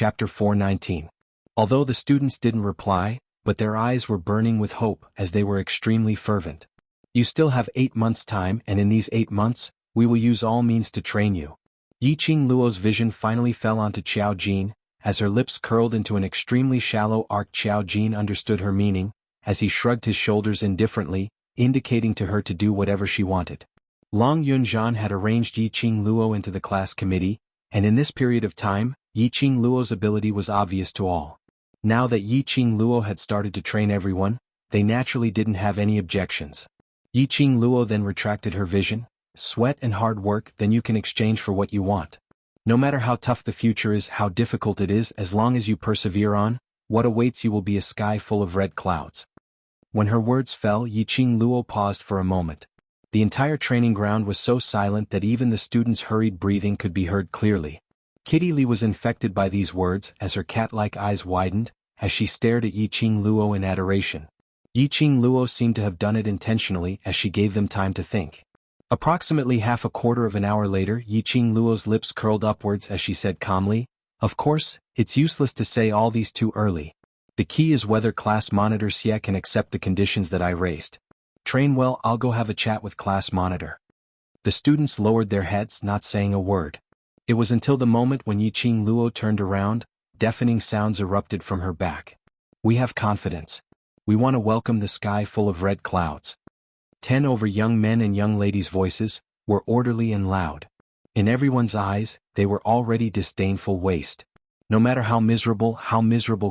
Chapter 419. Although the students didn't reply, but their eyes were burning with hope as they were extremely fervent. You still have 8 months' time, and in these 8 months, we will use all means to train you. Yiqing Luo's vision finally fell onto Qiao Jin. As her lips curled into an extremely shallow arc, Qiao Jin understood her meaning, as he shrugged his shoulders indifferently, indicating to her to do whatever she wanted. Long Yunzhan had arranged Yiqing Luo into the class committee, and in this period of time, Yiqing Luo's ability was obvious to all. Now that Yiqing Luo had started to train everyone, they naturally didn't have any objections. Yiqing Luo then retracted her vision. Sweat and hard work, then you can exchange for what you want. No matter how tough the future is, how difficult it is, as long as you persevere on, what awaits you will be a sky full of red clouds. When her words fell, Yiqing Luo paused for a moment. The entire training ground was so silent that even the students' hurried breathing could be heard clearly. Kitty Li was infected by these words as her cat-like eyes widened, as she stared at Yiqing Luo in adoration. Yiqing Luo seemed to have done it intentionally as she gave them time to think. Approximately half a quarter of an hour later, Yiqing Luo's lips curled upwards as she said calmly, "Of course, it's useless to say all these too early. The key is whether class monitor Xie can accept the conditions that I raised. Train well, I'll go have a chat with class monitor." The students lowered their heads, not saying a word. It was until the moment when Yiqing Luo turned around, deafening sounds erupted from her back. "We have confidence. We want to welcome the sky full of red clouds." 10 over young men and young ladies' voices were orderly and loud. In everyone's eyes, they were already disdainful waste. No matter how miserable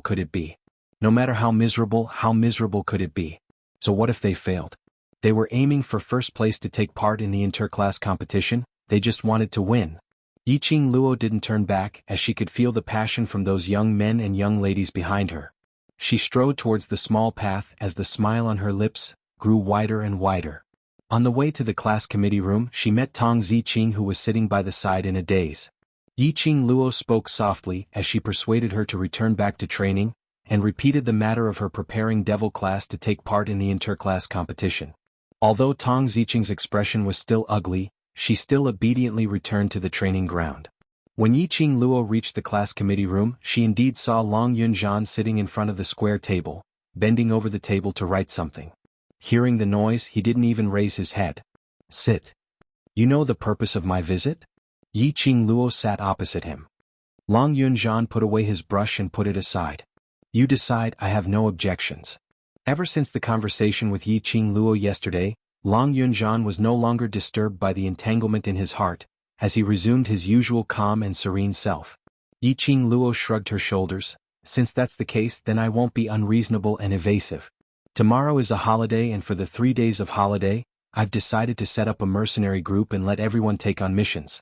could it be? No matter how miserable could it be? So what if they failed? They were aiming for first place to take part in the interclass competition, they just wanted to win. Yiqing Luo didn't turn back as she could feel the passion from those young men and young ladies behind her. She strode towards the small path as the smile on her lips grew wider and wider. On the way to the class committee room, she met Tong Ziqing, who was sitting by the side in a daze. Yiqing Luo spoke softly as she persuaded her to return back to training, and repeated the matter of her preparing devil class to take part in the interclass competition. Although Tong Ziqing's expression was still ugly, she still obediently returned to the training ground. When Yiqing Luo reached the class committee room, she indeed saw Long Yunzhan sitting in front of the square table, bending over the table to write something. Hearing the noise, he didn't even raise his head. "Sit. You know the purpose of my visit?" Yiqing Luo sat opposite him. Long Yunzhan put away his brush and put it aside. "You decide, I have no objections." Ever since the conversation with Yiqing Luo yesterday, Long Yunzhan was no longer disturbed by the entanglement in his heart, as he resumed his usual calm and serene self. Yiqing Luo shrugged her shoulders. "Since that's the case, then I won't be unreasonable and evasive. Tomorrow is a holiday, and for the 3 days of holiday, I've decided to set up a mercenary group and let everyone take on missions."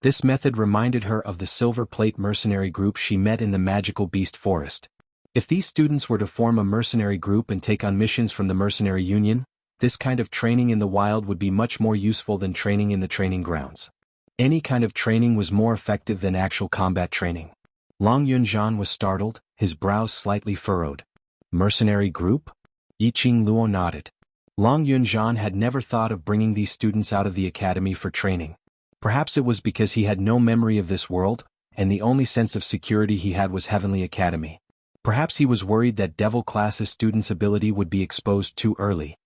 This method reminded her of the Silver Plate mercenary group she met in the Magical Beast Forest. If these students were to form a mercenary group and take on missions from the Mercenary Union, this kind of training in the wild would be much more useful than training in the training grounds. Any kind of training was more effective than actual combat training. Long Yunzhan was startled, his brows slightly furrowed. "Mercenary group?" Yiqing Luo nodded. Long Yunzhan had never thought of bringing these students out of the academy for training. Perhaps it was because he had no memory of this world, and the only sense of security he had was Heavenly Academy. Perhaps he was worried that Devil Class's students' ability would be exposed too early.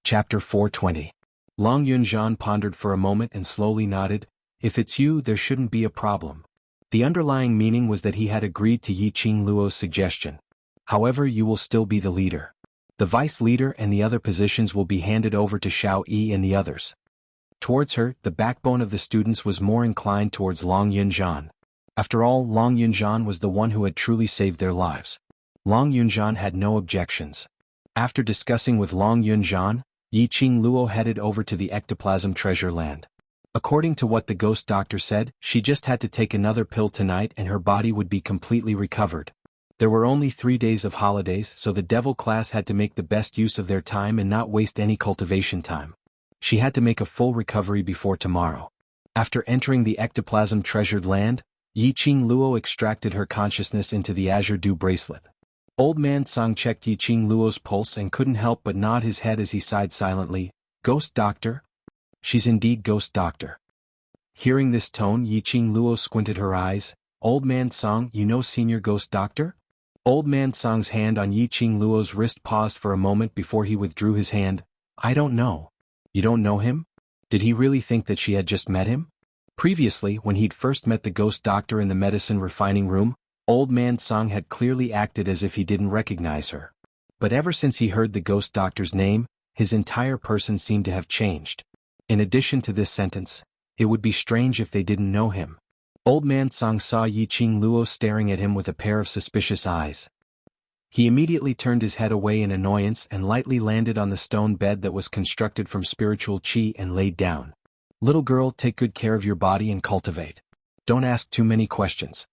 Chapter 420. Long Yunzhan pondered for a moment and slowly nodded. "If it's you, there shouldn't be a problem." The underlying meaning was that he had agreed to Yiqing Luo's suggestion. "However, you will still be the leader. The vice leader and the other positions will be handed over to Xiao Yi and the others." Towards her, the backbone of the students was more inclined towards Long Yunzhan. After all, Long Yunzhan was the one who had truly saved their lives. Long Yunzhan had no objections. After discussing with Long Yunzhan, Yiqing Luo headed over to the ectoplasm treasure land. According to what the ghost doctor said, she just had to take another pill tonight and her body would be completely recovered. There were only 3 days of holidays, so the devil class had to make the best use of their time and not waste any cultivation time. She had to make a full recovery before tomorrow. After entering the ectoplasm treasured land, Yiqing Luo extracted her consciousness into the azure dew bracelet. Old man Tsang checked Yiqing Luo's pulse and couldn't help but nod his head as he sighed silently. "Ghost doctor?" "She's indeed ghost doctor." Hearing this tone, Yiqing Luo squinted her eyes. Old Man Song, you know Senior Ghost Doctor? Old Man Song's hand on Yi Qing Luo's wrist paused for a moment before he withdrew his hand. I don't know. You don't know him? Did he really think that she had just met him? Previously, when he'd first met the ghost doctor in the medicine refining room, Old Man Song had clearly acted as if he didn't recognize her. But ever since he heard the ghost doctor's name, his entire person seemed to have changed. In addition to this sentence, it would be strange if they didn't know him. Old Man Song saw Yi Qing Luo staring at him with a pair of suspicious eyes. He immediately turned his head away in annoyance and lightly landed on the stone bed that was constructed from spiritual qi and laid down. Little girl, take good care of your body and cultivate. Don't ask too many questions.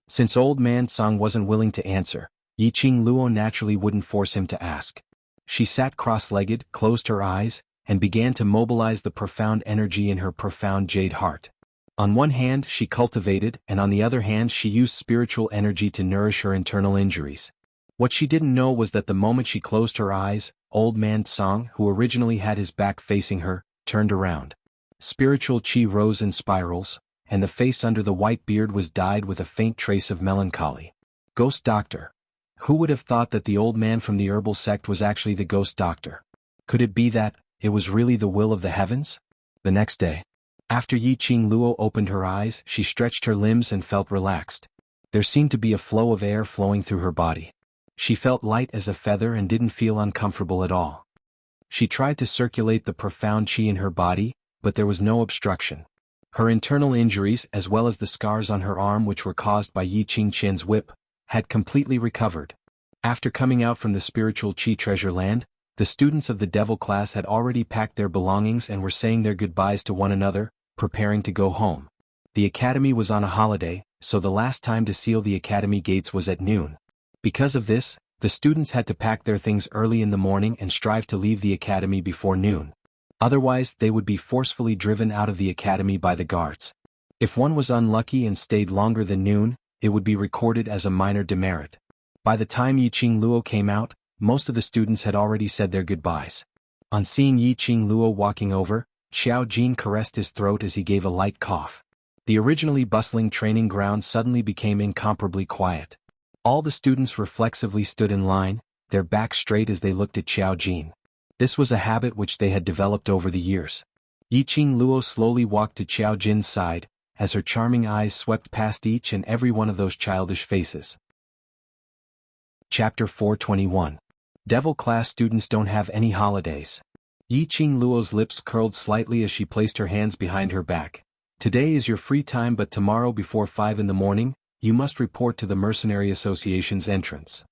Since Old Man Song wasn't willing to answer, Yi Qing Luo naturally wouldn't force him to ask. She sat cross-legged, closed her eyes, and began to mobilize the profound energy in her profound jade heart. On one hand she cultivated, and on the other hand she used spiritual energy to nourish her internal injuries. What she didn't know was that the moment she closed her eyes, Old Man Song, who originally had his back facing her, turned around. Spiritual qi rose in spirals, and the face under the white beard was dyed with a faint trace of melancholy. Ghost Doctor. Who would have thought that the old man from the herbal sect was actually the ghost doctor? Could it be that it was really the will of the heavens? The next day, after Yi Qing Luo opened her eyes, she stretched her limbs and felt relaxed. There seemed to be a flow of air flowing through her body. She felt light as a feather and didn't feel uncomfortable at all. She tried to circulate the profound qi in her body, but there was no obstruction. Her internal injuries, as well as the scars on her arm which were caused by Yi Qing Qian's whip, had completely recovered. After coming out from the spiritual qi treasure land, the students of the devil class had already packed their belongings and were saying their goodbyes to one another, preparing to go home. The academy was on a holiday, so the last time to seal the academy gates was at noon. Because of this, the students had to pack their things early in the morning and strive to leave the academy before noon. Otherwise, they would be forcefully driven out of the academy by the guards. If one was unlucky and stayed longer than noon, it would be recorded as a minor demerit. By the time Yi Qing Luo came out, most of the students had already said their goodbyes. On seeing Yi Qing Luo walking over, Xiao Jin caressed his throat as he gave a light cough. The originally bustling training ground suddenly became incomparably quiet. All the students reflexively stood in line, their backs straight as they looked at Xiao Jin. This was a habit which they had developed over the years. Yi Qing Luo slowly walked to Xiao Jin's side, as her charming eyes swept past each and every one of those childish faces. Chapter 421. Devil class students don't have any holidays. Yi Qing Luo's lips curled slightly as she placed her hands behind her back. Today is your free time, but tomorrow before 5 in the morning, you must report to the Mercenary Association's entrance.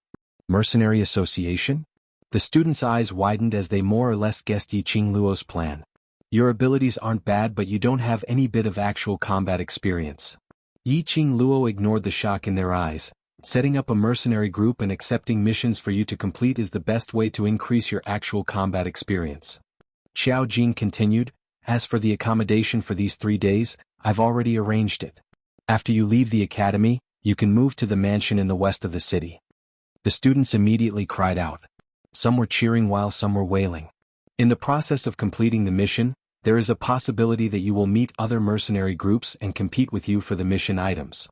Mercenary Association? The students' eyes widened as they more or less guessed Yi Qing Luo's plan. Your abilities aren't bad, but you don't have any bit of actual combat experience. Yi Qing Luo ignored the shock in their eyes. Setting up a mercenary group and accepting missions for you to complete is the best way to increase your actual combat experience. Xiao Jin continued, as for the accommodation for these 3 days, I've already arranged it. After you leave the academy, you can move to the mansion in the west of the city. The students immediately cried out. Some were cheering while some were wailing. In the process of completing the mission, there is a possibility that you will meet other mercenary groups and compete with you for the mission items.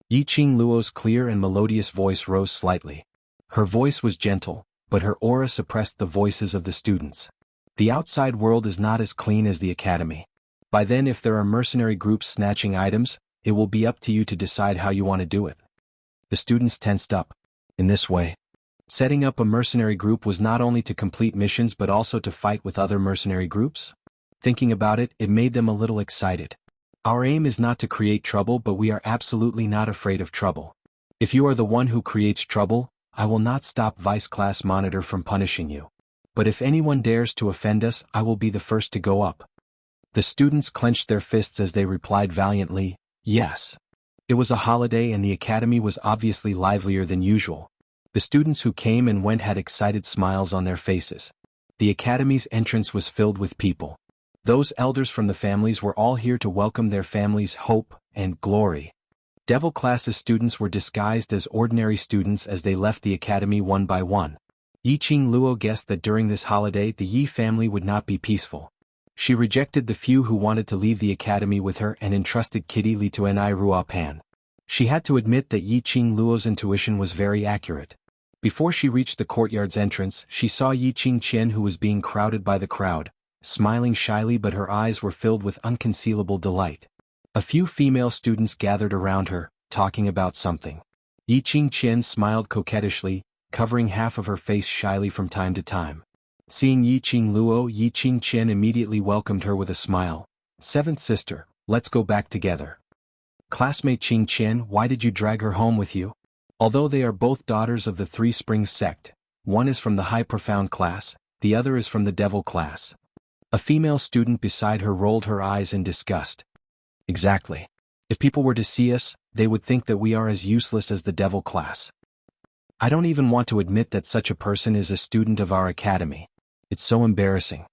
Yi Qing Luo's clear and melodious voice rose slightly. Her voice was gentle, but her aura suppressed the voices of the students. The outside world is not as clean as the academy. By then, if there are mercenary groups snatching items, it will be up to you to decide how you want to do it. The students tensed up. In this way, setting up a mercenary group was not only to complete missions but also to fight with other mercenary groups. Thinking about it, it made them a little excited. Our aim is not to create trouble, but we are absolutely not afraid of trouble. If you are the one who creates trouble, I will not stop Vice Class Monitor from punishing you. But if anyone dares to offend us, I will be the first to go up. The students clenched their fists as they replied valiantly, yes. It was a holiday and the academy was obviously livelier than usual. The students who came and went had excited smiles on their faces. The academy's entrance was filled with people. Those elders from the families were all here to welcome their families' hope and glory. Devil classes students were disguised as ordinary students as they left the academy one by one. Yi Qing Luo guessed that during this holiday the Yi family would not be peaceful. She rejected the few who wanted to leave the academy with her and entrusted Kitty Li to Ni Ruopan. She had to admit that Yi Qing Luo's intuition was very accurate. Before she reached the courtyard's entrance, she saw Yi Qing Qian, who was being crowded by the crowd, smiling shyly, but her eyes were filled with unconcealable delight. A few female students gathered around her, talking about something. Yi Qing Qian smiled coquettishly, covering half of her face shyly from time to time. Seeing Yi Qing Luo, Yi Qing Qian immediately welcomed her with a smile. "Seventh sister, let's go back together." "Classmate Qing Qian, why did you drag her home with you?" Although they are both daughters of the Three Springs sect, one is from the High Profound class, the other is from the Devil class. A female student beside her rolled her eyes in disgust. "Exactly. If people were to see us, they would think that we are as useless as the Devil class. I don't even want to admit that such a person is a student of our academy. It's so embarrassing."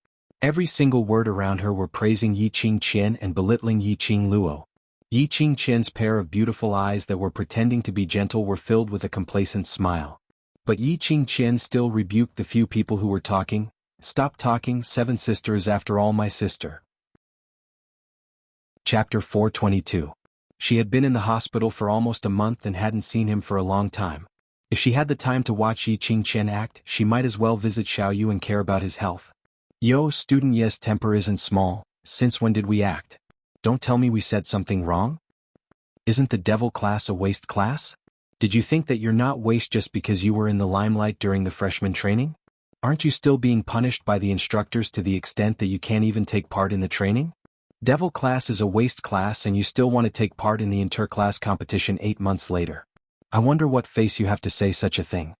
Every single word around her were praising Yi Qing Qian and belittling Yi Qing Luo. Yi Qing Qian's pair of beautiful eyes that were pretending to be gentle were filled with a complacent smile. But Yi Qing Qian still rebuked the few people who were talking. "Stop talking, Seven Sister is after all my sister." Chapter 422. She had been in the hospital for almost a month and hadn't seen him for a long time. If she had the time to watch Yi Qing Qian act, she might as well visit Xiaoyu and care about his health. "Yo, student, yes, temper isn't small. Since when did we act? Don't tell me we said something wrong? Isn't the Devil class a waste class? Did you think that you're not waste just because you were in the limelight during the freshman training? Aren't you still being punished by the instructors to the extent that you can't even take part in the training? Devil class is a waste class and you still want to take part in the inter-class competition 8 months later. I wonder what face you have to say such a thing.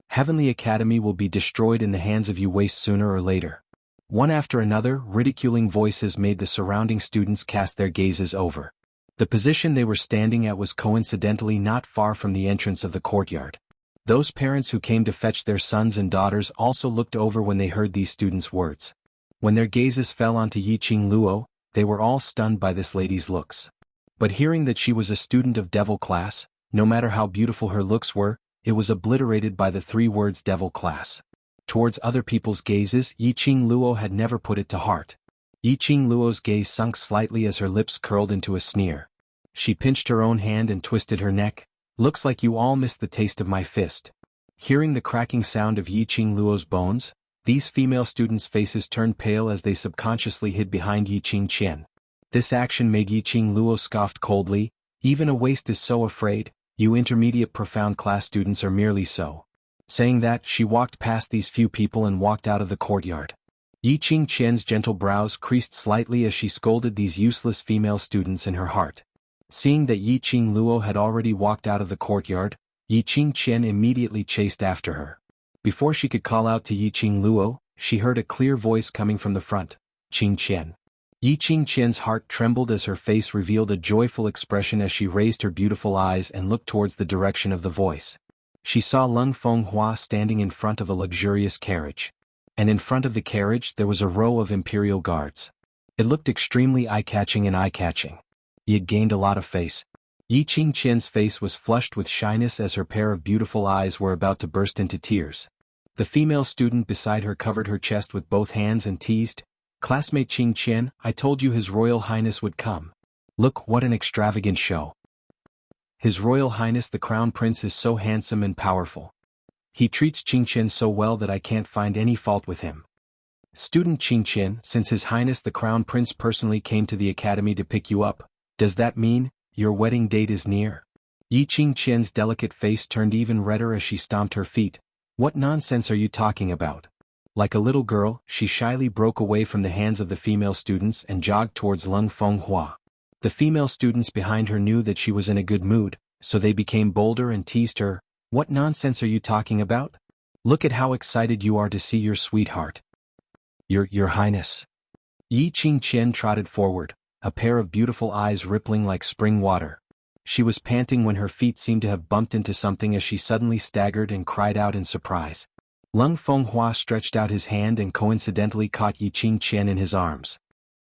Heavenly Academy will be destroyed in the hands of you waste sooner or later." One after another, ridiculing voices made the surrounding students cast their gazes over. The position they were standing at was coincidentally not far from the entrance of the courtyard. Those parents who came to fetch their sons and daughters also looked over when they heard these students' words. When their gazes fell onto Yi Qing Luo, they were all stunned by this lady's looks. But hearing that she was a student of Devil class, no matter how beautiful her looks were, it was obliterated by the 3 words Devil class. Towards other people's gazes, Yi Qing Luo had never put it to heart. Yi Qing Luo's gaze sunk slightly as her lips curled into a sneer. She pinched her own hand and twisted her neck. "Looks like you all missed the taste of my fist." Hearing the cracking sound of Yi Qing Luo's bones, these female students' faces turned pale as they subconsciously hid behind Yi Qing Qian. This action made Yi Qing Luo scoff coldly. "Even a waste is so afraid, you intermediate profound class students are merely so." Saying that, she walked past these few people and walked out of the courtyard. Yi Qing Qian's gentle brows creased slightly as she scolded these useless female students in her heart. Seeing that Yi Qing Luo had already walked out of the courtyard, Yi Qing Qian immediately chased after her. Before she could call out to Yi Qing Luo, she heard a clear voice coming from the front. "Qing Qian." Yi Qing Qian's heart trembled as her face revealed a joyful expression as she raised her beautiful eyes and looked towards the direction of the voice. She saw Lung Fenghua standing in front of a luxurious carriage. And in front of the carriage there was a row of imperial guards. It looked extremely eye-catching and eye-catching. He had gained a lot of face. Yi Qing Qian's face was flushed with shyness as her pair of beautiful eyes were about to burst into tears. The female student beside her covered her chest with both hands and teased, "Classmate Qing Qian, I told you His Royal Highness would come. Look, what an extravagant show. His Royal Highness the Crown Prince is so handsome and powerful. He treats Qing Qian so well that I can't find any fault with him. Student Qing Qian, since His Highness the Crown Prince personally came to the academy to pick you up, does that mean your wedding date is near?" Yi Qing Qian's delicate face turned even redder as she stomped her feet. "What nonsense are you talking about?" Like a little girl, she shyly broke away from the hands of the female students and jogged towards Lung Fenghua. The female students behind her knew that she was in a good mood, so they became bolder and teased her. "What nonsense are you talking about? Look at how excited you are to see your sweetheart." Your Highness." Yi Qing Qian trotted forward, a pair of beautiful eyes rippling like spring water. She was panting when her feet seemed to have bumped into something as she suddenly staggered and cried out in surprise. Lung Fenghua stretched out his hand and coincidentally caught Yi Qing Qian in his arms.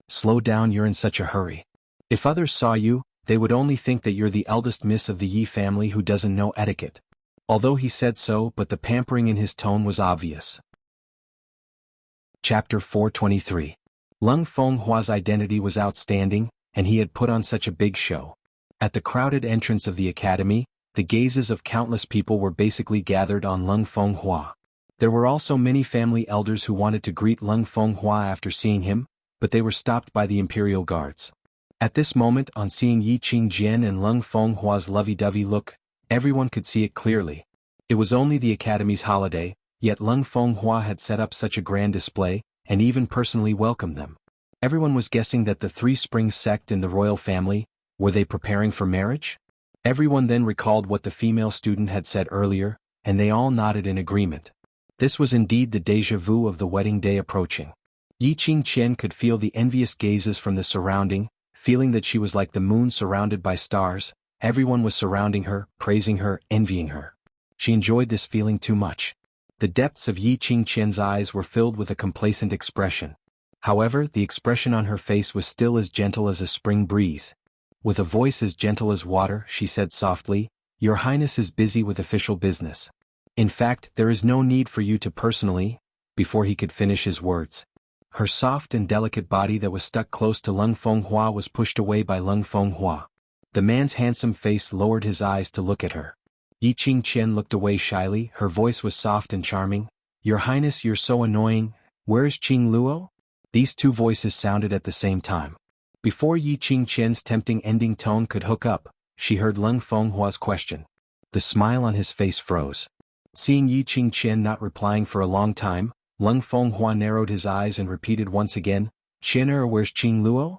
"Slow down, you're in such a hurry. If others saw you, they would only think that you're the eldest miss of the Yi family who doesn't know etiquette." Although he said so, but the pampering in his tone was obvious. Chapter 423. Lung Fenghua's identity was outstanding, and he had put on such a big show. At the crowded entrance of the academy, the gazes of countless people were basically gathered on Lung Fenghua. There were also many family elders who wanted to greet Lung Fenghua after seeing him, but they were stopped by the imperial guards. At this moment, on seeing Yi Qingjian and Lung Fenghua's lovey-dovey look, everyone could see it clearly. It was only the academy's holiday, yet Lung Fenghua had set up such a grand display, and even personally welcomed them. Everyone was guessing that the Three Springs sect in the royal family, were they preparing for marriage? Everyone then recalled what the female student had said earlier, and they all nodded in agreement. This was indeed the déjà vu of the wedding day approaching. Yi Qingqian could feel the envious gazes from the surrounding, feeling that she was like the moon surrounded by stars. Everyone was surrounding her, praising her, envying her. She enjoyed this feeling too much. The depths of Yi Qingqian's eyes were filled with a complacent expression. However, the expression on her face was still as gentle as a spring breeze. With a voice as gentle as water, she said softly, "Your Highness is busy with official business. In fact, there is no need for you to personally," before he could finish his words. Her soft and delicate body that was stuck close to Lung Fenghua was pushed away by Lung Fenghua. The man's handsome face lowered his eyes to look at her. Yi Qingqian looked away shyly, her voice was soft and charming. "Your Highness, you're so annoying. Where's Qing Luo?" These two voices sounded at the same time. Before Yi Qingqian's tempting ending tone could hook up, she heard Lung Fenghua's question. The smile on his face froze. Seeing Yi Qingqian not replying for a long time, Lung Fenghua narrowed his eyes and repeated once again, "Qian'er, where's Qing Luo?"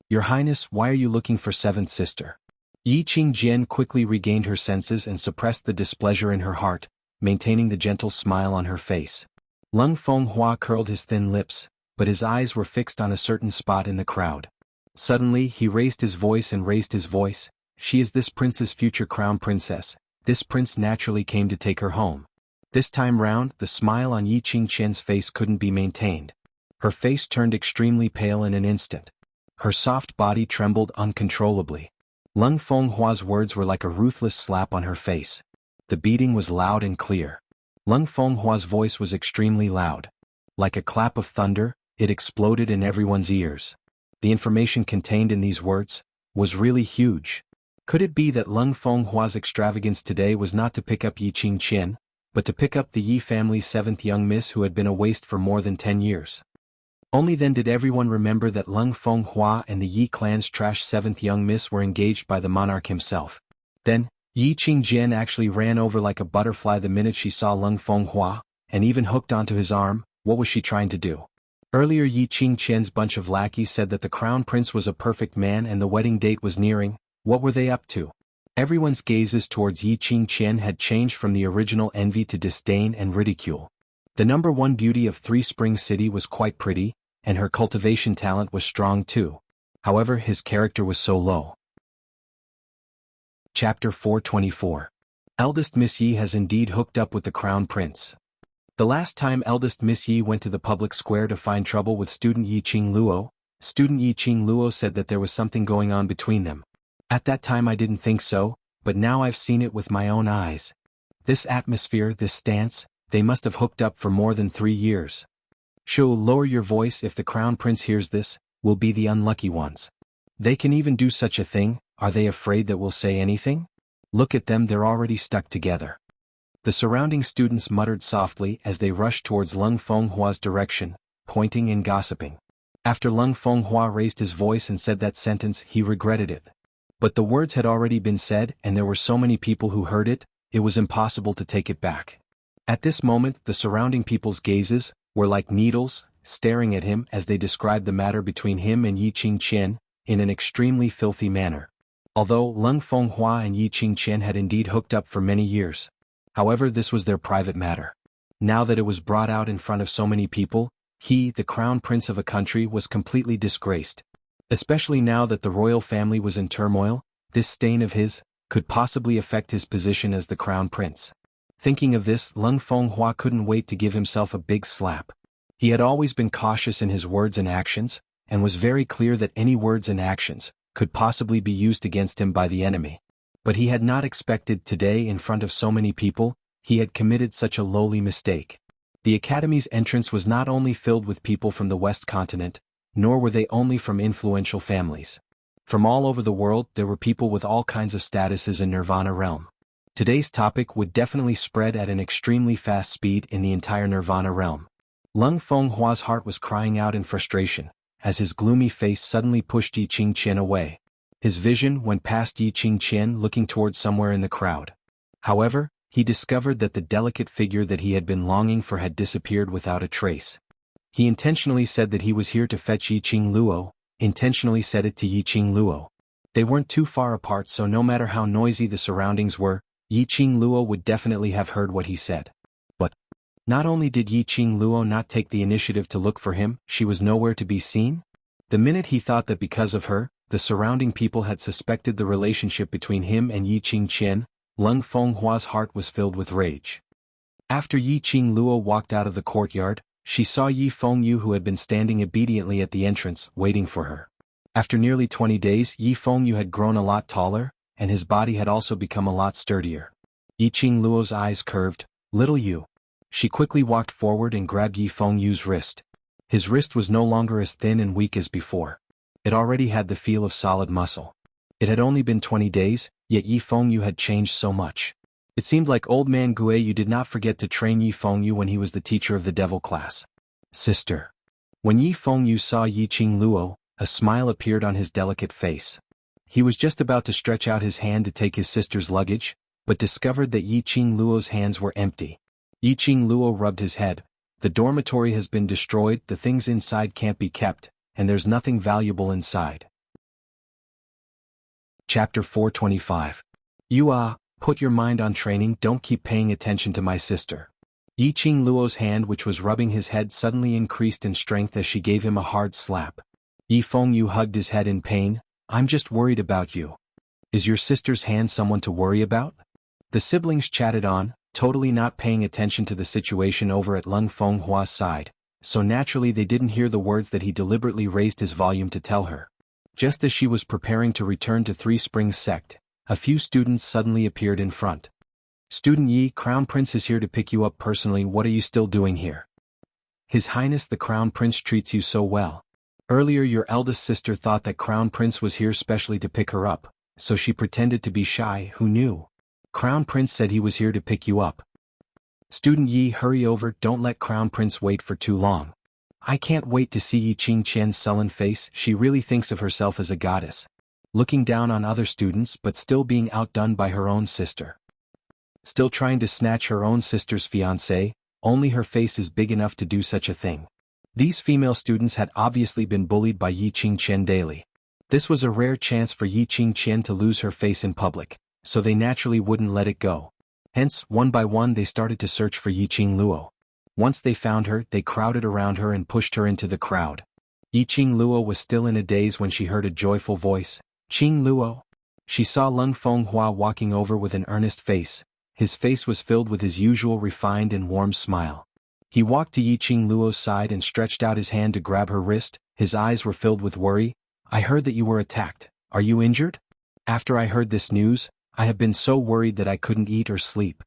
"Your Highness, why are you looking for seventh sister?" Yi Qingjian quickly regained her senses and suppressed the displeasure in her heart, maintaining the gentle smile on her face. Lung Fenghua curled his thin lips, but his eyes were fixed on a certain spot in the crowd. Suddenly, he raised his voice and raised his voice. "She is this prince's future crown princess. This prince naturally came to take her home." This time round, the smile on Yi Qingqian's face couldn't be maintained. Her face turned extremely pale in an instant. Her soft body trembled uncontrollably. Lung Fenghua's words were like a ruthless slap on her face. The beating was loud and clear. Lung Fenghua's voice was extremely loud. Like a clap of thunder, it exploded in everyone's ears. The information contained in these words was really huge. Could it be that Lung Fenghua's extravagance today was not to pick up Yi Qingqian, but to pick up the Yi family's seventh young miss who had been a waste for more than 10 years? Only then did everyone remember that Lung Fenghua and the Yi clan's trash seventh young miss were engaged by the monarch himself. Then, Yi Qingjian actually ran over like a butterfly the minute she saw Lung Fenghua, and even hooked onto his arm. What was she trying to do? Earlier Yi Qingqian's bunch of lackeys said that the crown prince was a perfect man and the wedding date was nearing. What were they up to? Everyone's gazes towards Yi Qingqian had changed from the original envy to disdain and ridicule. The number one beauty of Three Springs City was quite pretty, and her cultivation talent was strong too. However, his character was so low. Chapter 424. Eldest Miss Yi has indeed hooked up with the crown prince. The last time eldest Miss Yi went to the public square to find trouble with student Yi Qing Luo, student Yi Qing Luo said that there was something going on between them. At that time I didn't think so, but now I've seen it with my own eyes. This atmosphere, this stance, they must have hooked up for more than 3 years. Shoo, lower your voice. If the crown prince hears this, we'll be the unlucky ones. They can even do such a thing. Are they afraid that we'll say anything? Look at them, they're already stuck together. The surrounding students muttered softly as they rushed towards Lung Fenghua's direction, pointing and gossiping. After Lung Fenghua raised his voice and said that sentence, he regretted it. But the words had already been said and there were so many people who heard it, it was impossible to take it back. At this moment, the surrounding people's gazes were like needles, staring at him as they described the matter between him and Yi Qingqian, in an extremely filthy manner. Although Lung Fenghua and Yi Qingqian had indeed hooked up for many years. However, this was their private matter. Now that it was brought out in front of so many people, he, the crown prince of a country, was completely disgraced. Especially now that the royal family was in turmoil, this stain of his could possibly affect his position as the crown prince. Thinking of this, Lung Fenghua couldn't wait to give himself a big slap. He had always been cautious in his words and actions, and was very clear that any words and actions could possibly be used against him by the enemy. But he had not expected today, in front of so many people, he had committed such a lowly mistake. The academy's entrance was not only filled with people from the West Continent, nor were they only from influential families. From all over the world there were people with all kinds of statuses in Nirvana realm. Today's topic would definitely spread at an extremely fast speed in the entire Nirvana realm. Lung Fenghua's heart was crying out in frustration, as his gloomy face suddenly pushed Yi Qingqian away. His vision went past Yi Qingqian looking towards somewhere in the crowd. However, he discovered that the delicate figure that he had been longing for had disappeared without a trace. He intentionally said that he was here to fetch Yi Qingluo, intentionally said it to Yi Qingluo. They weren't too far apart, so no matter how noisy the surroundings were, Yi Qingluo would definitely have heard what he said. But not only did Yi Qingluo not take the initiative to look for him, she was nowhere to be seen. The minute he thought that because of her, the surrounding people had suspected the relationship between him and Yi Qingqian, Lung Fenghua's heart was filled with rage. After Yi Qingluo walked out of the courtyard, she saw Yi Fengyu, who had been standing obediently at the entrance, waiting for her. After nearly 20 days, Yi Fengyu had grown a lot taller, and his body had also become a lot sturdier. Yi Qingluo's eyes curved. "Little you." She quickly walked forward and grabbed Yi Fengyu's wrist. His wrist was no longer as thin and weak as before. It already had the feel of solid muscle. It had only been 20 days, yet Yi Fengyu had changed so much. It seemed like old man Guiyu did not forget to train Yi Fengyu when he was the teacher of the devil class. "Sister." When Yi Fengyu saw Yi Qingluo, a smile appeared on his delicate face. He was just about to stretch out his hand to take his sister's luggage, but discovered that Yi Qingluo's hands were empty. Yi Qingluo rubbed his head. "The dormitory has been destroyed, the things inside can't be kept, and there's nothing valuable inside." Chapter 425. Put your mind on training, don't keep paying attention to my sister. Yi Qingluo's hand, which was rubbing his head, suddenly increased in strength as she gave him a hard slap. Yi Fengyu hugged his head in pain. "I'm just worried about you." "Is your sister's hand someone to worry about?" The siblings chatted on, totally not paying attention to the situation over at Lung Fenghua's side, so naturally they didn't hear the words that he deliberately raised his volume to tell her. Just as she was preparing to return to Three Springs Sect, a few students suddenly appeared in front. "Student Yi, Crown Prince is here to pick you up personally. What are you still doing here?" "His Highness the Crown Prince treats you so well. Earlier your eldest sister thought that Crown Prince was here specially to pick her up, so she pretended to be shy. Who knew? Crown Prince said he was here to pick you up." "Student Yi, hurry over, don't let Crown Prince wait for too long." "I can't wait to see Yi Qingqian's sullen face. She really thinks of herself as a goddess. Looking down on other students but still being outdone by her own sister. Still trying to snatch her own sister's fiancé, only her face is big enough to do such a thing." These female students had obviously been bullied by Yi Qingqian daily. This was a rare chance for Yi Qingqian to lose her face in public, so they naturally wouldn't let it go. Hence, one by one they started to search for Yi Qingluo. Once they found her, they crowded around her and pushed her into the crowd. Yi Qingluo was still in a daze when she heard a joyful voice. "Qingluo." She saw Lung Fenghua walking over with an earnest face. His face was filled with his usual refined and warm smile. He walked to Yi Qingluo's side and stretched out his hand to grab her wrist. His eyes were filled with worry. "I heard that you were attacked. Are you injured?" "After I heard this news, I have been so worried that I couldn't eat or sleep."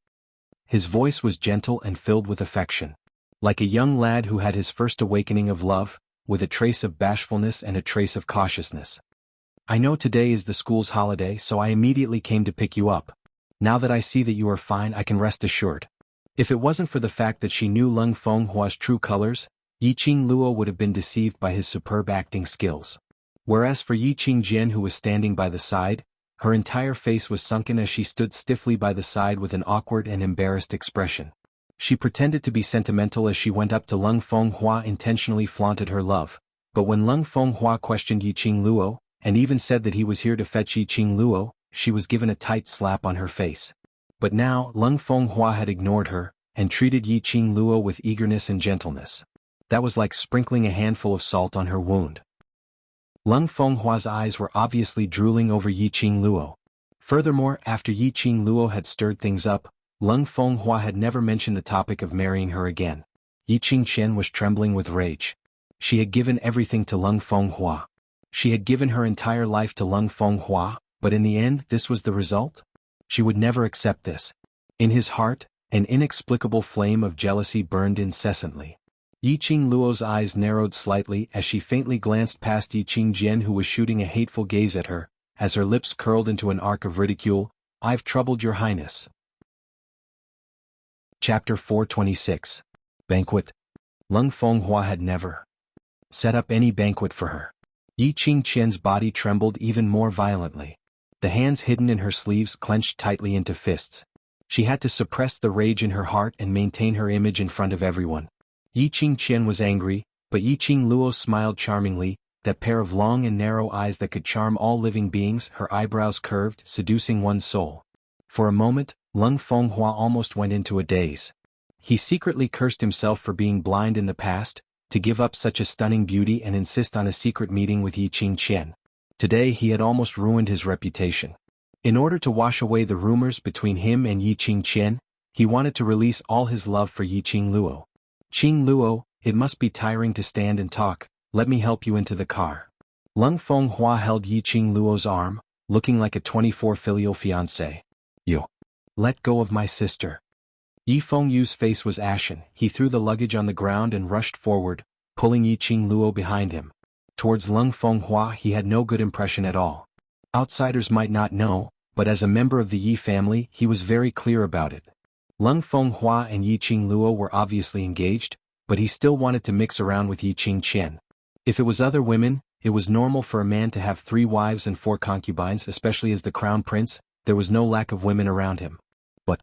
His voice was gentle and filled with affection. Like a young lad who had his first awakening of love, with a trace of bashfulness and a trace of cautiousness. "I know today is the school's holiday, so I immediately came to pick you up. Now that I see that you are fine, I can rest assured." If it wasn't for the fact that she knew Lung Fenghua's true colors, Yi Qingluo would have been deceived by his superb acting skills. Whereas for Yi Qingjian, who was standing by the side, her entire face was sunken as she stood stiffly by the side with an awkward and embarrassed expression. She pretended to be sentimental as she went up to Lung Fenghua, intentionally flaunted her love, but when Lung Fenghua questioned Yi Qingluo, and even said that he was here to fetch Yi Qingluo, she was given a tight slap on her face. But now, Lung Fenghua had ignored her, and treated Yi Qingluo with eagerness and gentleness. That was like sprinkling a handful of salt on her wound. Lung Fenghua's eyes were obviously drooling over Yi Qingluo. Furthermore, after Yi Qingluo had stirred things up, Lung Fenghua had never mentioned the topic of marrying her again. Yi Qingqian was trembling with rage. She had given everything to Lung Fenghua. She had given her entire life to Lung Fenghua, but in the end this was the result? She would never accept this. In his heart, an inexplicable flame of jealousy burned incessantly. Yiqing Luo's eyes narrowed slightly as she faintly glanced past Yiqing Jian, who was shooting a hateful gaze at her, as her lips curled into an arc of ridicule. "I've troubled your highness." Chapter 426. Banquet. Lung Fenghua had never set up any banquet for her. Yiqing Qian's body trembled even more violently. The hands hidden in her sleeves clenched tightly into fists. She had to suppress the rage in her heart and maintain her image in front of everyone. Yiqing Qian was angry, but Yiqing Luo smiled charmingly, that pair of long and narrow eyes that could charm all living beings, her eyebrows curved, seducing one's soul. For a moment, Lung Fenghua almost went into a daze. He secretly cursed himself for being blind in the past, to give up such a stunning beauty and insist on a secret meeting with Yiqing Qian. Today he had almost ruined his reputation. In order to wash away the rumors between him and Yiqing Qian, he wanted to release all his love for Yiqing Luo. "Qing Luo, it must be tiring to stand and talk, let me help you into the car." Lung Fenghua held Yiqing Luo's arm, looking like a 24 filial fiancé. "You let go of my sister." Yi Fengyu's face was ashen. He threw the luggage on the ground and rushed forward, pulling Yiqing Luo behind him. Towards Lung Fenghua he had no good impression at all. Outsiders might not know, but as a member of the Yi family he was very clear about it. Lung Fenghua and Yiqing Luo were obviously engaged, but he still wanted to mix around with Yiqing Qian. If it was other women, it was normal for a man to have 3 wives and 4 concubines, especially as the crown prince. There was no lack of women around him. But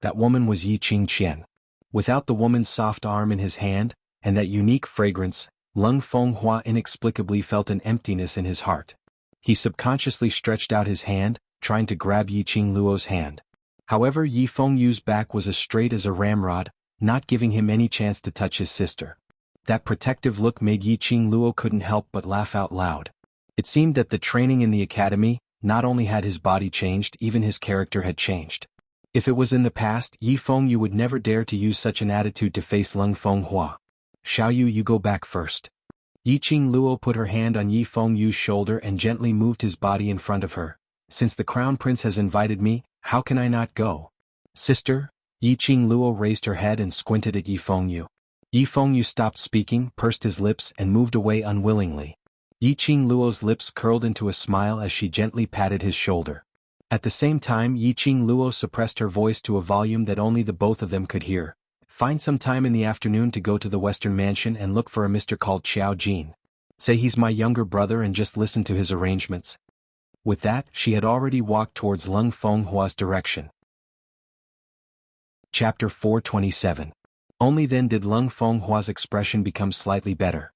that woman was Yiqing Qian. Without the woman's soft arm in his hand, and that unique fragrance, Lung Fenghua inexplicably felt an emptiness in his heart. He subconsciously stretched out his hand, trying to grab Yiqing Luo's hand. However, Yi Fengyu's back was as straight as a ramrod, not giving him any chance to touch his sister. That protective look made Yiqing Luo couldn't help but laugh out loud. It seemed that the training in the academy, not only had his body changed, even his character had changed. If it was in the past, Yi Fengyu would never dare to use such an attitude to face Lung Fenghua. "Xiaoyu, you go back first." Yiqing Luo put her hand on Yi Fengyu's shoulder and gently moved his body in front of her. "Since the crown prince has invited me, how can I not go?" "Sister?" Yiqing Luo raised her head and squinted at Yi Fengyu. Yi Fengyu stopped speaking, pursed his lips and moved away unwillingly. Yiqing Luo's lips curled into a smile as she gently patted his shoulder. At the same time, Yiqing Luo suppressed her voice to a volume that only the both of them could hear. "Find some time in the afternoon to go to the Western Mansion and look for a Mr. called Xiao Jin. Say he's my younger brother and just listen to his arrangements." With that, she had already walked towards Lung Fenghua's direction. Chapter 427. Only then did Lung Fenghua's expression become slightly better.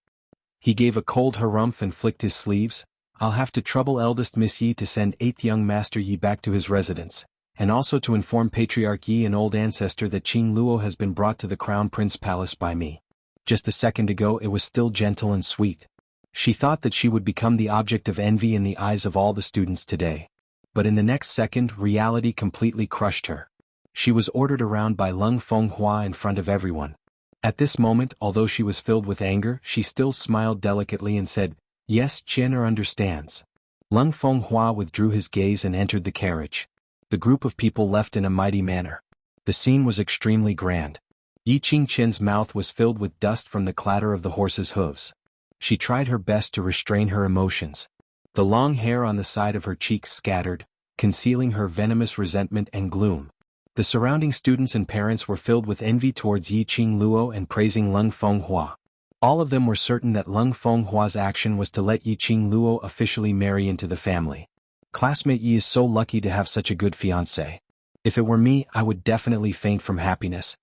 He gave a cold harumph and flicked his sleeves. "I'll have to trouble eldest Miss Yi to send 8th young Master Yi back to his residence, and also to inform Patriarch Yi and old ancestor that Qing Luo has been brought to the Crown Prince Palace by me." Just a second ago it was still gentle and sweet. She thought that she would become the object of envy in the eyes of all the students today. But in the next second reality completely crushed her. She was ordered around by Lung Fenghua in front of everyone. At this moment, although she was filled with anger, she still smiled delicately and said, "Yes, Qianer understands." Lung Fenghua withdrew his gaze and entered the carriage. The group of people left in a mighty manner. The scene was extremely grand. Yiqing Qian's mouth was filled with dust from the clatter of the horse's hooves. She tried her best to restrain her emotions. The long hair on the side of her cheeks scattered, concealing her venomous resentment and gloom. The surrounding students and parents were filled with envy towards Yiqing Luo and praising Lung Fenghua. All of them were certain that Lung Fenghua's action was to let Yiqing Luo officially marry into the family. "Classmate Yi is so lucky to have such a good fiancé. If it were me, I would definitely faint from happiness."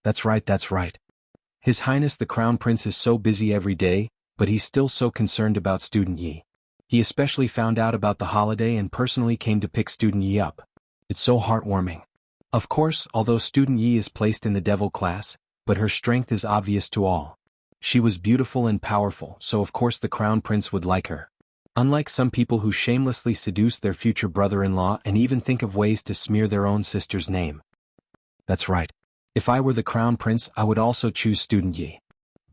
That's right, that's right. His Highness the Crown Prince is so busy every day, but he's still so concerned about student Yi. He especially found out about the holiday and personally came to pick student Yi up. It's so heartwarming. Of course, although student Yi is placed in the devil class, but her strength is obvious to all. She was beautiful and powerful, so of course the Crown Prince would like her. Unlike some people who shamelessly seduce their future brother-in-law and even think of ways to smear their own sister's name. That's right. If I were the Crown Prince, I would also choose student Yi.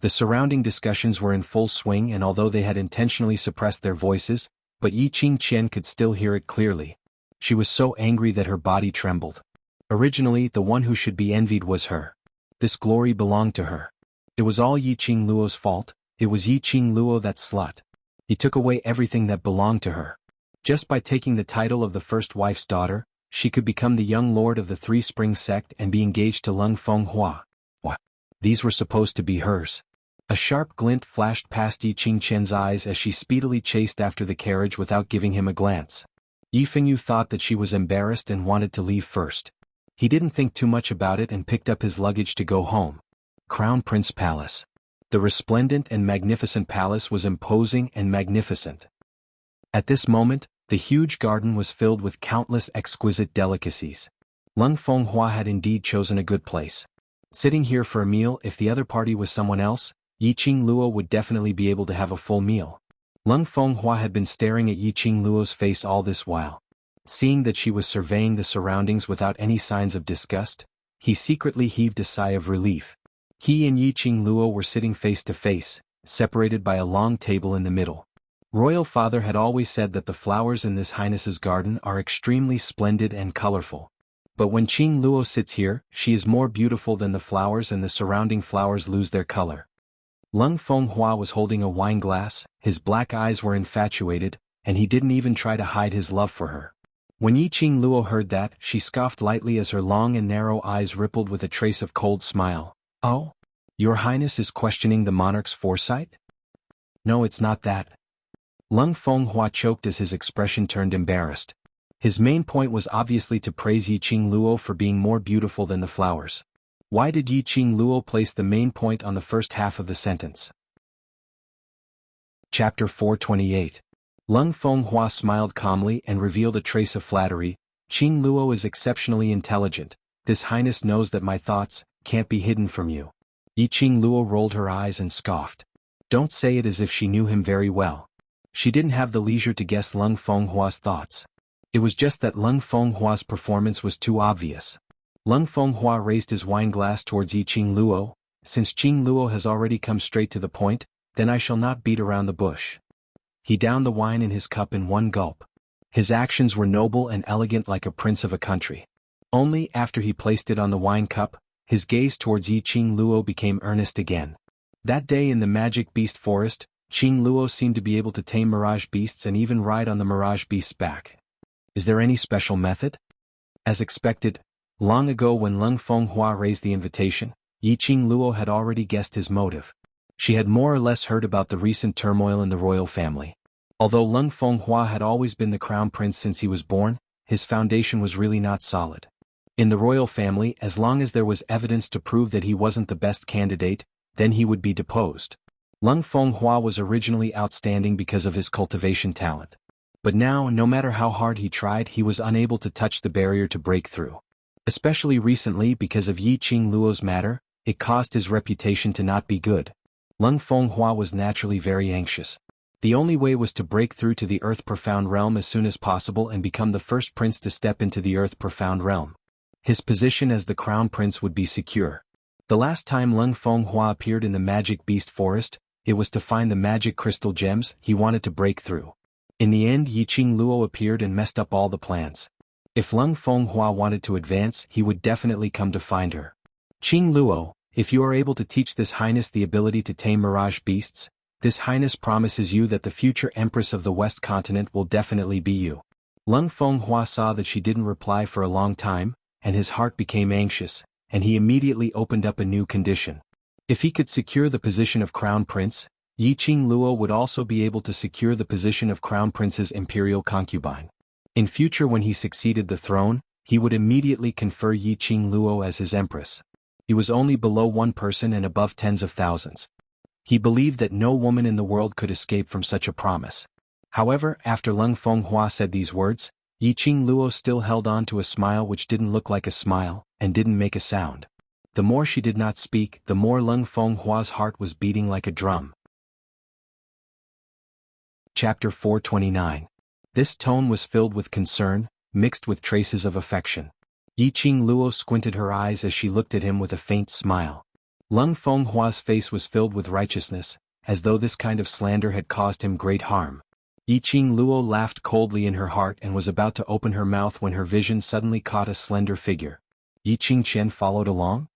The surrounding discussions were in full swing, and although they had intentionally suppressed their voices, but Yiqing Qian could still hear it clearly. She was so angry that her body trembled. Originally, the one who should be envied was her. This glory belonged to her. It was all Yi Qing Luo's fault. It was Yi Qing Luo, that slut. He took away everything that belonged to her. Just by taking the title of the first wife's daughter, she could become the young lord of the Three Springs sect and be engaged to Lung Fenghua. What? These were supposed to be hers. A sharp glint flashed past Yi Qing Chen's eyes as she speedily chased after the carriage without giving him a glance. Yi Fengyu thought that she was embarrassed and wanted to leave first. He didn't think too much about it and picked up his luggage to go home. Crown Prince Palace. The resplendent and magnificent palace was imposing and magnificent. At this moment, the huge garden was filled with countless exquisite delicacies. Lung Fenghua had indeed chosen a good place. Sitting here for a meal, if the other party was someone else, Yi Qing Luo would definitely be able to have a full meal. Lung Fenghua had been staring at Yi Qing Luo's face all this while. Seeing that she was surveying the surroundings without any signs of disgust, he secretly heaved a sigh of relief. He and Yi Qing Luo were sitting face to face, separated by a long table in the middle. Royal Father had always said that the flowers in this highness's garden are extremely splendid and colorful. But when Qing Luo sits here, she is more beautiful than the flowers, and the surrounding flowers lose their color. Lung Fenghua was holding a wine glass, his black eyes were infatuated, and he didn't even try to hide his love for her. When Yi Qing Luo heard that, she scoffed lightly as her long and narrow eyes rippled with a trace of cold smile. Oh? Your Highness is questioning the monarch's foresight? No, it's not that. Lung Fenghua choked as his expression turned embarrassed. His main point was obviously to praise Yi Qing Luo for being more beautiful than the flowers. Why did Yi Qing Luo place the main point on the first half of the sentence? Chapter 428. Lung Fenghua smiled calmly and revealed a trace of flattery. Qing Luo is exceptionally intelligent. This Highness knows that my thoughts can't be hidden from you. Yi Qing Luo rolled her eyes and scoffed. Don't say it as if she knew him very well. She didn't have the leisure to guess Lung Fenghua's thoughts. It was just that Lung Fenghua's performance was too obvious. Lung Fenghua raised his wine glass towards Yi Qing Luo. Since Qing Luo has already come straight to the point, then I shall not beat around the bush. He downed the wine in his cup in one gulp. His actions were noble and elegant like a prince of a country. Only after he placed it on the wine cup, his gaze towards Yi Qing Luo became earnest again. That day in the magic beast forest, Qing Luo seemed to be able to tame mirage beasts and even ride on the mirage beast's back. Is there any special method? As expected, long ago when Lung Fenghua raised the invitation, Yi Qing Luo had already guessed his motive. She had more or less heard about the recent turmoil in the royal family. Although Lung Fenghua had always been the crown prince since he was born, his foundation was really not solid. In the royal family, as long as there was evidence to prove that he wasn't the best candidate, then he would be deposed. Lung Fenghua was originally outstanding because of his cultivation talent. But now, no matter how hard he tried, he was unable to touch the barrier to break through. Especially recently because of Yi Qing Luo's matter, it caused his reputation to not be good. Lung Fenghua was naturally very anxious. The only way was to break through to the Earth Profound Realm as soon as possible and become the first prince to step into the Earth Profound Realm. His position as the crown prince would be secure. The last time Lung Fenghua appeared in the magic beast forest, it was to find the magic crystal gems he wanted to break through. In the end, Yi Qing Luo appeared and messed up all the plans. If Lung Fenghua wanted to advance, he would definitely come to find her. Qing Luo, if you are able to teach this Highness the ability to tame mirage beasts, this Highness promises you that the future Empress of the West Continent will definitely be you. Lung Fenghua saw that she didn't reply for a long time, and his heart became anxious, and he immediately opened up a new condition. If he could secure the position of Crown Prince, Yi Qing Luo would also be able to secure the position of Crown Prince's imperial concubine. In future, when he succeeded the throne, he would immediately confer Yi Qing Luo as his empress. He was only below one person and above tens of thousands. He believed that no woman in the world could escape from such a promise. However, after Lung Fenghua said these words, Yi Qing Luo still held on to a smile which didn't look like a smile, and didn't make a sound. The more she did not speak, the more Lung Fenghua's heart was beating like a drum. Chapter 429. This tone was filled with concern, mixed with traces of affection. Yi Qing Luo squinted her eyes as she looked at him with a faint smile. Lung Fenghua's face was filled with righteousness, as though this kind of slander had caused him great harm. Yi Qing Luo laughed coldly in her heart and was about to open her mouth when her vision suddenly caught a slender figure. Yi Qing Chen followed along?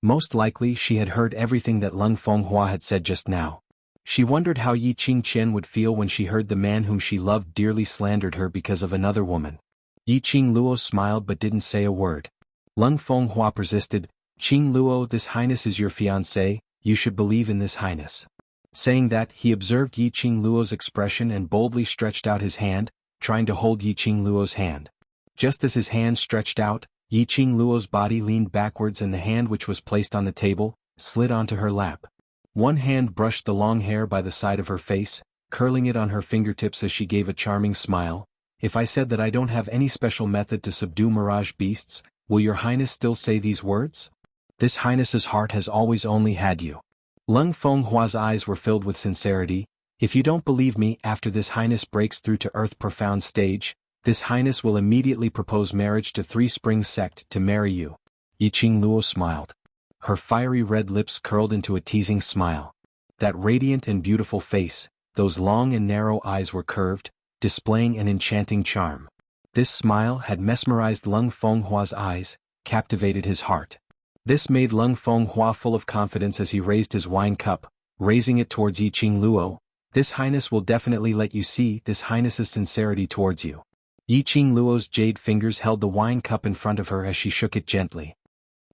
Most likely she had heard everything that Lung Fenghua had said just now. She wondered how Yi Qingqian would feel when she heard the man whom she loved dearly slandered her because of another woman. Yi Qingluo smiled but didn't say a word. Lung Fenghua persisted, "Qingluo, this highness is your fiancé, you should believe in this highness." Saying that, he observed Yi Qingluo's expression and boldly stretched out his hand, trying to hold Yi Qingluo's hand. Just as his hand stretched out, Yi Qingluo's body leaned backwards and the hand which was placed on the table slid onto her lap. One hand brushed the long hair by the side of her face, curling it on her fingertips as she gave a charming smile. "If I said that I don't have any special method to subdue mirage beasts, will your highness still say these words? This highness's heart has always only had you." Lung Fenghua's eyes were filled with sincerity. "If you don't believe me after this highness breaks through to Earth Profound stage, this highness will immediately propose marriage to Three Springs sect to marry you." Yi Qingluo smiled. Her fiery red lips curled into a teasing smile. That radiant and beautiful face, those long and narrow eyes were curved, displaying an enchanting charm. This smile had mesmerized Lung Fenghua's eyes, captivated his heart. This made Lung Fenghua full of confidence as he raised his wine cup, raising it towards Yi Qingluo. "This highness will definitely let you see this highness's sincerity towards you." Yi Qingluo's jade fingers held the wine cup in front of her as she shook it gently.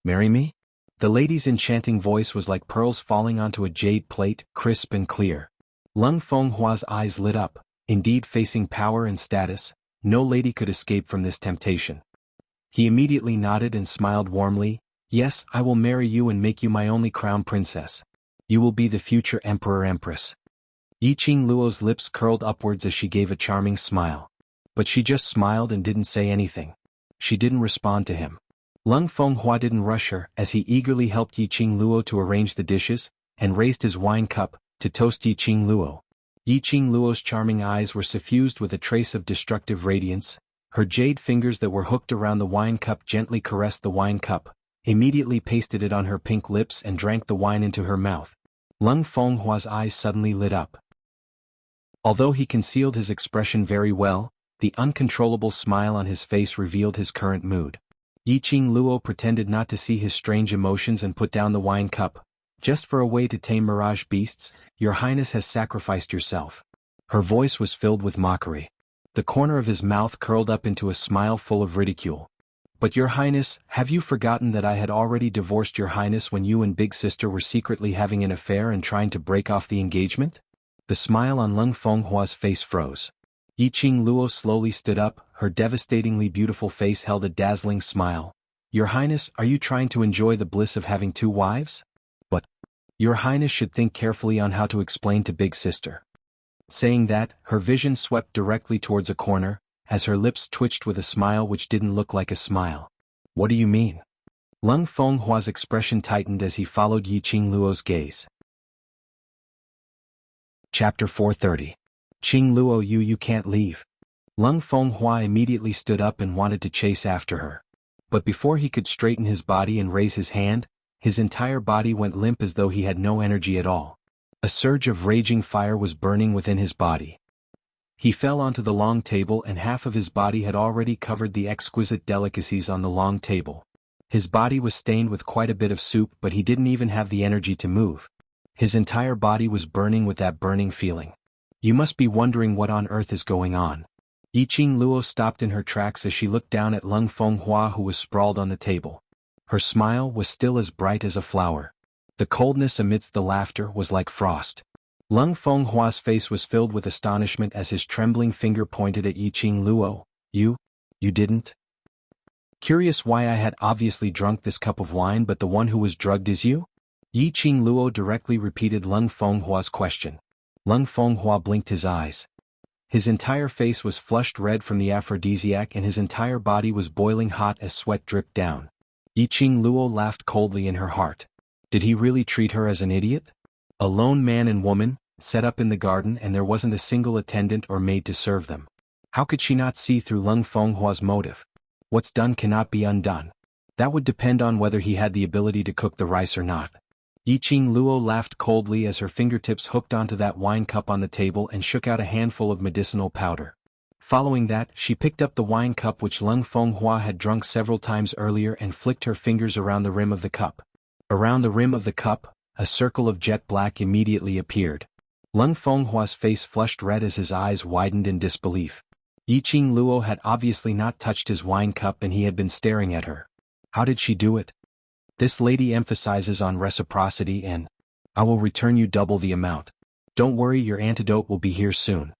"Marry me?" The lady's enchanting voice was like pearls falling onto a jade plate, crisp and clear. Lung Fenghua's eyes lit up. Indeed, facing power and status, no lady could escape from this temptation. He immediately nodded and smiled warmly. "Yes, I will marry you and make you my only crown princess. You will be the future emperor-empress." Yi Qingluo's lips curled upwards as she gave a charming smile. But she just smiled and didn't say anything. She didn't respond to him. Lung Fenghua didn't rush her as he eagerly helped Yi Qingluo to arrange the dishes, and raised his wine cup to toast Yi Qingluo. Yi Qingluo's charming eyes were suffused with a trace of destructive radiance. Her jade fingers that were hooked around the wine cup gently caressed the wine cup, immediately pasted it on her pink lips and drank the wine into her mouth. Lung Fenghua's eyes suddenly lit up. Although he concealed his expression very well, the uncontrollable smile on his face revealed his current mood. Yi Qingluo pretended not to see his strange emotions and put down the wine cup. "Just for a way to tame mirage beasts, your highness has sacrificed yourself." Her voice was filled with mockery. The corner of his mouth curled up into a smile full of ridicule. "But your highness, have you forgotten that I had already divorced your highness when you and big sister were secretly having an affair and trying to break off the engagement?" The smile on Lung Fenghua's face froze. Yi Qingluo slowly stood up, her devastatingly beautiful face held a dazzling smile. "Your highness, are you trying to enjoy the bliss of having two wives? But your highness should think carefully on how to explain to big sister." Saying that, her vision swept directly towards a corner, as her lips twitched with a smile which didn't look like a smile. "What do you mean?" Lung Fenghua's expression tightened as he followed Yi Qingluo's gaze. Chapter 430. "Qingluo, you can't leave." Lung Fenghua immediately stood up and wanted to chase after her. But before he could straighten his body and raise his hand, his entire body went limp as though he had no energy at all. A surge of raging fire was burning within his body. He fell onto the long table and half of his body had already covered the exquisite delicacies on the long table. His body was stained with quite a bit of soup, but he didn't even have the energy to move. His entire body was burning with that burning feeling. "You must be wondering what on earth is going on." Yi Qingluo stopped in her tracks as she looked down at Lung Fenghua, who was sprawled on the table. Her smile was still as bright as a flower. The coldness amidst the laughter was like frost. Lung Fenghua's face was filled with astonishment as his trembling finger pointed at Yi Qingluo. You didn't? Curious why I had obviously drunk this cup of wine, but the one who was drugged is you?" Yi Qingluo directly repeated Lung Fenghua's question. Lung Fenghua blinked his eyes. His entire face was flushed red from the aphrodisiac and his entire body was boiling hot as sweat dripped down. Yi Qingluo laughed coldly in her heart. Did he really treat her as an idiot? A lone man and woman, set up in the garden, and there wasn't a single attendant or maid to serve them. How could she not see through Lung Fenghua's motive? What's done cannot be undone. That would depend on whether he had the ability to cook the rice or not. Yi Qingluo laughed coldly as her fingertips hooked onto that wine cup on the table and shook out a handful of medicinal powder. Following that, she picked up the wine cup which Lung Fenghua had drunk several times earlier and flicked her fingers around the rim of the cup. Around the rim of the cup, a circle of jet black immediately appeared. Lung Fenghua's face flushed red as his eyes widened in disbelief. Yiqing Luo had obviously not touched his wine cup and he had been staring at her. How did she do it? This lady emphasizes on reciprocity and, I will return you double the amount. Don't worry, your antidote will be here soon.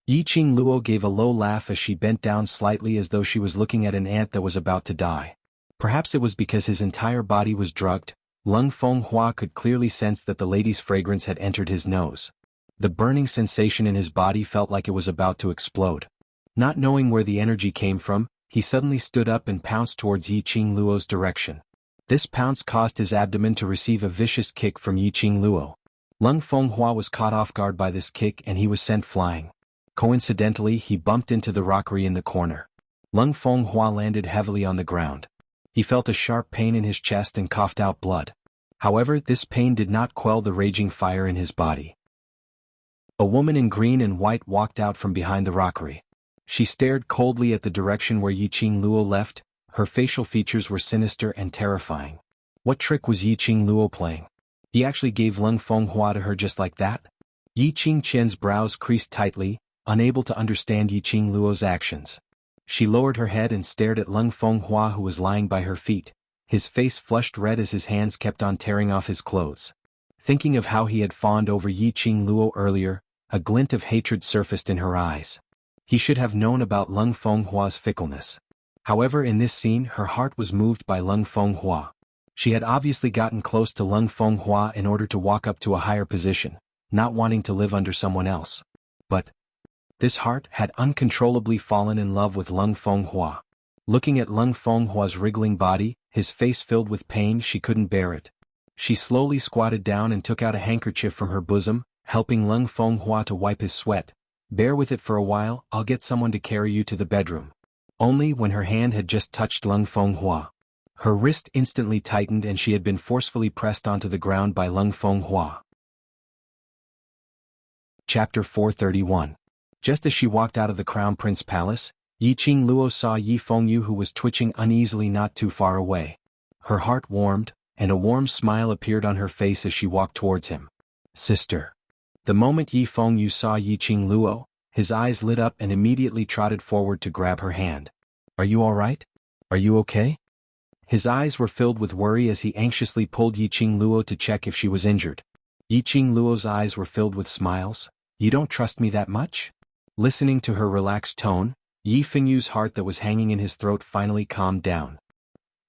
Yiqing Luo gave a low laugh as she bent down slightly as though she was looking at an ant that was about to die. Perhaps it was because his entire body was drugged. Lung Fenghua could clearly sense that the lady's fragrance had entered his nose. The burning sensation in his body felt like it was about to explode. Not knowing where the energy came from, he suddenly stood up and pounced towards Yiqing Luo's direction. This pounce caused his abdomen to receive a vicious kick from Yiqing Luo. Lung Fenghua was caught off guard by this kick and he was sent flying. Coincidentally, he bumped into the rockery in the corner. Lung Fenghua landed heavily on the ground. He felt a sharp pain in his chest and coughed out blood. However, this pain did not quell the raging fire in his body. A woman in green and white walked out from behind the rockery. She stared coldly at the direction where Yiqing Luo left. Her facial features were sinister and terrifying. What trick was Yiqing Luo playing? He actually gave Lung Fenghua to her just like that? Yiqing Qian's brows creased tightly, unable to understand Yiqing Luo's actions. She lowered her head and stared at Lung Fenghua who was lying by her feet. His face flushed red as his hands kept on tearing off his clothes. Thinking of how he had fawned over Yiqing Luo earlier, a glint of hatred surfaced in her eyes. He should have known about Lung Fenghua's fickleness. However, in this scene her heart was moved by Lung Fenghua. She had obviously gotten close to Lung Fenghua in order to walk up to a higher position, not wanting to live under someone else. But this heart had uncontrollably fallen in love with Lung Fenghua. Looking at Lung Fenghua's wriggling body, his face filled with pain, she couldn't bear it. She slowly squatted down and took out a handkerchief from her bosom, helping Lung Fenghua to wipe his sweat. Bear with it for a while, I'll get someone to carry you to the bedroom. Only when her hand had just touched Lung Fenghua. Her wrist instantly tightened and she had been forcefully pressed onto the ground by Lung Fenghua. Chapter 431. Just as she walked out of the Crown Prince Palace, Yiqing Luo saw Yi Fengyu who was twitching uneasily not too far away. Her heart warmed, and a warm smile appeared on her face as she walked towards him. Sister. The moment Yi Fengyu saw Yiqing Luo, his eyes lit up and immediately trotted forward to grab her hand. Are you all right? Are you okay? His eyes were filled with worry as he anxiously pulled Yiqing Luo to check if she was injured. Yiqing Luo's eyes were filled with smiles. You don't trust me that much? Listening to her relaxed tone, Yi Fengyu's heart that was hanging in his throat finally calmed down.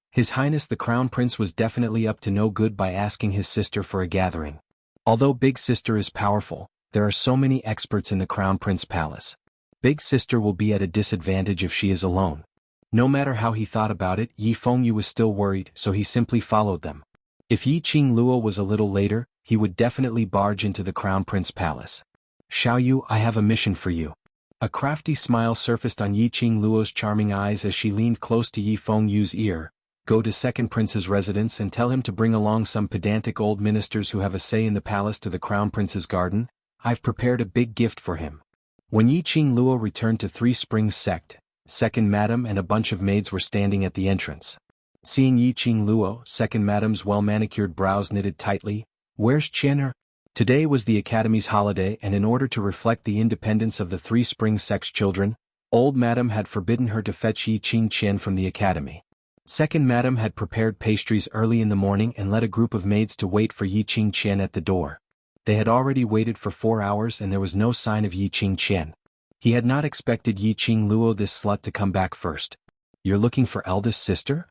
His Highness the Crown Prince was definitely up to no good by asking his sister for a gathering. Although Big Sister is powerful, there are so many experts in the Crown Prince Palace. Big Sister will be at a disadvantage if she is alone. No matter how he thought about it, Yi Fengyu was still worried, so he simply followed them. If Yiqing Luo was a little later, he would definitely barge into the Crown Prince Palace. Xiaoyu, I have a mission for you. A crafty smile surfaced on Yiqing Luo's charming eyes as she leaned close to Yi Fengyu's ear. Go to Second Prince's residence and tell him to bring along some pedantic old ministers who have a say in the palace to the Crown Prince's garden. I've prepared a big gift for him. When Yiqing Luo returned to Three Springs Sect, Second Madam and a bunch of maids were standing at the entrance. Seeing Yiqing Luo, Second Madam's well-manicured brows knitted tightly. Where's Qian? Today was the Academy's holiday and in order to reflect the independence of the Three Springs Sect's children, Old Madam had forbidden her to fetch Yiqing Qian from the Academy. Second Madam had prepared pastries early in the morning and led a group of maids to wait for Yiqing Qian at the door. They had already waited for 4 hours and there was no sign of Yiqing Qian. He had not expected Yiqing Luo, this slut, to come back first. You're looking for eldest sister?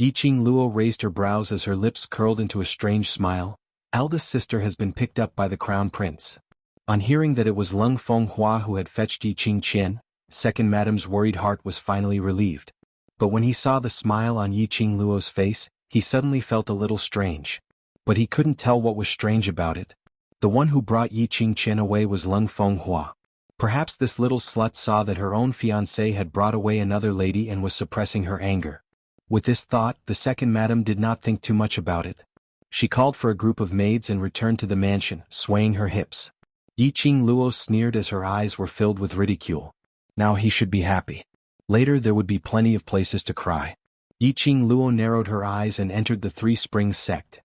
Yiqing Luo raised her brows as her lips curled into a strange smile. Eldest sister has been picked up by the Crown Prince. On hearing that it was Lung Fenghua who had fetched Yiqing Qian, Second Madam's worried heart was finally relieved. But when he saw the smile on Yiqing Luo's face, he suddenly felt a little strange. But he couldn't tell what was strange about it. The one who brought Yiqing Qian away was Lung Fenghua. Perhaps this little slut saw that her own fiancé had brought away another lady and was suppressing her anger. With this thought, the Second Madam did not think too much about it. She called for a group of maids and returned to the mansion, swaying her hips. Yiqing Luo sneered as her eyes were filled with ridicule. Now he should be happy. Later there would be plenty of places to cry. Yiqing Luo narrowed her eyes and entered the Three Springs Sect.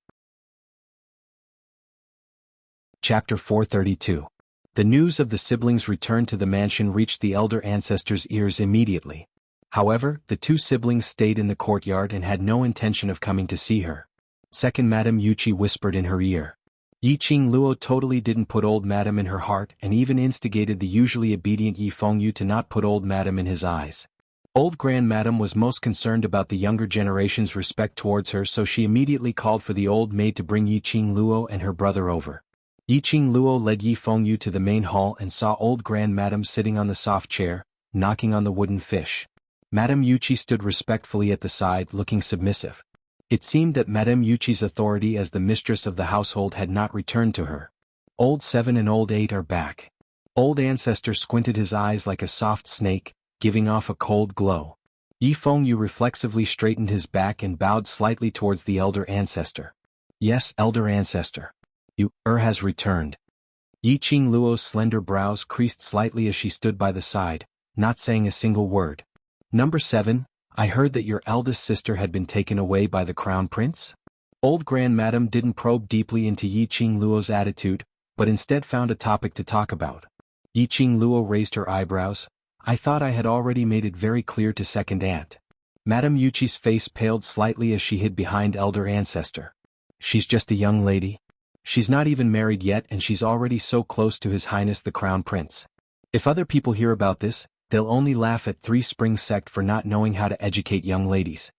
Chapter 432. The news of the siblings' return to the mansion reached the elder ancestor's ears immediately. However, the two siblings stayed in the courtyard and had no intention of coming to see her. Second Madame Yuchi whispered in her ear. Yiqing Luo totally didn't put old Madame in her heart and even instigated the usually obedient Yi Fengyu to not put old Madame in his eyes. Old Grand Madame was most concerned about the younger generation's respect towards her, so she immediately called for the old maid to bring Yiqing Luo and her brother over. Yiqing Luo led Yi Fengyu to the main hall and saw old Grand Madame sitting on the soft chair, knocking on the wooden fish. Madame Yuchi stood respectfully at the side, looking submissive. It seemed that Madame Yuchi's authority as the mistress of the household had not returned to her. Old 7 and Old 8 are back. Old Ancestor squinted his eyes like a soft snake, giving off a cold glow. Yi Fengyu reflexively straightened his back and bowed slightly towards the Elder Ancestor. Yes, Elder Ancestor. Has returned. Yiqing Luo's slender brows creased slightly as she stood by the side, not saying a single word. Number 7, I heard that your eldest sister had been taken away by the Crown Prince? Old Grand Madame didn't probe deeply into Yiqing Luo's attitude, but instead found a topic to talk about. Yiqing Luo raised her eyebrows. I thought I had already made it very clear to second aunt. Madame Yuchi's face paled slightly as she hid behind Elder Ancestor. She's just a young lady. She's not even married yet and she's already so close to His Highness the Crown Prince. If other people hear about this, they'll only laugh at Three Springs sect for not knowing how to educate young ladies.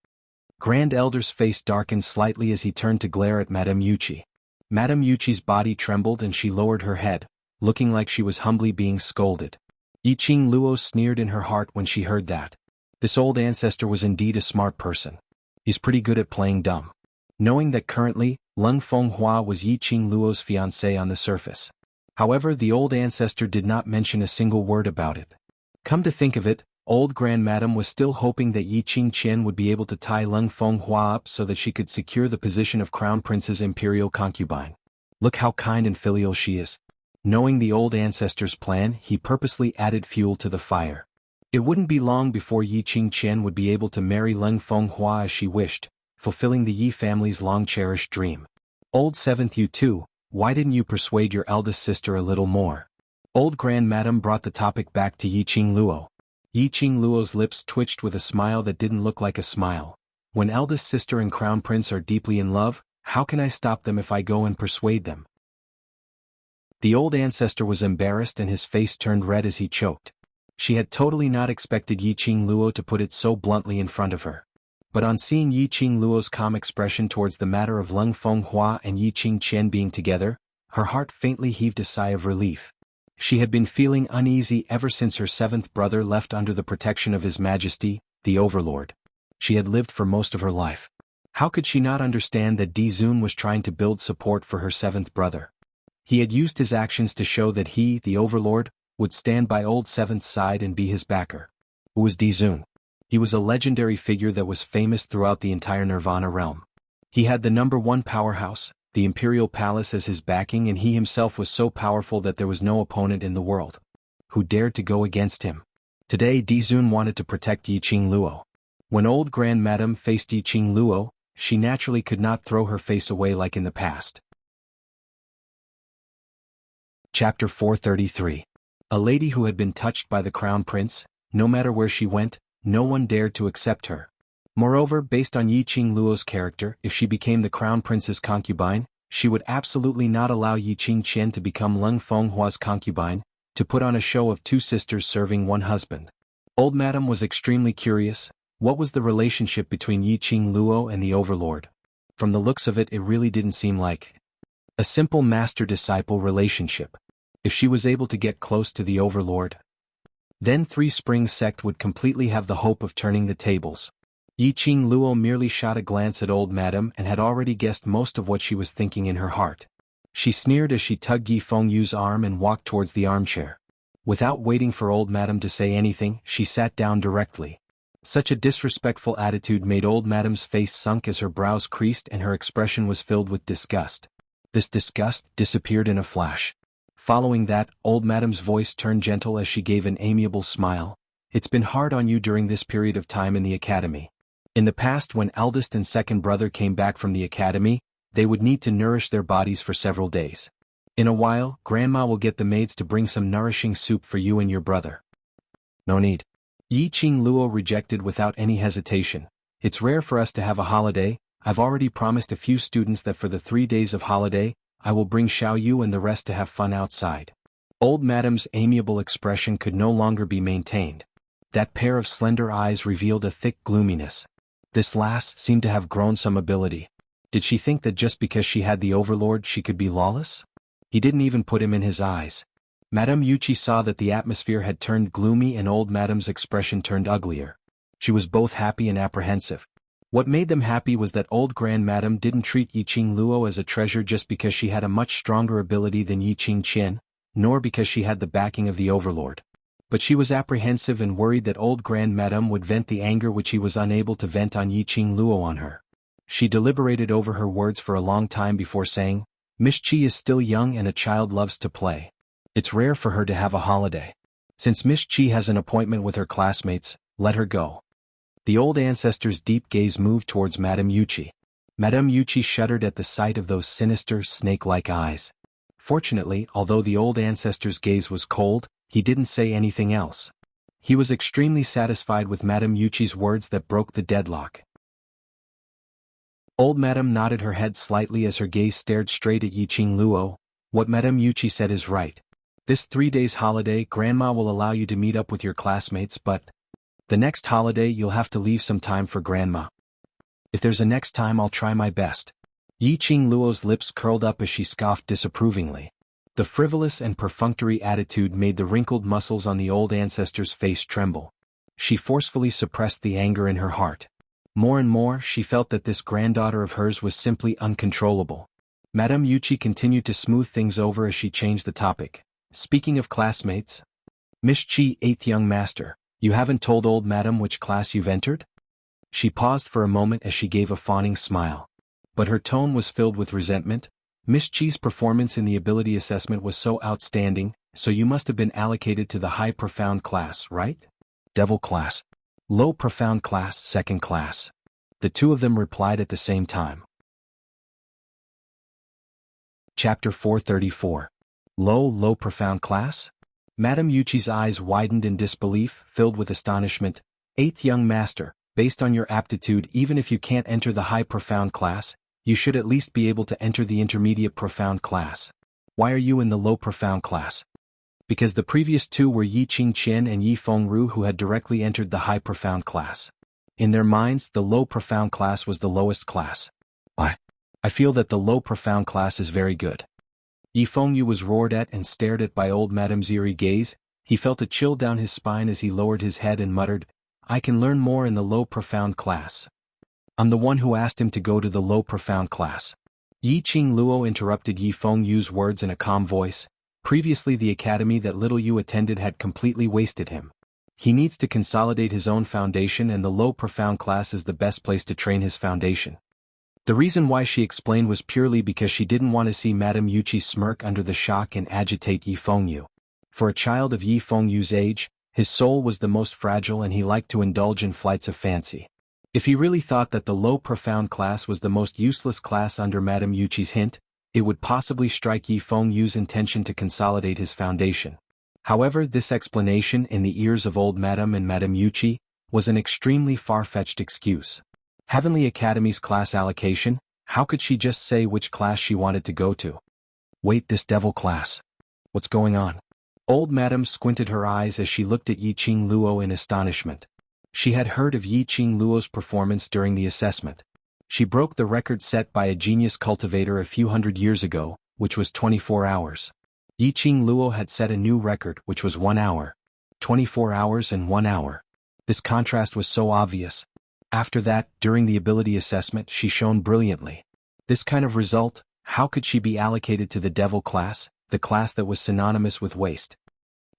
Grand Elder's face darkened slightly as he turned to glare at Madame Yuchi. Madame Yuchi's body trembled and she lowered her head, looking like she was humbly being scolded. Yiqing Luo sneered in her heart when she heard that. This old ancestor was indeed a smart person. He's pretty good at playing dumb. Knowing that currently, Lung Fenghua was Yiqing Luo's fiancée on the surface. However, the old ancestor did not mention a single word about it. Come to think of it, old Grand Madame was still hoping that Yiqing Qian would be able to tie Lung Fenghua up so that she could secure the position of Crown Prince's imperial concubine. Look how kind and filial she is. Knowing the old ancestor's plan, he purposely added fuel to the fire. It wouldn't be long before Yiqing Qian would be able to marry Lung Fenghua as she wished, fulfilling the Yi family's long-cherished dream. Old 7th you too, why didn't you persuade your eldest sister a little more? Old Grand Madame brought the topic back to Yiqing Luo. Yiqing Luo's lips twitched with a smile that didn't look like a smile. When eldest sister and Crown Prince are deeply in love, how can I stop them if I go and persuade them? The old ancestor was embarrassed and his face turned red as he choked. She had totally not expected Yiqing Luo to put it so bluntly in front of her. But on seeing Yiqing Luo's calm expression towards the matter of Lung Fenghua and Yiqing Qian being together, her heart faintly heaved a sigh of relief. She had been feeling uneasy ever since her 7th brother left under the protection of His Majesty, the Overlord. She had lived for most of her life. How could she not understand that Di Zun was trying to build support for her 7th brother? He had used his actions to show that he, the Overlord, would stand by old 7th's side and be his backer. Who was Di Zun? He was a legendary figure that was famous throughout the entire Nirvana realm. He had the #1 powerhouse, the Imperial Palace as his backing, and he himself was so powerful that there was no opponent in the world who dared to go against him. Today Di Zun wanted to protect Yiqing Luo. When old Grand Madame faced Yiqing Luo, she naturally could not throw her face away like in the past. Chapter 433. A lady who had been touched by the Crown Prince, no matter where she went, no one dared to accept her. Moreover, based on Yiqing Luo's character, if she became the Crown Prince's concubine, she would absolutely not allow Yiqing Qian to become Lung Fenghua's concubine, to put on a show of two sisters serving one husband. Old Madame was extremely curious. What was the relationship between Yiqing Luo and the Overlord? From the looks of it, it really didn't seem like a simple master-disciple relationship. If she was able to get close to the Overlord, then Three Springs sect would completely have the hope of turning the tables. Yiqing Luo merely shot a glance at old Madame and had already guessed most of what she was thinking in her heart. She sneered as she tugged Yi Fengyu's arm and walked towards the armchair. Without waiting for old Madame to say anything, she sat down directly. Such a disrespectful attitude made old Madame's face sunk as her brows creased and her expression was filled with disgust. This disgust disappeared in a flash. Following that, old Madame's voice turned gentle as she gave an amiable smile. It's been hard on you during this period of time in the academy. In the past, when eldest and second brother came back from the academy, they would need to nourish their bodies for several days. In a while, Grandma will get the maids to bring some nourishing soup for you and your brother. No need. Yi Qing Luo rejected without any hesitation. It's rare for us to have a holiday. I've already promised a few students that for the 3 days of holiday, I will bring Xiao Yu and the rest to have fun outside. Old Madame's amiable expression could no longer be maintained. That pair of slender eyes revealed a thick gloominess. This lass seemed to have grown some ability. Did she think that just because she had the overlord she could be lawless? He didn't even put him in his eyes. Madame Yuchi saw that the atmosphere had turned gloomy and old Madame's expression turned uglier. She was both happy and apprehensive. What made them happy was that old Grand Madame didn't treat Yi Qing Luo as a treasure just because she had a much stronger ability than Yi Qing Qian, nor because she had the backing of the overlord. But she was apprehensive and worried that old Grand Madame would vent the anger which he was unable to vent on Yi Qing Luo on her. She deliberated over her words for a long time before saying, Miss Qi is still young and a child loves to play. It's rare for her to have a holiday. Since Miss Qi has an appointment with her classmates, let her go. The old ancestor's deep gaze moved towards Madame Yuchi. Madame Yuchi shuddered at the sight of those sinister, snake-like eyes. Fortunately, although the old ancestor's gaze was cold, he didn't say anything else. He was extremely satisfied with Madame Yuchi's words that broke the deadlock. Old Madame nodded her head slightly as her gaze stared straight at Yi Qing Luo. What Madame Yuchi said is right. This 3 days holiday Grandma will allow you to meet up with your classmates, but the next holiday you'll have to leave some time for Grandma. If there's a next time I'll try my best. Yi Qing Luo's lips curled up as she scoffed disapprovingly. The frivolous and perfunctory attitude made the wrinkled muscles on the old ancestor's face tremble. She forcefully suppressed the anger in her heart. More and more she felt that this granddaughter of hers was simply uncontrollable. Madame Yuchi continued to smooth things over as she changed the topic. Speaking of classmates, Miss Qi, 8th young master, you haven't told old Madame which class you've entered? She paused for a moment as she gave a fawning smile. But her tone was filled with resentment. Miss Qi's performance in the ability assessment was so outstanding, so you must have been allocated to the high profound class, right? Devil class. Low profound class, 2nd class. The two of them replied at the same time. Chapter 434. Low profound class? Madame Yuchi's eyes widened in disbelief, filled with astonishment. 8th young master, based on your aptitude, even if you can't enter the high profound class, you should at least be able to enter the intermediate profound class. Why are you in the low profound class? Because the previous two were Yi Qing Qian and Yi Fengru who had directly entered the high profound class. In their minds, the low profound class was the lowest class. Why? I feel that the low profound class is very good. Yi Fengyu was roared at and stared at by old Madame's eerie gaze. He felt a chill down his spine as he lowered his head and muttered, I can learn more in the low profound class. I'm the one who asked him to go to the low profound class. Yi Qing Luo interrupted Yi Fengyu's words in a calm voice. Previously the academy that little Yu attended had completely wasted him. He needs to consolidate his own foundation, and the low profound class is the best place to train his foundation. The reason why she explained was purely because she didn't want to see Madame Yuchi smirk under the shock and agitate Yi Fengyu. For a child of Yi Fengyu's age, his soul was the most fragile and he liked to indulge in flights of fancy. If he really thought that the low profound class was the most useless class under Madame Yuchi's hint, it would possibly strike Yi Fengyu's intention to consolidate his foundation. However, this explanation in the ears of old Madame and Madame Yuchi was an extremely far-fetched excuse. Heavenly Academy's class allocation? How could she just say which class she wanted to go to? Wait, this devil class. What's going on? Old Madame squinted her eyes as she looked at Yi Qing Luo in astonishment. She had heard of Yi Qing Luo's performance during the assessment. She broke the record set by a genius cultivator a few hundred years ago, which was 24 hours. Yi Qing Luo had set a new record, which was 1 hour. 24 hours and 1 hour. This contrast was so obvious. After that, during the ability assessment, she shone brilliantly. This kind of result, how could she be allocated to the devil class, the class that was synonymous with waste?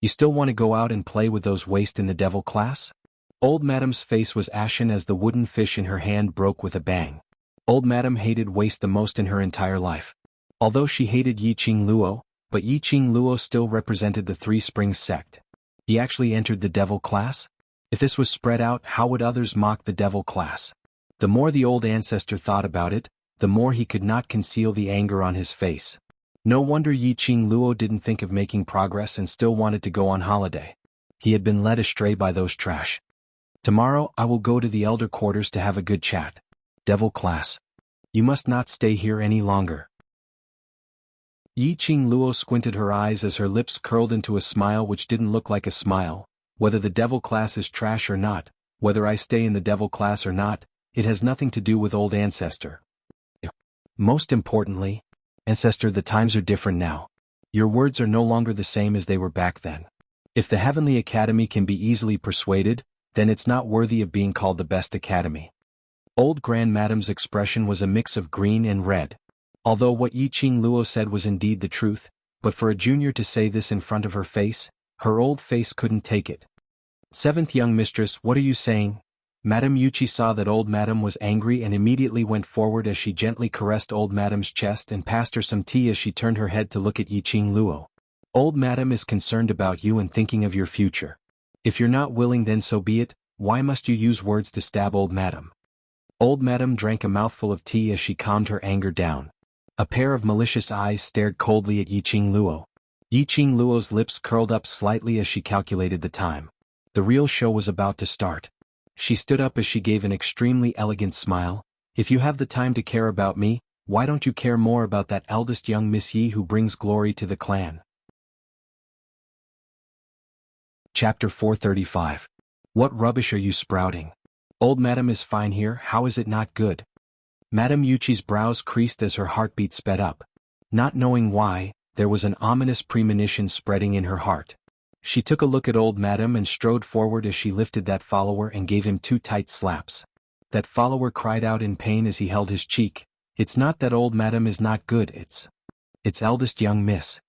You still want to go out and play with those waste in the devil class? Old Madame's face was ashen as the wooden fish in her hand broke with a bang. Old Madame hated waste the most in her entire life. Although she hated Yi Qing Luo, but Yi Qing Luo still represented the Three Springs sect. He actually entered the devil class? If this was spread out, how would others mock the devil class? The more the old ancestor thought about it, the more he could not conceal the anger on his face. No wonder Yi Qing Luo didn't think of making progress and still wanted to go on holiday. He had been led astray by those trash. Tomorrow I will go to the elder quarters to have a good chat. Devil class. You must not stay here any longer. Yi Qing Luo squinted her eyes as her lips curled into a smile which didn't look like a smile. Whether the devil class is trash or not, whether I stay in the devil class or not, it has nothing to do with old ancestor. Most importantly, ancestor, the times are different now. Your words are no longer the same as they were back then. If the Heavenly Academy can be easily persuaded, then it's not worthy of being called the best academy. Old Grand Madame's expression was a mix of green and red. Although what Yi Qing Luo said was indeed the truth, but for a junior to say this in front of her face, her old face couldn't take it. Seventh young mistress, what are you saying? Madame Yuchi saw that old Madame was angry and immediately went forward as she gently caressed old Madame's chest and passed her some tea as she turned her head to look at Yi Qing Luo. Old Madame is concerned about you and thinking of your future. If you're not willing, then so be it. Why must you use words to stab old Madame? Old Madame drank a mouthful of tea as she calmed her anger down. A pair of malicious eyes stared coldly at Yi Qing Luo. Yi Qing Luo's lips curled up slightly as she calculated the time. The real show was about to start. She stood up as she gave an extremely elegant smile. If you have the time to care about me, why don't you care more about that eldest young Miss Yi who brings glory to the clan? Chapter 435. What rubbish are you sprouting? Old Madame is fine here, how is it not good? Madame Yuchi's brows creased as her heartbeat sped up. Not knowing why, there was an ominous premonition spreading in her heart. She took a look at old Madame and strode forward as she lifted that follower and gave him 2 tight slaps. That follower cried out in pain as he held his cheek. It's not that old Madame is not good, it's eldest young miss.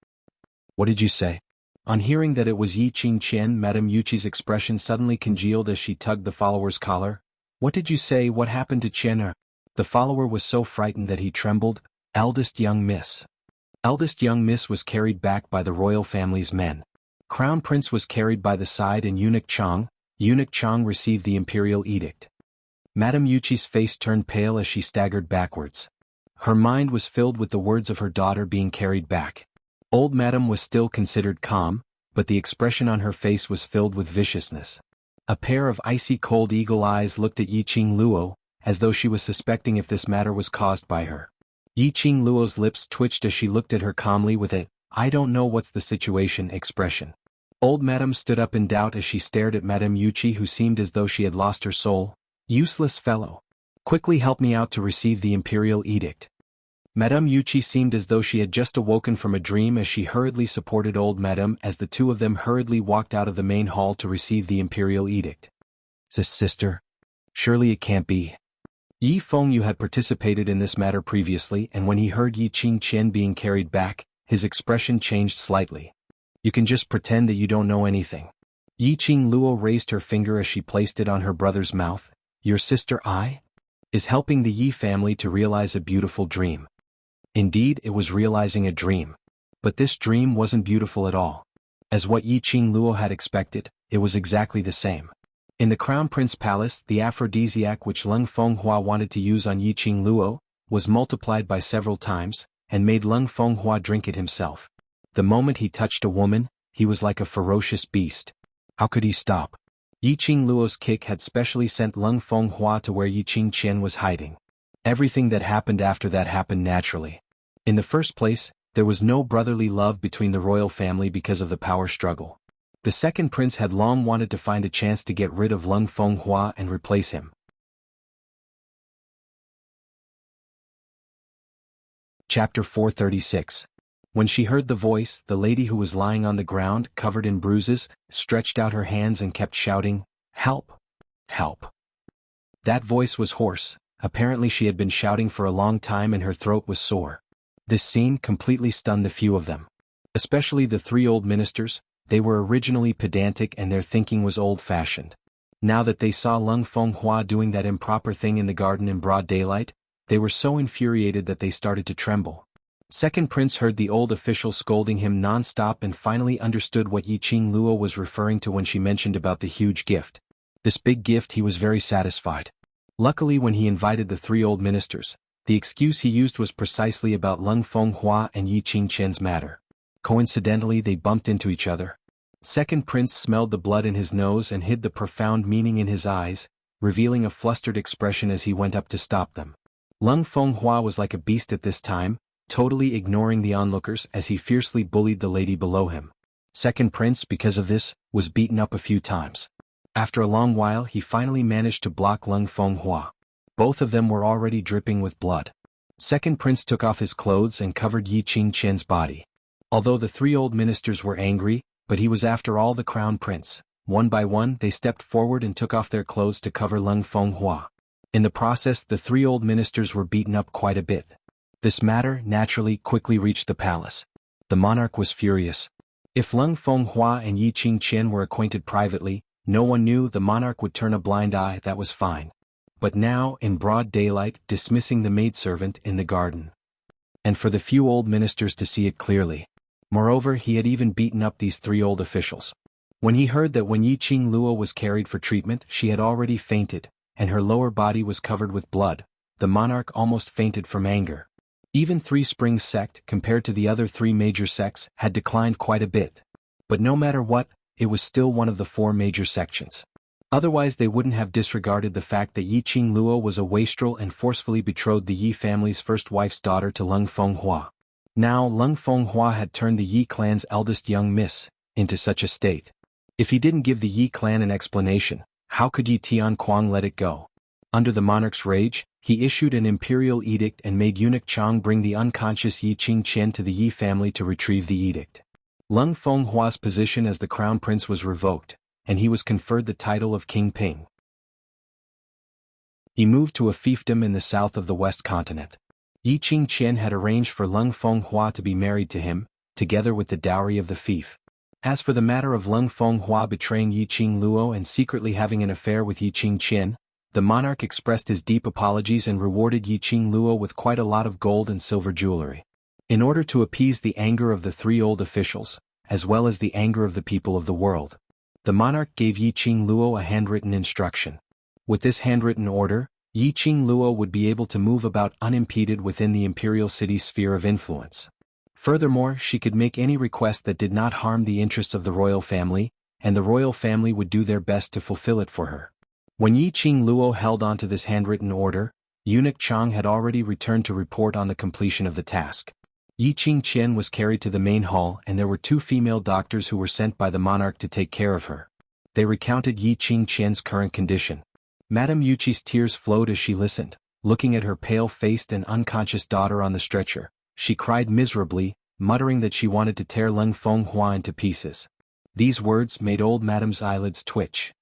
What did you say? On hearing that it was Yi Qing Qian, Madame Yuchi's expression suddenly congealed as she tugged the follower's collar. What did you say? What happened to Qian? The follower was so frightened that he trembled. Eldest young miss. Eldest young miss was carried back by the royal family's men. Crown Prince was carried by the side and Eunuch Chang received the imperial edict. Madame Yuchi's face turned pale as she staggered backwards. Her mind was filled with the words of her daughter being carried back. Old Madame was still considered calm, but the expression on her face was filled with viciousness. A pair of icy cold eagle eyes looked at Yi Qing Luo, as though she was suspecting if this matter was caused by her. Yi Qing Luo's lips twitched as she looked at her calmly with a, I don't know what's the situation expression. Old Madame stood up in doubt as she stared at Madame Yuchi, who seemed as though she had lost her soul. Useless fellow. Quickly help me out to receive the imperial edict. Madame Yuchi seemed as though she had just awoken from a dream as she hurriedly supported old Madame as the two of them hurriedly walked out of the main hall to receive the imperial edict. Sister? Surely it can't be. Yi Fengyu had participated in this matter previously, and when he heard Yi Qing Qian being carried back, his expression changed slightly. You can just pretend that you don't know anything. Yi Qing Luo raised her finger as she placed it on her brother's mouth. Your sister Ai is helping the Yi family to realize a beautiful dream. Indeed, it was realizing a dream. But this dream wasn't beautiful at all. As what Yi Qing Luo had expected, it was exactly the same. In the Crown Prince Palace, the aphrodisiac which Leng Fenghua wanted to use on Yi Qing Luo was multiplied by several times, and made Leng Fenghua drink it himself. The moment he touched a woman, he was like a ferocious beast. How could he stop? Yi Qing Luo's kick had specially sent Leng Fenghua to where Yi Qing Qian was hiding. Everything that happened after that happened naturally. In the first place, there was no brotherly love between the royal family because of the power struggle. The second prince had long wanted to find a chance to get rid of Leng Fenghua and replace him. Chapter 436. When she heard the voice, the lady who was lying on the ground, covered in bruises, stretched out her hands and kept shouting, "Help! Help!" That voice was hoarse. Apparently she had been shouting for a long time and her throat was sore. This scene completely stunned the few of them. Especially the 3 old ministers. They were originally pedantic and their thinking was old-fashioned. Now that they saw Leng Fenghua doing that improper thing in the garden in broad daylight, they were so infuriated that they started to tremble. Second Prince heard the old official scolding him non-stop and finally understood what Yi Qing Luo was referring to when she mentioned about the huge gift. This big gift, he was very satisfied. Luckily, when he invited the 3 old ministers, The excuse he used was precisely about Lung Fenghua and Yi Qingqian's matter. Coincidentally, they bumped into each other. Second Prince smelled the blood in his nose and hid the profound meaning in his eyes, revealing a flustered expression as he went up to stop them. Lung Fenghua was like a beast at this time, totally ignoring the onlookers as he fiercely bullied the lady below him. Second Prince, because of this, was beaten up a few times. After a long while he finally managed to block Lung Fenghua. Both of them were already dripping with blood. Second Prince took off his clothes and covered Yi Qingqian's body. Although the three old ministers were angry, but he was after all the crown prince. One by one they stepped forward and took off their clothes to cover Lung Fenghua. In the process the three old ministers were beaten up quite a bit. This matter, naturally, quickly reached the palace. The monarch was furious. If Lung Fenghua and Yi Qingqian were acquainted privately, no one knew, the monarch would turn a blind eye, that was fine. But now, in broad daylight, dismissing the maidservant in the garden. And for the few old ministers to see it clearly. Moreover, he had even beaten up these three old officials. When he heard that when Yi Qingluo was carried for treatment she had already fainted, and her lower body was covered with blood, the monarch almost fainted from anger. Even Three Springs sect, compared to the other three major sects, had declined quite a bit. But no matter what, it was still one of the four major sections. Otherwise they wouldn't have disregarded the fact that Yi Qingluo was a wastrel and forcefully betrothed the Yi family's first wife's daughter to Lung Fenghua. Now Lung Fenghua had turned the Yi clan's eldest young miss into such a state. If he didn't give the Yi clan an explanation, how could Yi Tianquang let it go? Under the monarch's rage, he issued an imperial edict and made Eunuch Chang bring the unconscious Yi Qingqian to the Yi family to retrieve the edict. Lung Fenghua's position as the crown prince was revoked, and he was conferred the title of King Ping. He moved to a fiefdom in the south of the West Continent. Yi Qingqian had arranged for Lung Fenghua to be married to him, together with the dowry of the fief. As for the matter of Lung Fenghua betraying Yi Qingluo and secretly having an affair with Yi Qingqian, the monarch expressed his deep apologies and rewarded Yi Qingluo with quite a lot of gold and silver jewelry. In order to appease the anger of the three old officials, as well as the anger of the people of the world, the monarch gave Yi Qingluo a handwritten instruction. With this handwritten order, Yi Qingluo would be able to move about unimpeded within the imperial city's sphere of influence. Furthermore, she could make any request that did not harm the interests of the royal family, and the royal family would do their best to fulfill it for her. When Yi Qingluo held on to this handwritten order, Eunuch Chang had already returned to report on the completion of the task. Yi Qingqian was carried to the main hall and there were two female doctors who were sent by the monarch to take care of her. They recounted Yi Qingqian's current condition. Madame Yuqi's tears flowed as she listened, looking at her pale-faced and unconscious daughter on the stretcher. She cried miserably, muttering that she wanted to tear Lung Fenghua into pieces. These words made old Madame's eyelids twitch.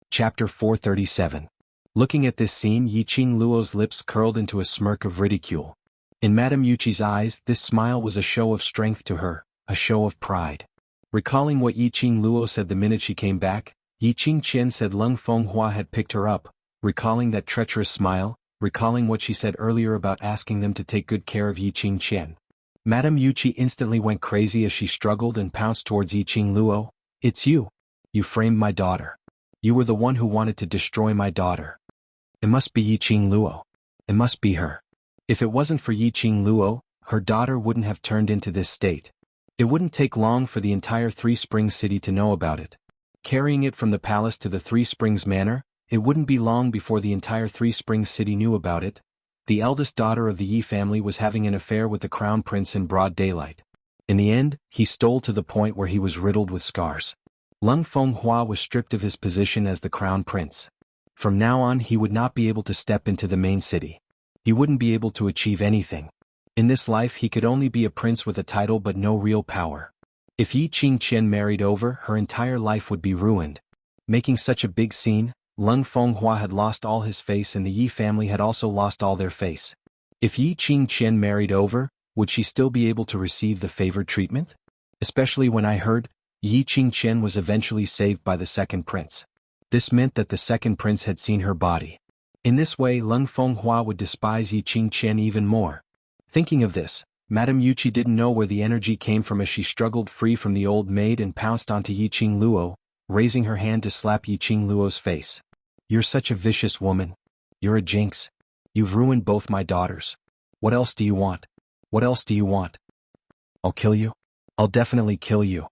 Chapter 437. Looking at this scene, Yi Qingluo's lips curled into a smirk of ridicule. In Madame Yuqi's eyes, this smile was a show of strength to her, a show of pride. Recalling what Yi Qingluo said the minute she came back, Yi Qingqian said Lung Fenghua had picked her up, recalling that treacherous smile, recalling what she said earlier about asking them to take good care of Yi Qingqian. Madame Yuqi instantly went crazy as she struggled and pounced towards Yi Qingluo. "It's you. You framed my daughter. You were the one who wanted to destroy my daughter. It must be Yi Qingluo. It must be her. If it wasn't for Yi Qingluo, her daughter wouldn't have turned into this state. It wouldn't take long for the entire Three Springs city to know about it. Carrying it from the palace to the Three Springs manor, it wouldn't be long before the entire Three Springs city knew about it. The eldest daughter of the Yi family was having an affair with the crown prince in broad daylight. In the end, he stole to the point where he was riddled with scars. Lung Fenghua was stripped of his position as the crown prince. From now on he would not be able to step into the main city. He wouldn't be able to achieve anything. In this life he could only be a prince with a title but no real power. If Yi Qingqian married over, her entire life would be ruined. Making such a big scene, Lung Fenghua had lost all his face and the Yi family had also lost all their face. If Yi Qingqian married over, would she still be able to receive the favored treatment? Especially when I heard Yi Qingqian was eventually saved by the second prince. This meant that the second prince had seen her body. In this way Lung Fenghua would despise Yi Qingqian even more. Thinking of this, Madame Yuqi didn't know where the energy came from as she struggled free from the old maid and pounced onto Yi Qingluo, raising her hand to slap Yi Qingluo's face. You're such a vicious woman. You're a jinx. You've ruined both my daughters. What else do you want? What else do you want? I'll kill you. I'll definitely kill you.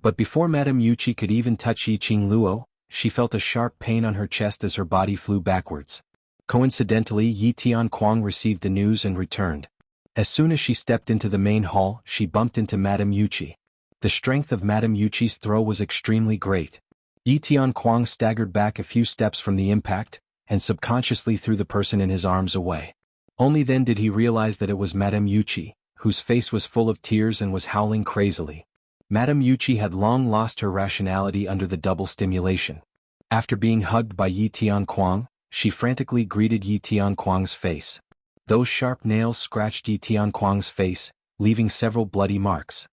But before Madame Yuchi could even touch Yiqing Luo, she felt a sharp pain on her chest as her body flew backwards. Coincidentally, Yi Tianquang received the news and returned. As soon as she stepped into the main hall, she bumped into Madame Yuchi. The strength of Madame Yuchi's throw was extremely great. Yi Tianquang staggered back a few steps from the impact, and subconsciously threw the person in his arms away. Only then did he realize that it was Madame Yuchi, whose face was full of tears and was howling crazily. Madame Yuchi had long lost her rationality under the double stimulation. After being hugged by Yi Tianquang, she frantically greeted Yi Tianquang's face. Those sharp nails scratched Yi Tianquang's face, leaving several bloody marks.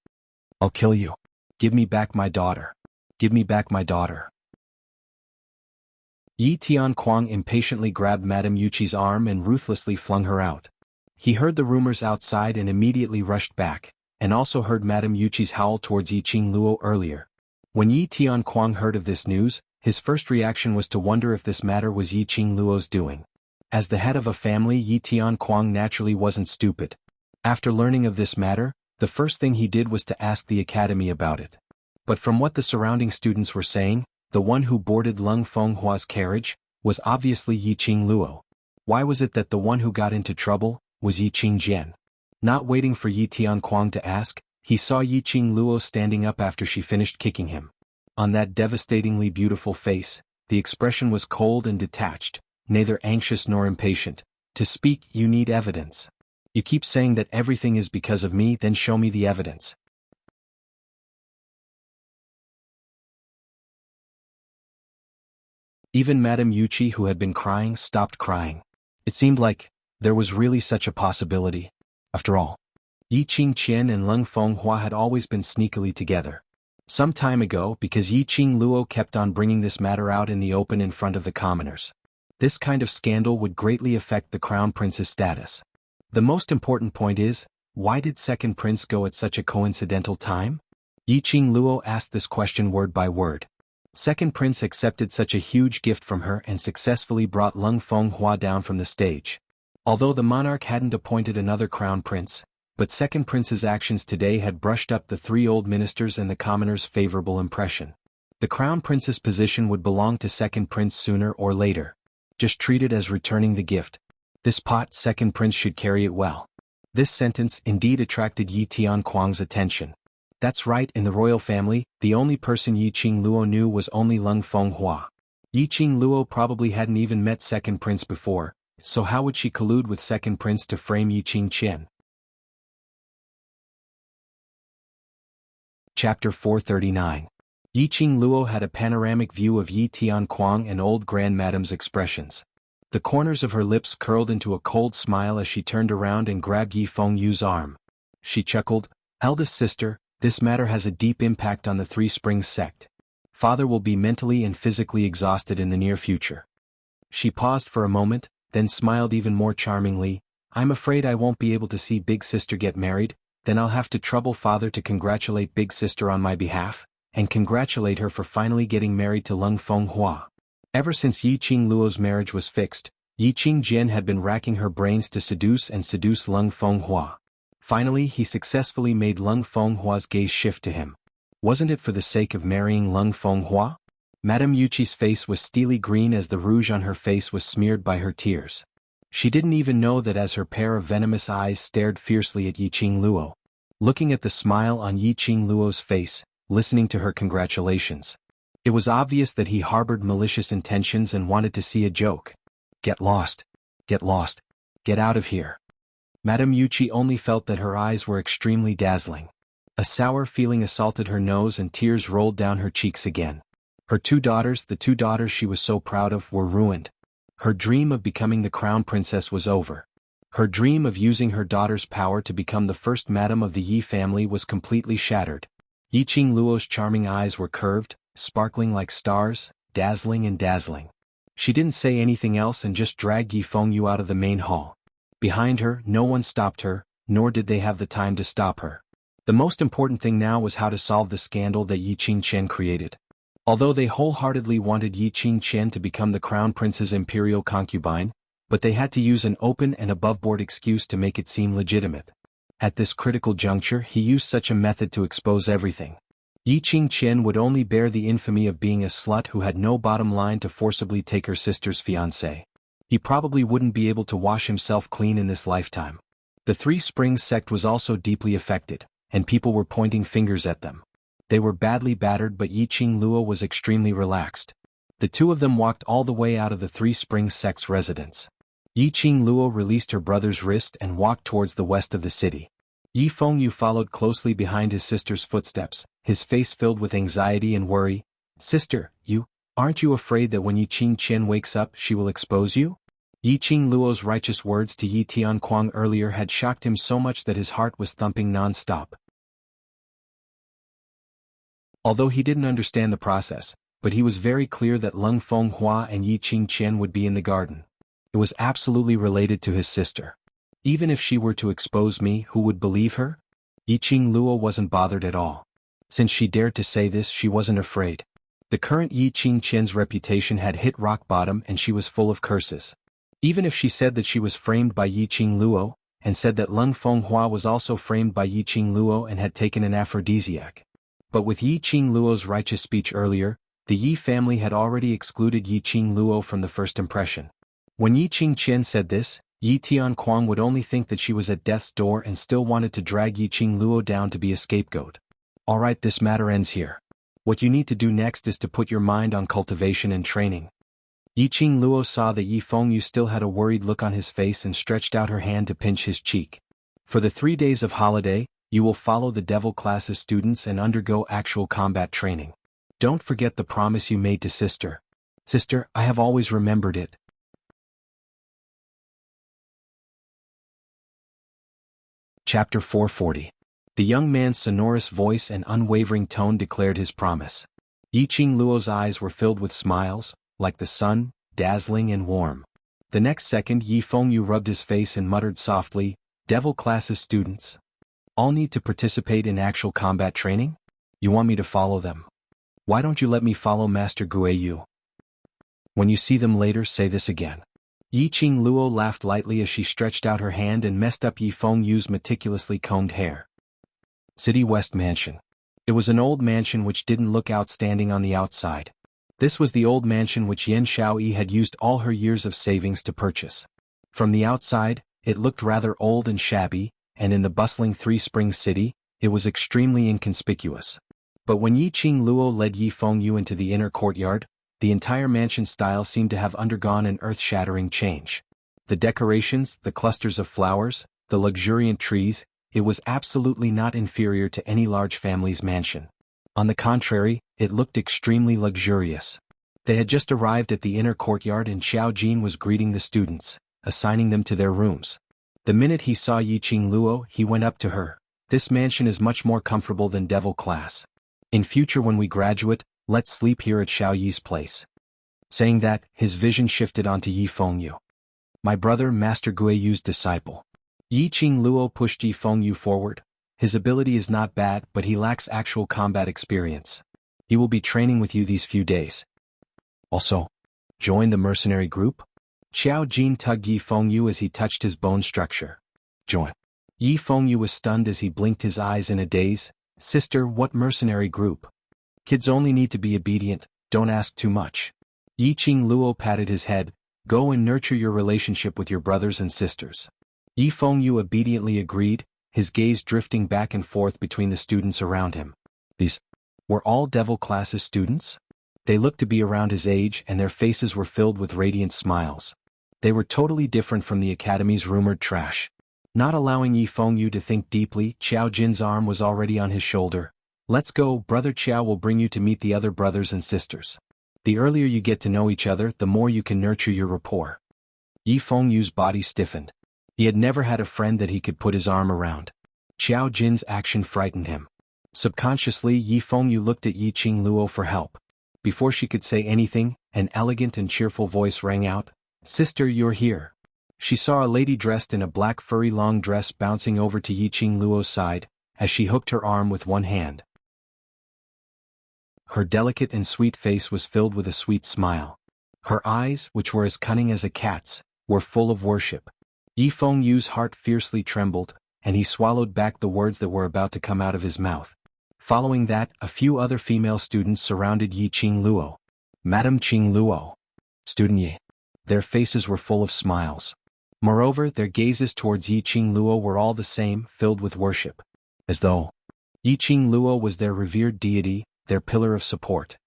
I'll kill you. Give me back my daughter. Give me back my daughter. Yi Tianquang impatiently grabbed Madame Yuchi's arm and ruthlessly flung her out. He heard the rumors outside and immediately rushed back, and also heard Madame Yuchi's howl towards Yiqing Luo earlier. When Yi Tianquang heard of this news, his first reaction was to wonder if this matter was Yiqing Luo's doing. As the head of a family, Yi Tianquang naturally wasn't stupid. After learning of this matter, the first thing he did was to ask the academy about it. But from what the surrounding students were saying, the one who boarded Lung Fenghua's carriage was obviously Yiqing Luo. Why was it that the one who got into trouble was Yiqing Jian? Not waiting for Yi Tianquang to ask, he saw Yiqing Luo standing up after she finished kicking him. On that devastatingly beautiful face, the expression was cold and detached, neither anxious nor impatient. To speak, you need evidence. You keep saying that everything is because of me, then show me the evidence. Even Madame Yuchi, who had been crying, stopped crying. It seemed like there was really such a possibility. After all, Yiqing Qian and Lung Fenghua had always been sneakily together. Some time ago, because Yiqing Luo kept on bringing this matter out in the open in front of the commoners. This kind of scandal would greatly affect the crown prince's status. The most important point is, why did second prince go at such a coincidental time? Yiqing Luo asked this question word by word. Second prince accepted such a huge gift from her and successfully brought Lung Fenghua down from the stage. Although the monarch hadn't appointed another crown prince, but second prince's actions today had brushed up the three old ministers and the commoners' favorable impression. The crown prince's position would belong to second prince sooner or later. Just treat it as returning the gift. This pot, second prince should carry it well. This sentence indeed attracted Yi Tianquang's attention. That's right, in the royal family, the only person Yiqing Luo knew was only Lung Fenghua. Yiqing Luo probably hadn't even met second prince before, so how would she collude with second prince to frame Yiqing Qian? Chapter 439. Yiqing Luo had a panoramic view of Yi Tianquang and old grandmadame's expressions. The corners of her lips curled into a cold smile as she turned around and grabbed Yi Fengyu's arm. She chuckled, "Eldest sister, this matter has a deep impact on the Three Springs sect. Father will be mentally and physically exhausted in the near future." She paused for a moment, then smiled even more charmingly. "I'm afraid I won't be able to see big sister get married, then I'll have to trouble father to congratulate big sister on my behalf, and congratulate her for finally getting married to Lung Fenghua." Ever since Yiqing Luo's marriage was fixed, Yiqing Jian had been racking her brains to seduce Lung Fenghua. Finally, he successfully made Lung Fenghua's gaze shift to him. Wasn't it for the sake of marrying Lung Fenghua? Madame Yuchi's face was steely green as the rouge on her face was smeared by her tears. She didn't even know that as her pair of venomous eyes stared fiercely at Yiqing Luo. Looking at the smile on Yiqing Luo's face, listening to her congratulations. It was obvious that he harbored malicious intentions and wanted to see a joke. Get lost. Get lost. Get out of here. Madame Yuchi only felt that her eyes were extremely dazzling. A sour feeling assaulted her nose and tears rolled down her cheeks again. Her two daughters, the two daughters she was so proud of, were ruined. Her dream of becoming the crown princess was over. Her dream of using her daughter's power to become the first madam of the Yi family was completely shattered. Yiqing Luo's charming eyes were curved, sparkling like stars, dazzling and dazzling. She didn't say anything else and just dragged Yi Fengyu out of the main hall. Behind her, no one stopped her, nor did they have the time to stop her. The most important thing now was how to solve the scandal that Yiqing Qian created. Although they wholeheartedly wanted Yi Qingqian to become the crown prince's imperial concubine, but they had to use an open and above-board excuse to make it seem legitimate. At this critical juncture he used such a method to expose everything. Yi Qingqian would only bear the infamy of being a slut who had no bottom line to forcibly take her sister's fiancé. He probably wouldn't be able to wash himself clean in this lifetime. The Three Springs sect was also deeply affected, and people were pointing fingers at them. They were badly battered, but Yi Qingluo was extremely relaxed. The two of them walked all the way out of the Three Springs sect's residence. Yi Qingluo released her brother's wrist and walked towards the west of the city. Yi Fengyu followed closely behind his sister's footsteps, his face filled with anxiety and worry. "Sister, aren't you afraid that when Yi Qingqian wakes up she will expose you?" Yi Qingluo's righteous words to Yi Tianquang earlier had shocked him so much that his heart was thumping non-stop. Although he didn't understand the process, but he was very clear that Leng Fenghua and Yi Qingqian would be in the garden. It was absolutely related to his sister. Even if she were to expose me, who would believe her? Yi Qingluo wasn't bothered at all. Since she dared to say this, she wasn't afraid. The current Yi Qingqian's reputation had hit rock bottom and she was full of curses. Even if she said that she was framed by Yi Qingluo, and said that Leng Fenghua was also framed by Yi Qingluo and had taken an aphrodisiac. But with Yi Qingluo's righteous speech earlier, the Yi family had already excluded Yi Qingluo from the first impression. When Yi Qingqian said this, Yi Tianquang would only think that she was at death's door and still wanted to drag Yi Qingluo down to be a scapegoat. Alright, this matter ends here. What you need to do next is to put your mind on cultivation and training. Yi Qingluo saw that Yi Fengyu still had a worried look on his face and stretched out her hand to pinch his cheek. For the 3 days of holiday, you will follow the devil class's students and undergo actual combat training. Don't forget the promise you made to sister. Sister, I have always remembered it. Chapter 440. The young man's sonorous voice and unwavering tone declared his promise. Yi Qingluo's eyes were filled with smiles, like the sun, dazzling and warm. The next second Yi Fengyu rubbed his face and muttered softly, "Devil class's students? All need to participate in actual combat training? You want me to follow them? Why don't you let me follow Master Guiyu? When you see them later, say this again." Yi Qingluo laughed lightly as she stretched out her hand and messed up Yi Fengyu's meticulously combed hair. City West Mansion. It was an old mansion which didn't look outstanding on the outside. This was the old mansion which Yan Xiaoyi had used all her years of savings to purchase. From the outside, it looked rather old and shabby, and in the bustling Three Springs city, it was extremely inconspicuous. But when Yi Qingluo led Yi Fengyu into the inner courtyard, the entire mansion style seemed to have undergone an earth-shattering change. The decorations, the clusters of flowers, the luxuriant trees, it was absolutely not inferior to any large family's mansion. On the contrary, it looked extremely luxurious. They had just arrived at the inner courtyard and Xiao Jin was greeting the students, assigning them to their rooms. The minute he saw Yi Qingluo, he went up to her. "This mansion is much more comfortable than devil class. In future when we graduate, let's sleep here at Xiaoyi's place." Saying that, his vision shifted onto Yi Fengyu. "My brother, Master Guiyu's disciple." Yi Qingluo pushed Yi Fengyu forward. "His ability is not bad, but he lacks actual combat experience. He will be training with you these few days. Also, join the mercenary group?" Xiao Jin tugged Yi Fengyu as he touched his bone structure. "Join." Yi Fengyu was stunned as he blinked his eyes in a daze. "Sister, what mercenary group? Kids only need to be obedient, don't ask too much." Yi Qingluo patted his head. "Go and nurture your relationship with your brothers and sisters." Yi Fengyu obediently agreed, his gaze drifting back and forth between the students around him. These were all devil class's students? They looked to be around his age and their faces were filled with radiant smiles. They were totally different from the academy's rumored trash. Not allowing Yi Fengyu to think deeply, Qiao Jin's arm was already on his shoulder. "Let's go, Brother Qiao will bring you to meet the other brothers and sisters. The earlier you get to know each other, the more you can nurture your rapport." Yi Fengyu's body stiffened. He had never had a friend that he could put his arm around. Qiao Jin's action frightened him. Subconsciously, Yi Fengyu looked at Yi Qingluo for help. Before she could say anything, an elegant and cheerful voice rang out, "Sister, you're here." She saw a lady dressed in a black furry long dress bouncing over to Yi Qingluo's side, as she hooked her arm with one hand. Her delicate and sweet face was filled with a sweet smile. Her eyes, which were as cunning as a cat's, were full of worship. Yi Fengyu's heart fiercely trembled, and he swallowed back the words that were about to come out of his mouth. Following that, a few other female students surrounded Yi Qingluo. Madame Qingluo. Student Yi. Their faces were full of smiles. Moreover, their gazes towards Yi Qingluo were all the same, filled with worship. As though Yi Qingluo was their revered deity, their pillar of support.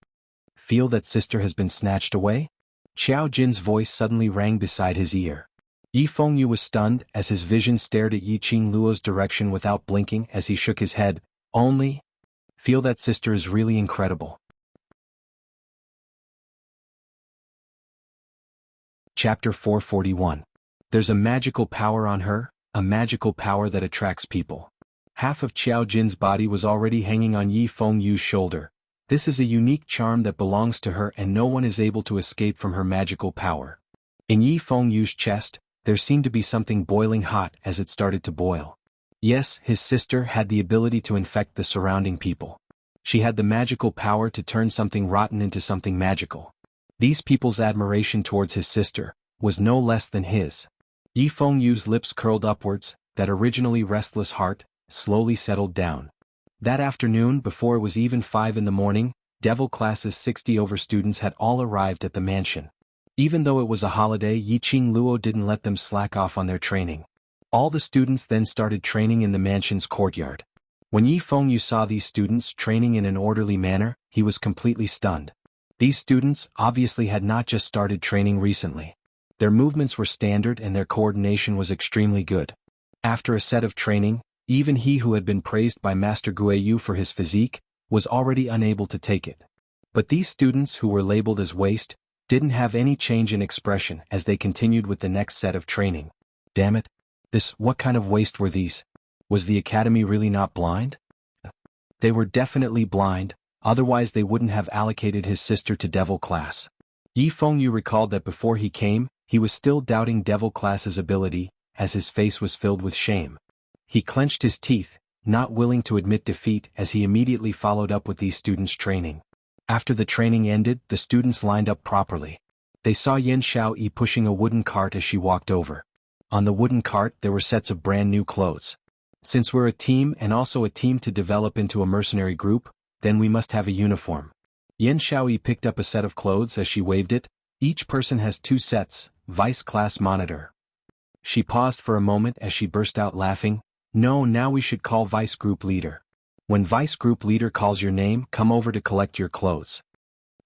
Feel that sister has been snatched away? Qiao Jin's voice suddenly rang beside his ear. Yi Fengyu was stunned as his vision stared at Yi Qingluo's direction without blinking as he shook his head. Only? Feel that sister is really incredible. Chapter 441. There's a magical power on her, a magical power that attracts people. Half of Qiao Jin's body was already hanging on Yi Fengyu's shoulder. This is a unique charm that belongs to her and no one is able to escape from her magical power. In Yi Fengyu's chest, there seemed to be something boiling hot as it started to boil. Yes, his sister had the ability to infect the surrounding people. She had the magical power to turn something rotten into something magical. These people's admiration towards his sister was no less than his. Yi Fengyu's lips curled upwards, that originally restless heart slowly settled down. That afternoon, before it was even 5 in the morning, Devil Class's 60 students had all arrived at the mansion. Even though it was a holiday, Yi Qingluo didn't let them slack off on their training. All the students then started training in the mansion's courtyard. When Yi Fengyu saw these students training in an orderly manner, he was completely stunned. These students obviously had not just started training recently. Their movements were standard and their coordination was extremely good. After a set of training, even he who had been praised by Master Guiyu for his physique, was already unable to take it. But these students who were labeled as waste, didn't have any change in expression as they continued with the next set of training. Damn it! What kind of waste were these? Was the academy really not blind? They were definitely blind, otherwise they wouldn't have allocated his sister to Devil Class. Yi Fengyu recalled that before he came, he was still doubting Devil Class's ability, as his face was filled with shame. He clenched his teeth, not willing to admit defeat as he immediately followed up with these students' training. After the training ended, the students lined up properly. They saw Yan Xiaoyi pushing a wooden cart as she walked over. On the wooden cart there were sets of brand new clothes. Since we're a team and also a team to develop into a mercenary group, then we must have a uniform. Yan Xiaoyi picked up a set of clothes as she waved it. Each person has 2 sets, Vice Class Monitor. She paused for a moment as she burst out laughing. No, now we should call Vice Group Leader. When Vice Group Leader calls your name, come over to collect your clothes.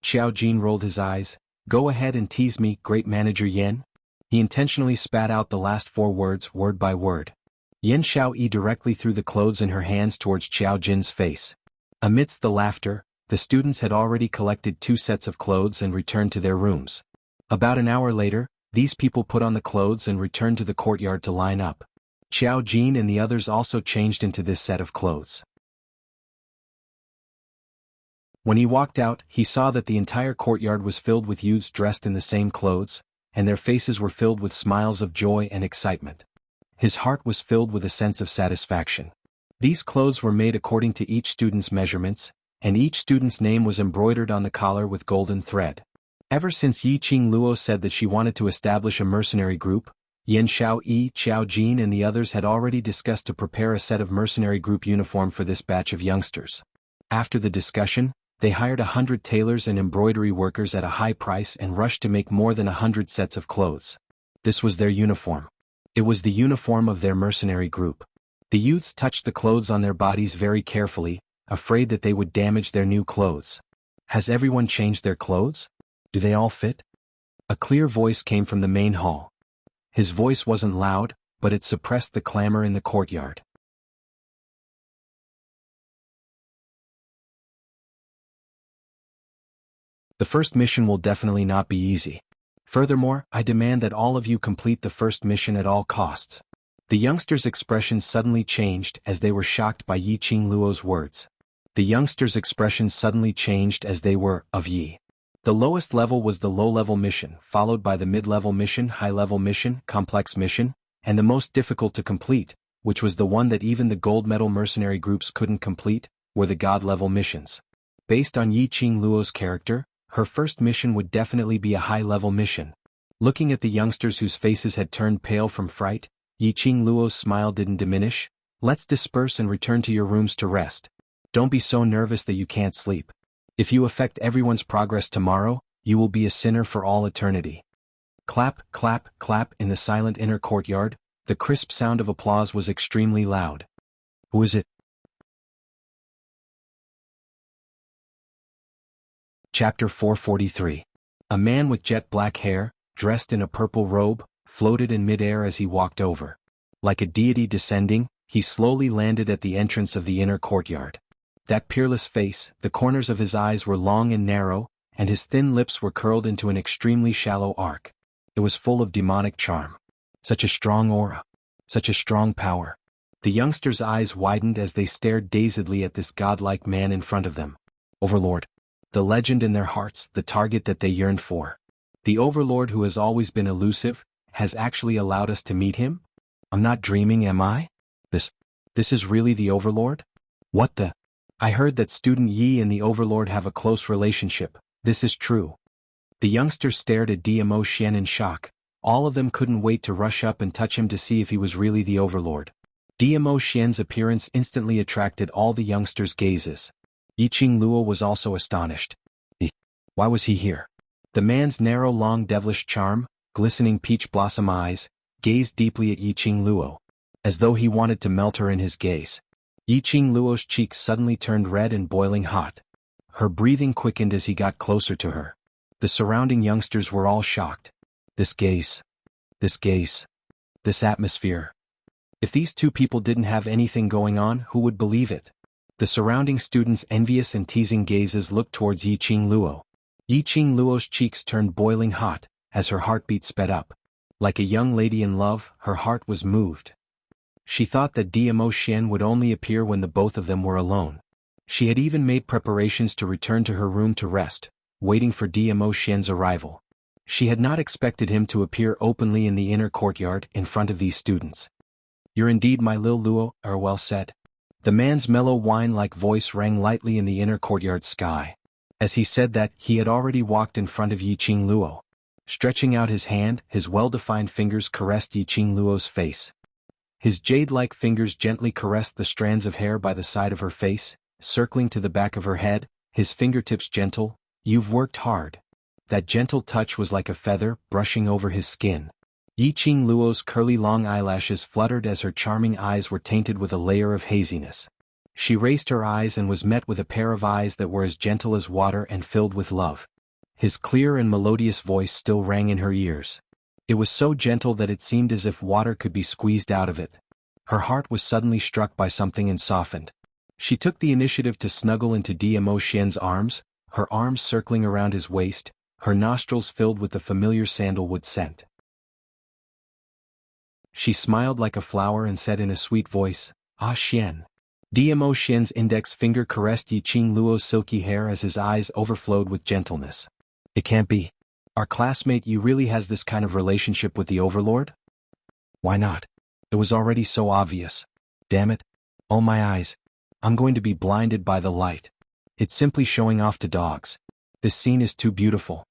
Qiao Jin rolled his eyes. Go ahead and tease me, Great Manager Yan. He intentionally spat out the last 4 words, word by word. Yan Xiaoyi directly threw the clothes in her hands towards Qiao Jin's face. Amidst the laughter, the students had already collected 2 sets of clothes and returned to their rooms. About an hour later, these people put on the clothes and returned to the courtyard to line up. Qiao Jin and the others also changed into this set of clothes. When he walked out, he saw that the entire courtyard was filled with youths dressed in the same clothes, and their faces were filled with smiles of joy and excitement. His heart was filled with a sense of satisfaction. These clothes were made according to each student's measurements, and each student's name was embroidered on the collar with golden thread. Ever since Yi Qingluo said that she wanted to establish a mercenary group, Yan Xiaoyi, Qiao Jin and the others had already discussed to prepare a set of mercenary group uniform for this batch of youngsters. After the discussion, they hired 100 tailors and embroidery workers at a high price and rushed to make more than 100 sets of clothes. This was their uniform. It was the uniform of their mercenary group. The youths touched the clothes on their bodies very carefully, afraid that they would damage their new clothes. Has everyone changed their clothes? Do they all fit? A clear voice came from the main hall. His voice wasn't loud, but it suppressed the clamor in the courtyard. The first mission will definitely not be easy. Furthermore, I demand that all of you complete the first mission at all costs. The youngsters' expressions suddenly changed as they were shocked by Yi Qingluo's words. The youngsters' expressions suddenly changed as they were, of Yi. The lowest level was the low-level mission, followed by the mid-level mission, high-level mission, complex mission, and the most difficult to complete, which was the one that even the gold medal mercenary groups couldn't complete, were the god-level missions. Based on Yi Qing Luo's character, her first mission would definitely be a high-level mission. Looking at the youngsters whose faces had turned pale from fright, Yi Qing Luo's smile didn't diminish. Let's disperse and return to your rooms to rest. Don't be so nervous that you can't sleep. If you affect everyone's progress tomorrow, you will be a sinner for all eternity. Clap, clap, clap in the silent inner courtyard, the crisp sound of applause was extremely loud. Who is it? Chapter 443. A man with jet black hair, dressed in a purple robe, floated in midair as he walked over. Like a deity descending, he slowly landed at the entrance of the inner courtyard. That peerless face, the corners of his eyes were long and narrow, and his thin lips were curled into an extremely shallow arc. It was full of demonic charm. Such a strong aura. Such a strong power. The youngsters' eyes widened as they stared dazedly at this godlike man in front of them. Overlord. The legend in their hearts, the target that they yearned for. The Overlord who has always been elusive, has actually allowed us to meet him? I'm not dreaming, am I? This is really the Overlord? What the? I heard that Student Yi and the Overlord have a close relationship. This is true. The youngsters stared at DMO Xian in shock. All of them couldn't wait to rush up and touch him to see if he was really the Overlord. DMO Xian's appearance instantly attracted all the youngsters' gazes. Yi Qing Luo was also astonished. Why was he here? The man's narrow long devilish charm, glistening peach blossom eyes, gazed deeply at Yi Qing Luo, as though he wanted to melt her in his gaze. Yi Qing Luo's cheeks suddenly turned red and boiling hot. Her breathing quickened as he got closer to her. The surrounding youngsters were all shocked. This gaze. This atmosphere. If these two people didn't have anything going on, who would believe it? The surrounding students' envious and teasing gazes looked towards Yi Qing Luo. Yi Qing Luo's cheeks turned boiling hot, as her heartbeat sped up. Like a young lady in love, her heart was moved. She thought that DMO Xian would only appear when the both of them were alone. She had even made preparations to return to her room to rest, waiting for DMO Xian's arrival. She had not expected him to appear openly in the inner courtyard in front of these students. You're indeed my Lil Luo, well said. The man's mellow wine-like voice rang lightly in the inner courtyard sky. As he said that, he had already walked in front of Yi Qing Luo. Stretching out his hand, his well-defined fingers caressed Yi Qing Luo's face. His jade-like fingers gently caressed the strands of hair by the side of her face, circling to the back of her head, his fingertips gentle. You've worked hard. That gentle touch was like a feather, brushing over his skin. Yi Qing Luo's curly long eyelashes fluttered as her charming eyes were tainted with a layer of haziness. She raised her eyes and was met with a pair of eyes that were as gentle as water and filled with love. His clear and melodious voice still rang in her ears. It was so gentle that it seemed as if water could be squeezed out of it. Her heart was suddenly struck by something and softened. She took the initiative to snuggle into DMO Xian's arms, her arms circling around his waist, her nostrils filled with the familiar sandalwood scent. She smiled like a flower and said in a sweet voice, Ah Xian. DMO Xian's index finger caressed Yi Qing Luo's silky hair as his eyes overflowed with gentleness. It can't be. Our classmate Yi really has this kind of relationship with the Overlord? Why not? It was already so obvious. Damn it. Oh my eyes. I'm going to be blinded by the light. It's simply showing off to dogs. This scene is too beautiful.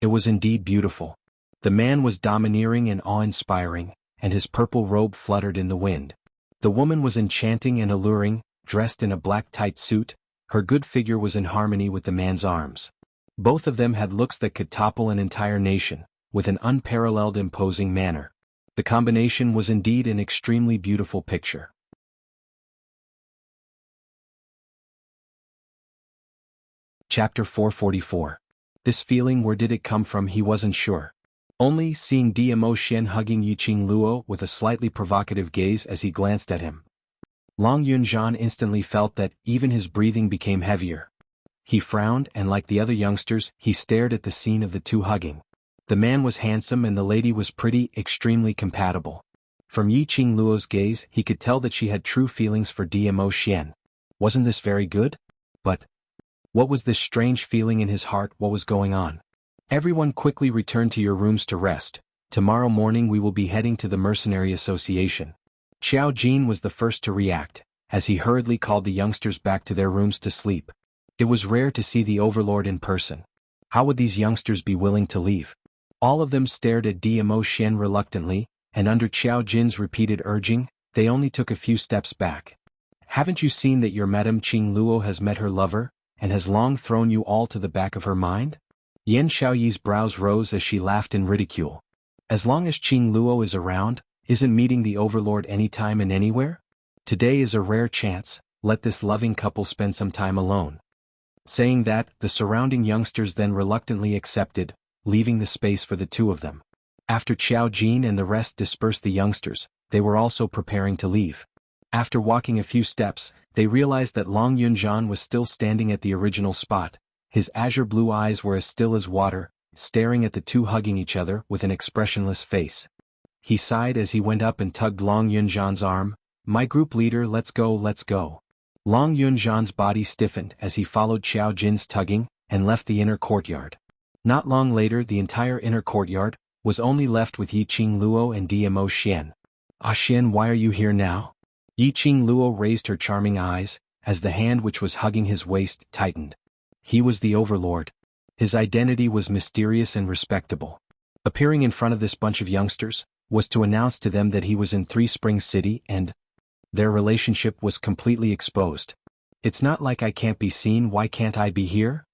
It was indeed beautiful. The man was domineering and awe-inspiring, and his purple robe fluttered in the wind. The woman was enchanting and alluring, dressed in a black tight suit. Her good figure was in harmony with the man's arms. Both of them had looks that could topple an entire nation, with an unparalleled imposing manner. The combination was indeed an extremely beautiful picture. Chapter 444. This feeling, where did it come from? He wasn't sure. Only seeing DMO Xian hugging Yi Qing Luo with a slightly provocative gaze as he glanced at him. Long Yunzhan instantly felt that even his breathing became heavier. He frowned and, like the other youngsters, he stared at the scene of the two hugging. The man was handsome and the lady was pretty, extremely compatible. From Yi Qing Luo's gaze, he could tell that she had true feelings for DMO Xian. Wasn't this very good? But what was this strange feeling in his heart? What was going on? Everyone quickly return to your rooms to rest. Tomorrow morning we will be heading to the Mercenary Association. Xiao Jin was the first to react, as he hurriedly called the youngsters back to their rooms to sleep. It was rare to see the overlord in person. How would these youngsters be willing to leave? All of them stared at Dmo Xian reluctantly, and under Qiao Jin's repeated urging, they only took a few steps back. Haven't you seen that your Madame Qing Luo has met her lover, and has long thrown you all to the back of her mind? Yan Xiaoyi's brows rose as she laughed in ridicule. As long as Qing Luo is around, isn't meeting the overlord anytime and anywhere? Today is a rare chance, let this loving couple spend some time alone. Saying that, the surrounding youngsters then reluctantly accepted, leaving the space for the two of them. After Qiao Jin and the rest dispersed the youngsters, they were also preparing to leave. After walking a few steps, they realized that Long Yunzhan was still standing at the original spot. His azure blue eyes were as still as water, staring at the two hugging each other with an expressionless face. He sighed as he went up and tugged Long Yunzhan's arm. "My group leader, let's go, let's go." Long Yunzhan's body stiffened as he followed Qiao Jin's tugging, and left the inner courtyard. Not long later the entire inner courtyard was only left with Yi Qing Luo and Dmo Xian. "Ah Xian, why are you here now?" Yi Qing Luo raised her charming eyes, as the hand which was hugging his waist tightened. He was the overlord. His identity was mysterious and respectable. Appearing in front of this bunch of youngsters, was to announce to them that he was in Three Springs City and their relationship was completely exposed. "It's not like I can't be seen, why can't I be here?"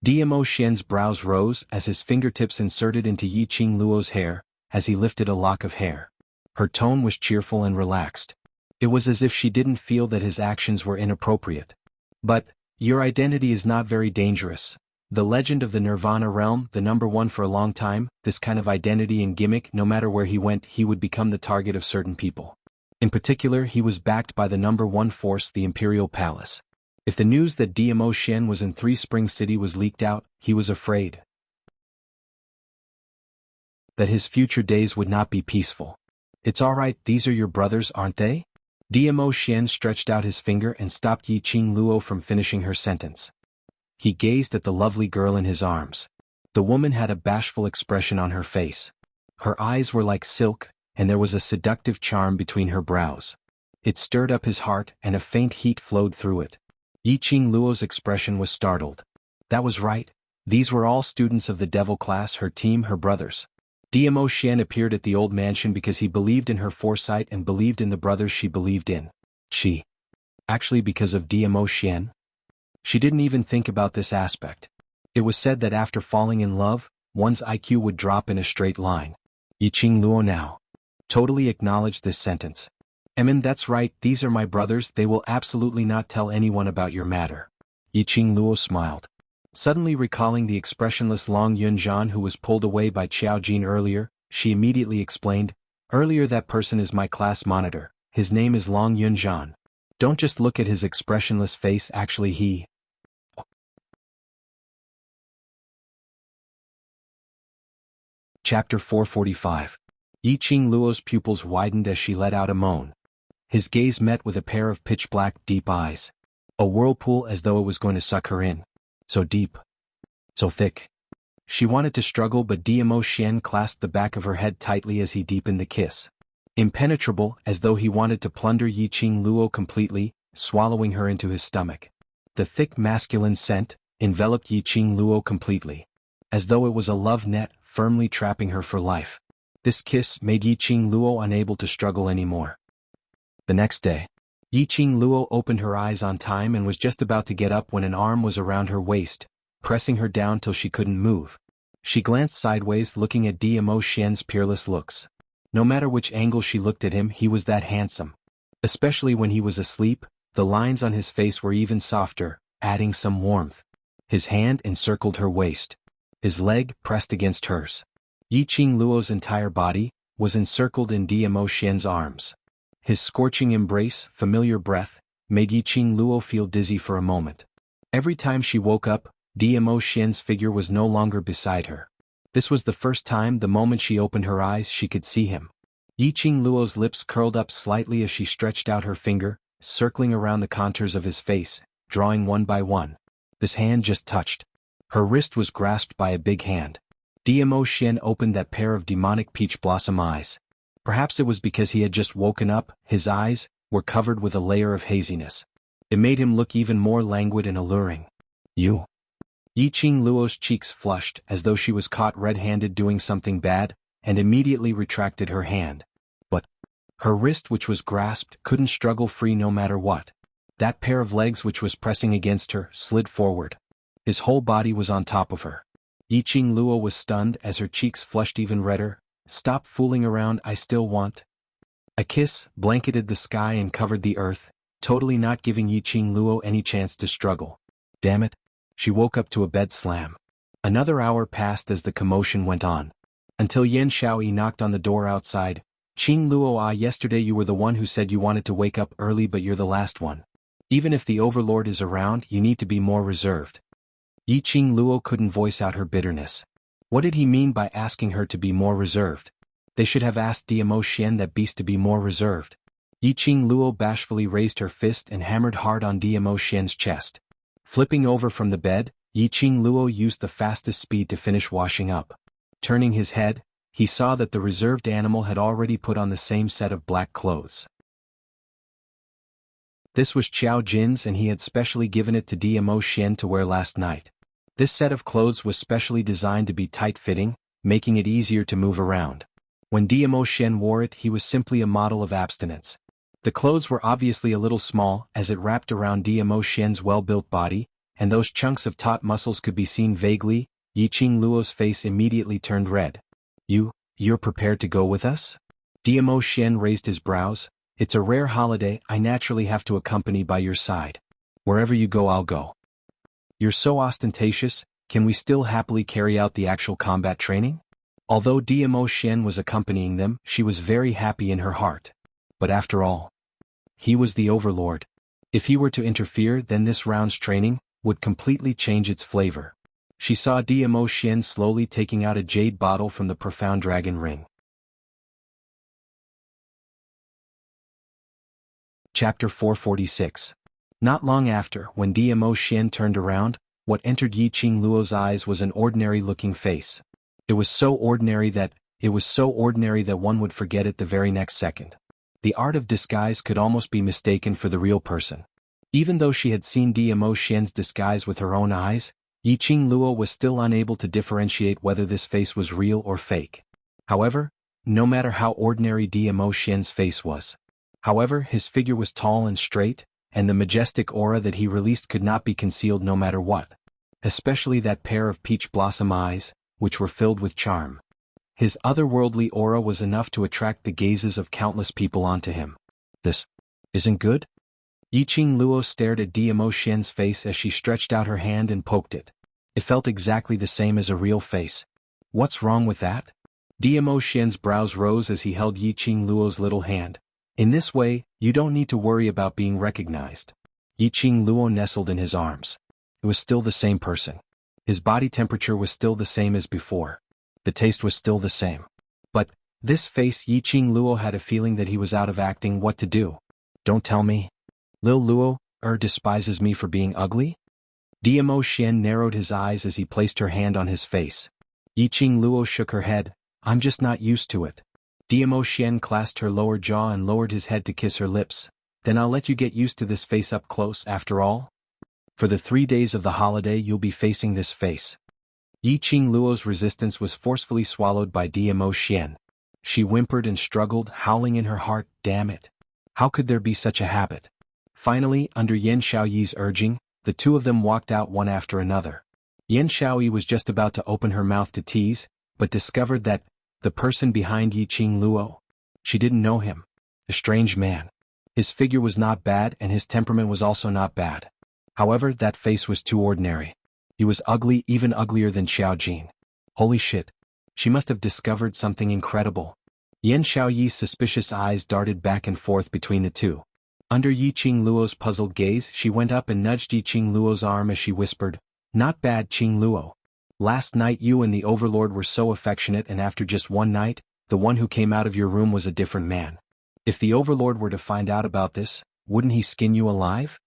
Dmo Xian's brows rose as his fingertips inserted into Yi Qing Luo's hair, as he lifted a lock of hair. Her tone was cheerful and relaxed. It was as if she didn't feel that his actions were inappropriate. "But, your identity is not very dangerous. The legend of the Nirvana realm, the number one for a long time, this kind of identity and gimmick, no matter where he went he would become the target of certain people. In particular he was backed by the number one force, the Imperial Palace. If the news that Dmo Xian was in Three Springs City was leaked out, he was afraid that his future days would not be peaceful. It's alright, these are your brothers, aren't they?" Dmo Xian stretched out his finger and stopped Yi Qing Luo from finishing her sentence. He gazed at the lovely girl in his arms. The woman had a bashful expression on her face. Her eyes were like silk, and there was a seductive charm between her brows. It stirred up his heart and a faint heat flowed through it. Yi Qing Luo's expression was startled. That was right, these were all students of the devil class, her team, her brothers. Dmo Xian appeared at the old mansion because he believed in her foresight and believed in the brothers she believed in. Actually because of Dmo Xian? She didn't even think about this aspect. It was said that after falling in love, one's IQ would drop in a straight line. Yi Qing Luo now totally acknowledged this sentence. That's right, these are my brothers, they will absolutely not tell anyone about your matter." Yi Qing Luo smiled. Suddenly recalling the expressionless Long Yunzhan who was pulled away by Qiao Jin earlier, she immediately explained, "Earlier that person is my class monitor, his name is Long Yunzhan. Don't just look at his expressionless face, actually he..." Chapter 445. Yi Qing Luo's pupils widened as she let out a moan. His gaze met with a pair of pitch-black, deep eyes. A whirlpool as though it was going to suck her in. So deep. So thick. She wanted to struggle but Dmo Xian clasped the back of her head tightly as he deepened the kiss. Impenetrable, as though he wanted to plunder Yi Qing Luo completely, swallowing her into his stomach. The thick masculine scent enveloped Yi Qing Luo completely. As though it was a love net, firmly trapping her for life. This kiss made Yi Qing Luo unable to struggle anymore. The next day, Yi Qing Luo opened her eyes on time and was just about to get up when an arm was around her waist, pressing her down till she couldn't move. She glanced sideways looking at Dmo Xian's peerless looks. No matter which angle she looked at him he was that handsome. Especially when he was asleep, the lines on his face were even softer, adding some warmth. His hand encircled her waist. His leg pressed against hers. Yi Qing Luo's entire body was encircled in Dmo Xian's arms. His scorching embrace, familiar breath, made Yi Qing Luo feel dizzy for a moment. Every time she woke up, Dmo Xian's figure was no longer beside her. This was the first time the moment she opened her eyes she could see him. Yi Qing Luo's lips curled up slightly as she stretched out her finger, circling around the contours of his face, drawing one by one. This hand just touched. Her wrist was grasped by a big hand. Dmo Xian opened that pair of demonic peach blossom eyes. Perhaps it was because he had just woken up, his eyes were covered with a layer of haziness. It made him look even more languid and alluring. You. Yi Qing Luo's cheeks flushed as though she was caught red-handed doing something bad, and immediately retracted her hand. But her wrist, which was grasped, couldn't struggle free no matter what. That pair of legs which was pressing against her slid forward. His whole body was on top of her. Yi Qing Luo was stunned as her cheeks flushed even redder. Stop fooling around, I still want. A kiss blanketed the sky and covered the earth, totally not giving Yi Qing Luo any chance to struggle. Damn it. She woke up to a bed slam. Another hour passed as the commotion went on. Until Yan Xiaoyi knocked on the door outside. Qing Luo, yesterday you were the one who said you wanted to wake up early, but you're the last one. Even if the overlord is around, you need to be more reserved. Yi Qing Luo couldn't voice out her bitterness. What did he mean by asking her to be more reserved? They should have asked Diamo Xian, that beast, to be more reserved. Yi Qing Luo bashfully raised her fist and hammered hard on Diamo Xian's chest. Flipping over from the bed, Yi Qing Luo used the fastest speed to finish washing up. Turning his head, he saw that the reserved animal had already put on the same set of black clothes. This was Qiao Jin's, and he had specially given it to Diamo Xian to wear last night. This set of clothes was specially designed to be tight-fitting, making it easier to move around. When Diamo Xian wore it, he was simply a model of abstinence. The clothes were obviously a little small, as it wrapped around Diamo Xian's well-built body, and those chunks of taut muscles could be seen vaguely. Yi Qing Luo's face immediately turned red. You're prepared to go with us? Diamo Xian raised his brows. It's a rare holiday, I naturally have to accompany by your side. Wherever you go, I'll go. You're so ostentatious, can we still happily carry out the actual combat training? Although Diamo Xian was accompanying them, she was very happy in her heart. But after all, he was the overlord. If he were to interfere, then this round's training would completely change its flavor. She saw Diamo Xian slowly taking out a jade bottle from the profound dragon ring. Chapter 446. Not long after, when Diamo Xian turned around, what entered Yi Qing Luo's eyes was an ordinary-looking face. It was so ordinary that one would forget it the very next second. The art of disguise could almost be mistaken for the real person. Even though she had seen Diamo Xian's disguise with her own eyes, Yi Qing Luo was still unable to differentiate whether this face was real or fake. However, no matter how ordinary Diamo Xian's face was, his figure was tall and straight, and the majestic aura that he released could not be concealed no matter what. Especially that pair of peach blossom eyes, which were filled with charm. His otherworldly aura was enough to attract the gazes of countless people onto him. This isn't good? Yi Qing Luo stared at Diamo Xian's face as she stretched out her hand and poked it. It felt exactly the same as a real face. What's wrong with that? Diamo Xian's brows rose as he held Yi Qing Luo's little hand. In this way, you don't need to worry about being recognized. Yi Qing Luo nestled in his arms. It was still the same person. His body temperature was still the same as before. The taste was still the same. But this face, Yi Qing Luo had a feeling that he was out of acting. What to do? Don't tell me. Lil Luo, despises me for being ugly? Diamo Xian narrowed his eyes as he placed her hand on his face. Yi Qing Luo shook her head. I'm just not used to it. Diamo Xian clasped her lower jaw and lowered his head to kiss her lips. Then I'll let you get used to this face up close after all. For the 3 days of the holiday you'll be facing this face. Yi Qing Luo's resistance was forcefully swallowed by Diamo Xian. She whimpered and struggled, howling in her heart, damn it. How could there be such a habit? Finally, under Yan Xiaoyi's urging, the two of them walked out one after another. Yan Xiaoyi was just about to open her mouth to tease, but discovered that the person behind Yi Qing Luo, she didn't know him. A strange man. His figure was not bad and his temperament was also not bad. However, that face was too ordinary. He was ugly, even uglier than Xiao Jin. Holy shit. She must have discovered something incredible. Yan Xiaoyi's suspicious eyes darted back and forth between the two. Under Yi Qing Luo's puzzled gaze, she went up and nudged Yi Qing Luo's arm as she whispered, Not bad, Qing Luo. Last night you and the Overlord were so affectionate, and after just one night, the one who came out of your room was a different man. If the Overlord were to find out about this, wouldn't he skin you alive?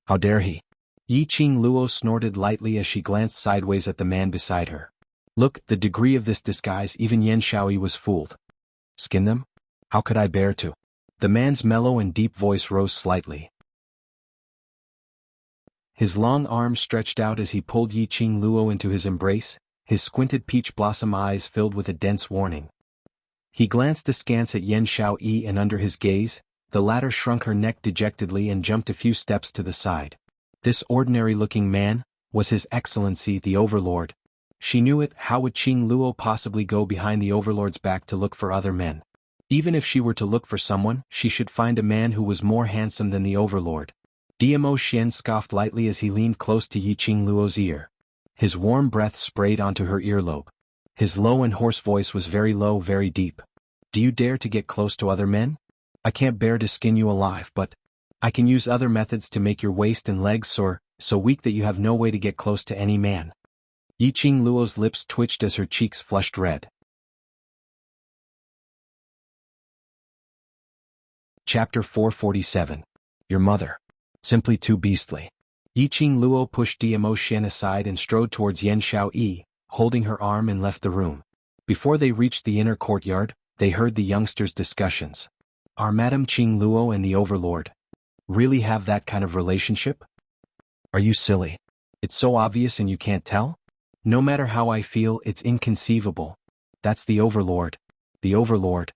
How dare he? Yi Qing Luo snorted lightly as she glanced sideways at the man beside her. Look, the degree of this disguise, even Yan Xiaoyi was fooled. Skin them? How could I bear to? The man's mellow and deep voice rose slightly. His long arms stretched out as he pulled Yi Qing Luo into his embrace, his squinted peach blossom eyes filled with a dense warning. He glanced askance at Yan Xiaoyi, and under his gaze, the latter shrunk her neck dejectedly and jumped a few steps to the side. This ordinary-looking man was His Excellency the Overlord. She knew it. How would Qing Luo possibly go behind the Overlord's back to look for other men? Even if she were to look for someone, she should find a man who was more handsome than the Overlord. Diamo Xian scoffed lightly as he leaned close to Yi Qing Luo's ear. His warm breath sprayed onto her earlobe. His low and hoarse voice was very low, very deep. Do you dare to get close to other men? I can't bear to skin you alive, but I can use other methods to make your waist and legs sore, so weak that you have no way to get close to any man. Yi Qing Luo's lips twitched as her cheeks flushed red. Chapter 447. Your mother. Simply too beastly. Yi Qing Luo pushed Diamo Xian aside and strode towards Yan Xiaoyi, holding her arm, and left the room. Before they reached the inner courtyard, they heard the youngsters' discussions. Are Madame Qing Luo and the Overlord really have that kind of relationship? Are you silly? It's so obvious and you can't tell? No matter how I feel, it's inconceivable. That's the Overlord. The Overlord.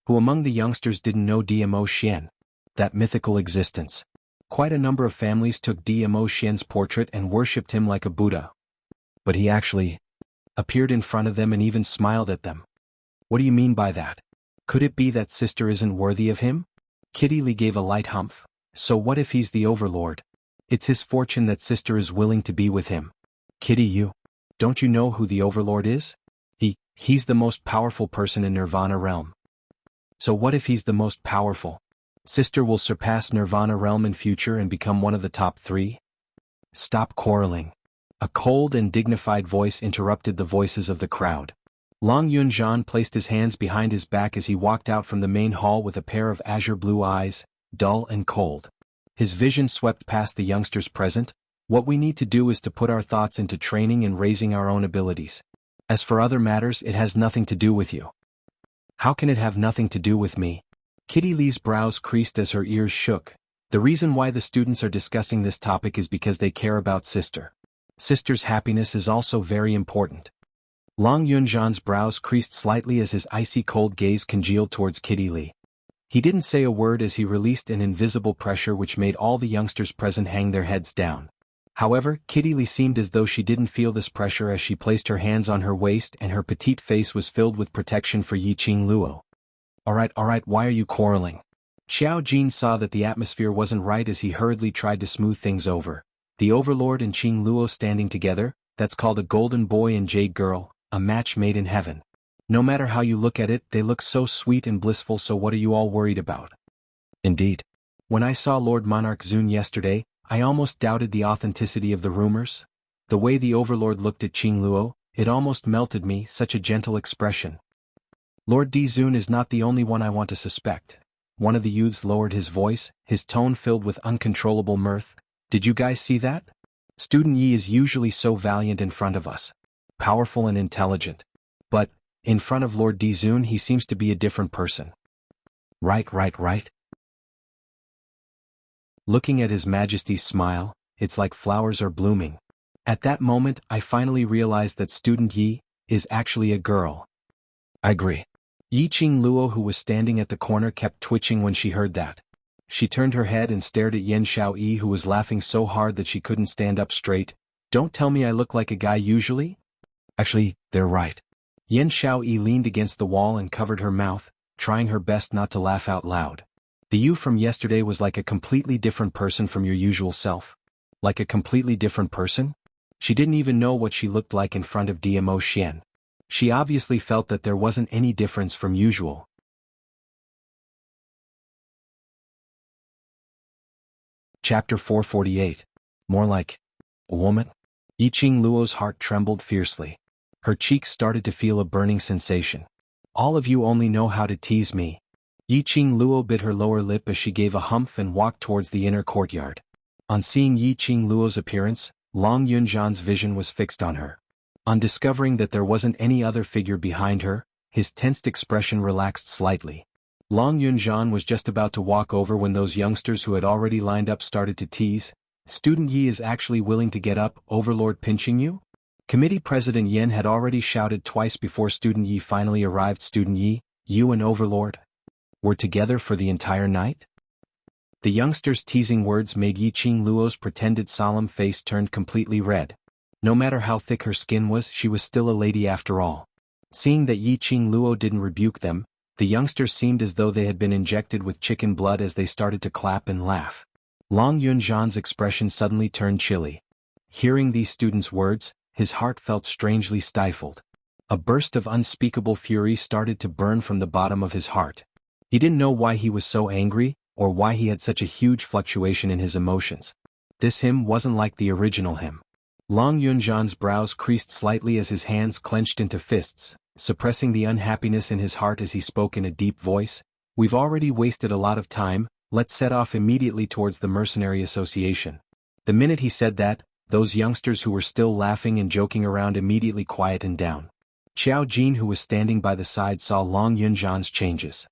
Who among the youngsters didn't know Diamo Xian? That mythical existence. Quite a number of families took Diamo Xian's portrait and worshipped him like a Buddha. But he actually appeared in front of them and even smiled at them. What do you mean by that? Could it be that sister isn't worthy of him? Kitty Lee gave a light humph. So what if he's the Overlord? It's his fortune that sister is willing to be with him. Kitty, don't you know who the Overlord is? He's the most powerful person in Nirvana realm. So what if he's the most powerful? Sister will surpass Nirvana realm in future and become one of the top 3? Stop quarreling. A cold and dignified voice interrupted the voices of the crowd. Long Yunzhan placed his hands behind his back as he walked out from the main hall with a pair of azure blue eyes, dull and cold. His vision swept past the youngsters present. What we need to do is to put our thoughts into training and raising our own abilities. As for other matters, it has nothing to do with you. How can it have nothing to do with me? Kitty Lee's brows creased as her ears shook. The reason why the students are discussing this topic is because they care about sister. Sister's happiness is also very important. Long Yunzhan's brows creased slightly as his icy cold gaze congealed towards Kitty Lee. He didn't say a word as he released an invisible pressure which made all the youngsters present hang their heads down. However, Kitty Lee seemed as though she didn't feel this pressure as she placed her hands on her waist and her petite face was filled with protection for Yi Qing Luo. Alright, why are you quarreling? Xiao Jin saw that the atmosphere wasn't right as he hurriedly tried to smooth things over. The Overlord and Qing Luo standing together, that's called a golden boy and jade girl, a match made in heaven. No matter how you look at it, they look so sweet and blissful, so what are you all worried about? Indeed. When I saw Lord Monarch Zun yesterday, I almost doubted the authenticity of the rumors. The way the Overlord looked at Qing Luo, it almost melted me, such a gentle expression. Lord Di Zun is not the only one I want to suspect. One of the youths lowered his voice, his tone filled with uncontrollable mirth. Did you guys see that? Student Yi is usually so valiant in front of us. Powerful and intelligent. But, in front of Lord Di Zun he seems to be a different person. Right. Looking at His Majesty's smile, it's like flowers are blooming. At that moment I finally realized that student Yi is actually a girl. I agree. Yi Qing Luo, who was standing at the corner, kept twitching when she heard that. She turned her head and stared at Yan Xiaoyi, who was laughing so hard that she couldn't stand up straight. Don't tell me I look like a guy usually? Actually, they're right. Yan Xiaoyi leaned against the wall and covered her mouth, trying her best not to laugh out loud. The you from yesterday was like a completely different person from your usual self. Like a completely different person? She didn't even know what she looked like in front of Diamo Xian. She obviously felt that there wasn't any difference from usual. Chapter 448. More like a woman? Yi Qing Luo's heart trembled fiercely. Her cheeks started to feel a burning sensation. All of you only know how to tease me. Yi Qing Luo bit her lower lip as she gave a humph and walked towards the inner courtyard. On seeing Yi Qing Luo's appearance, Long Yunzhan's vision was fixed on her. On discovering that there wasn't any other figure behind her, his tensed expression relaxed slightly. Long Yunzhan was just about to walk over when those youngsters who had already lined up started to tease. Student Yi is actually willing to get up, Overlord pinching you? Committee President Yen had already shouted twice before Student Yi finally arrived. Student Yi, you and Overlord were together for the entire night? The youngster's teasing words made Yi Qingluo's pretended solemn face turn completely red. No matter how thick her skin was, she was still a lady after all. Seeing that Yi Qingluo didn't rebuke them, the youngsters seemed as though they had been injected with chicken blood as they started to clap and laugh. Long Yunzhan's expression suddenly turned chilly. Hearing these students' words, his heart felt strangely stifled. A burst of unspeakable fury started to burn from the bottom of his heart. He didn't know why he was so angry, or why he had such a huge fluctuation in his emotions. This him wasn't like the original him. Long Yunzhan's brows creased slightly as his hands clenched into fists, suppressing the unhappiness in his heart as he spoke in a deep voice. We've already wasted a lot of time, let's set off immediately towards the Mercenary Association. The minute he said that, those youngsters who were still laughing and joking around immediately quietened down. Xiao Jin, who was standing by the side, saw Long Yunzhan's changes.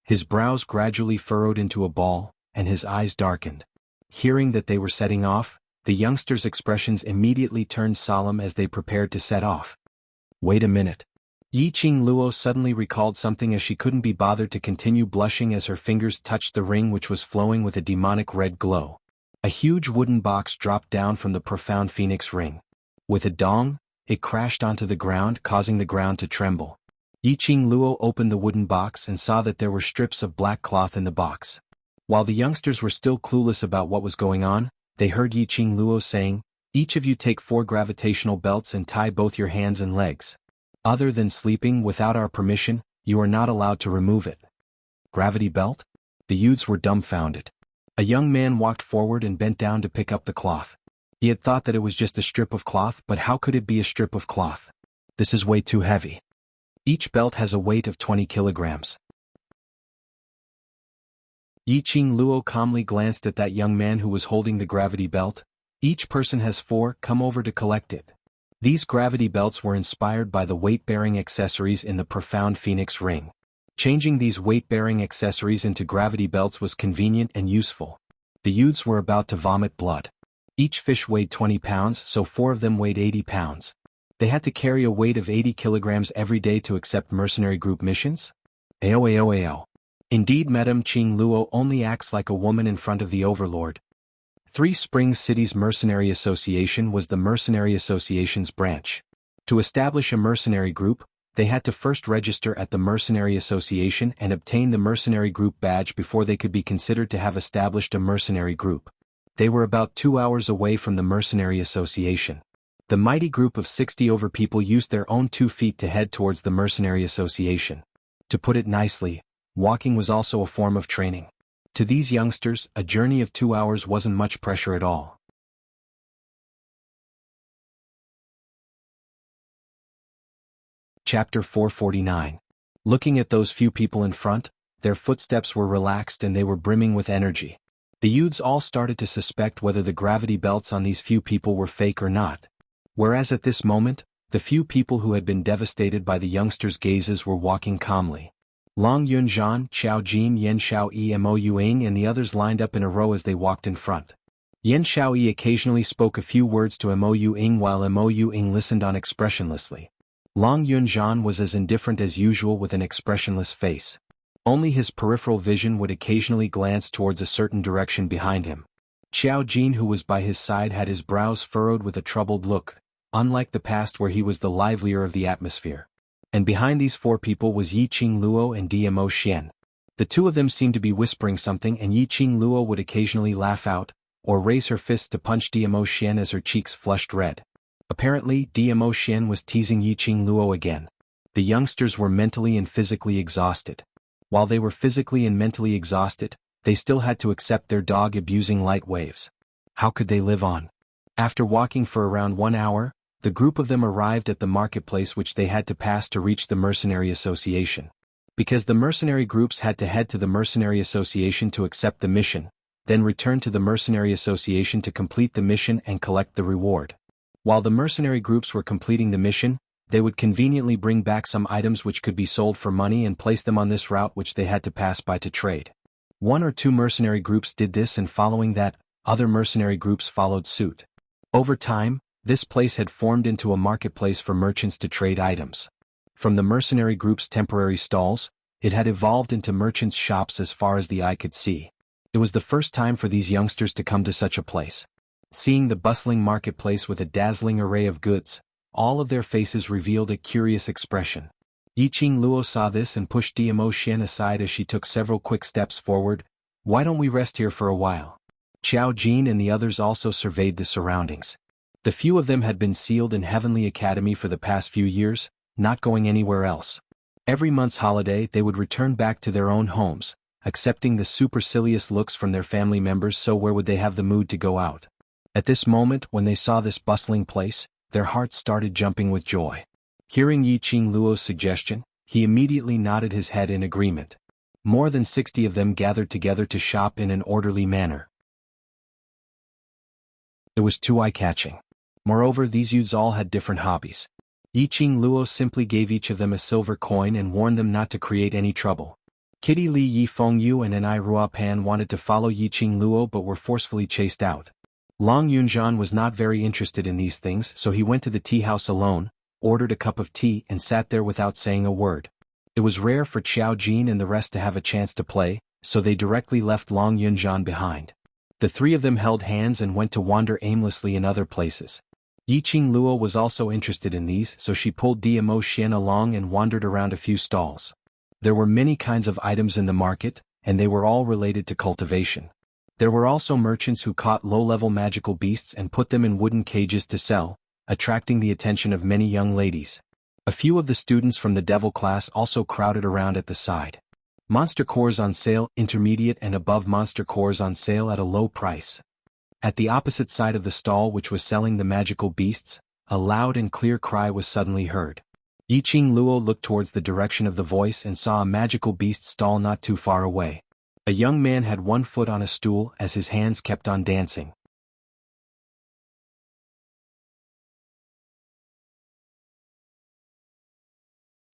His brows gradually furrowed into a ball, and his eyes darkened. Hearing that they were setting off, the youngsters' expressions immediately turned solemn as they prepared to set off. Wait a minute. Yi Qingluo suddenly recalled something as she couldn't be bothered to continue blushing as her fingers touched the ring, which was flowing with a demonic red glow. A huge wooden box dropped down from the profound phoenix ring. With a dong, it crashed onto the ground, causing the ground to tremble. Yi Qingluo opened the wooden box and saw that there were strips of black cloth in the box. While the youngsters were still clueless about what was going on, they heard Yi Qingluo saying, "Each of you take 4 gravitational belts and tie both your hands and legs. Other than sleeping without our permission, you are not allowed to remove it." Gravity belt? The youths were dumbfounded. A young man walked forward and bent down to pick up the cloth. He had thought that it was just a strip of cloth, but how could it be a strip of cloth? This is way too heavy. Each belt has a weight of 20 kilograms. Yi Qingluo calmly glanced at that young man who was holding the gravity belt. Each person has 4, come over to collect it. These gravity belts were inspired by the weight-bearing accessories in the profound phoenix ring. Changing these weight-bearing accessories into gravity belts was convenient and useful. The youths were about to vomit blood. Each fish weighed 20 pounds, so 4 of them weighed 80 pounds. They had to carry a weight of 80 kilograms every day to accept mercenary group missions? Ao. Indeed, Madame Qingluo only acts like a woman in front of the Overlord. 3 Springs City's Mercenary Association was the Mercenary Association's branch. To establish a mercenary group, they had to first register at the Mercenary Association and obtain the Mercenary Group badge before they could be considered to have established a mercenary group. They were about 2 hours away from the Mercenary Association. The mighty group of 60 over people used their own 2 feet to head towards the Mercenary Association. To put it nicely, walking was also a form of training. To these youngsters, a journey of 2 hours wasn't much pressure at all. Chapter 449. Looking at those few people in front, their footsteps were relaxed and they were brimming with energy. The youths all started to suspect whether the gravity belts on these few people were fake or not. Whereas at this moment, the few people who had been devastated by the youngsters' gazes were walking calmly. Long Yunzhan, Xiao Jin, Yan Xiaoyi, Mo Yuing and the others lined up in a row as they walked in front. Yan Xiaoyi occasionally spoke a few words to Mo Yuing while Mo Yuing listened on expressionlessly. Long Yunzhan was as indifferent as usual with an expressionless face. Only his peripheral vision would occasionally glance towards a certain direction behind him. Xiao Jin, who was by his side, had his brows furrowed with a troubled look, unlike the past where he was the livelier of the atmosphere. And behind these 4 people was Yi Qingluo and Mo Xian. The 2 of them seemed to be whispering something, and Yi Qingluo would occasionally laugh out, or raise her fist to punch Mo Xian as her cheeks flushed red. Apparently, Mo Xian was teasing Yi Qingluo again. The youngsters were mentally and physically exhausted. While they were physically and mentally exhausted, they still had to accept their dog abusing light waves. How could they live on? After walking for around 1 hour, the group of them arrived at the marketplace which they had to pass to reach the Mercenary Association. Because the mercenary groups had to head to the Mercenary Association to accept the mission, then return to the Mercenary Association to complete the mission and collect the reward. While the mercenary groups were completing the mission, they would conveniently bring back some items which could be sold for money and place them on this route which they had to pass by to trade. 1 or 2 mercenary groups did this, and following that, Other mercenary groups followed suit. Over time, this place had formed into a marketplace for merchants to trade items. From the mercenary group's temporary stalls, it had evolved into merchants' shops as far as the eye could see. It was the first time for these youngsters to come to such a place. Seeing the bustling marketplace with a dazzling array of goods, all of their faces revealed a curious expression. Yiqing Luo saw this and pushed Diamo Xian aside as she took several quick steps forward. "Why don't we rest here for a while?" Qiao Jin and the others also surveyed the surroundings. The few of them had been sealed in Heavenly Academy for the past few years, not going anywhere else. Every month's holiday they would return back to their own homes, accepting the supercilious looks from their family members, so where would they have the mood to go out? At this moment, when they saw this bustling place, their hearts started jumping with joy. Hearing Yiqing Luo's suggestion, he immediately nodded his head in agreement. More than 60 of them gathered together to shop in an orderly manner. It was too eye-catching. Moreover, these youths all had different hobbies. Yiqing Luo simply gave each of them a silver coin and warned them not to create any trouble. Kitty Li Yifeng Yu and Enai Ruopan wanted to follow Yiqing Luo but were forcefully chased out. Long Yunzhan was not very interested in these things, so he went to the tea house alone, ordered a cup of tea and sat there without saying a word. It was rare for Qiao Jin and the rest to have a chance to play, so they directly left Long Yunzhan behind. The three of them held hands and went to wander aimlessly in other places. Yiqing Luo was also interested in these, so she pulled Diamo Xian along and wandered around a few stalls. There were many kinds of items in the market, and they were all related to cultivation. There were also merchants who caught low-level magical beasts and put them in wooden cages to sell, attracting the attention of many young ladies. A few of the students from the devil class also crowded around at the side. Monster cores on sale, intermediate and above monster cores on sale at a low price. At the opposite side of the stall which was selling the magical beasts, a loud and clear cry was suddenly heard. Yiqing Luo looked towards the direction of the voice and saw a magical beast stall not too far away. A young man had one foot on a stool as his hands kept on dancing.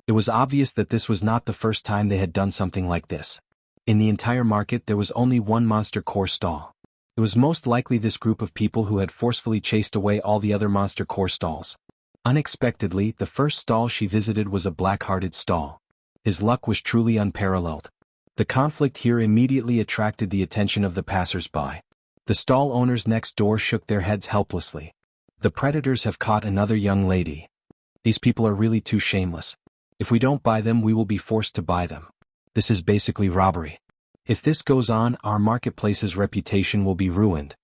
It was obvious that this was not the first time they had done something like this. In the entire market there was only one monster core stall. It was most likely this group of people who had forcefully chased away all the other monster core stalls. Unexpectedly, the first stall she visited was a black-hearted stall. His luck was truly unparalleled. The conflict here immediately attracted the attention of the passers-by. The stall owners next door shook their heads helplessly. The predators have caught another young lady. These people are really too shameless. If we don't buy them, we will be forced to buy them. This is basically robbery. If this goes on, our marketplace's reputation will be ruined.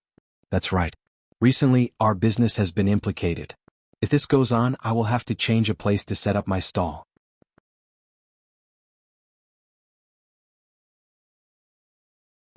That's right. Recently, our business has been implicated. If this goes on, I will have to change a place to set up my stall.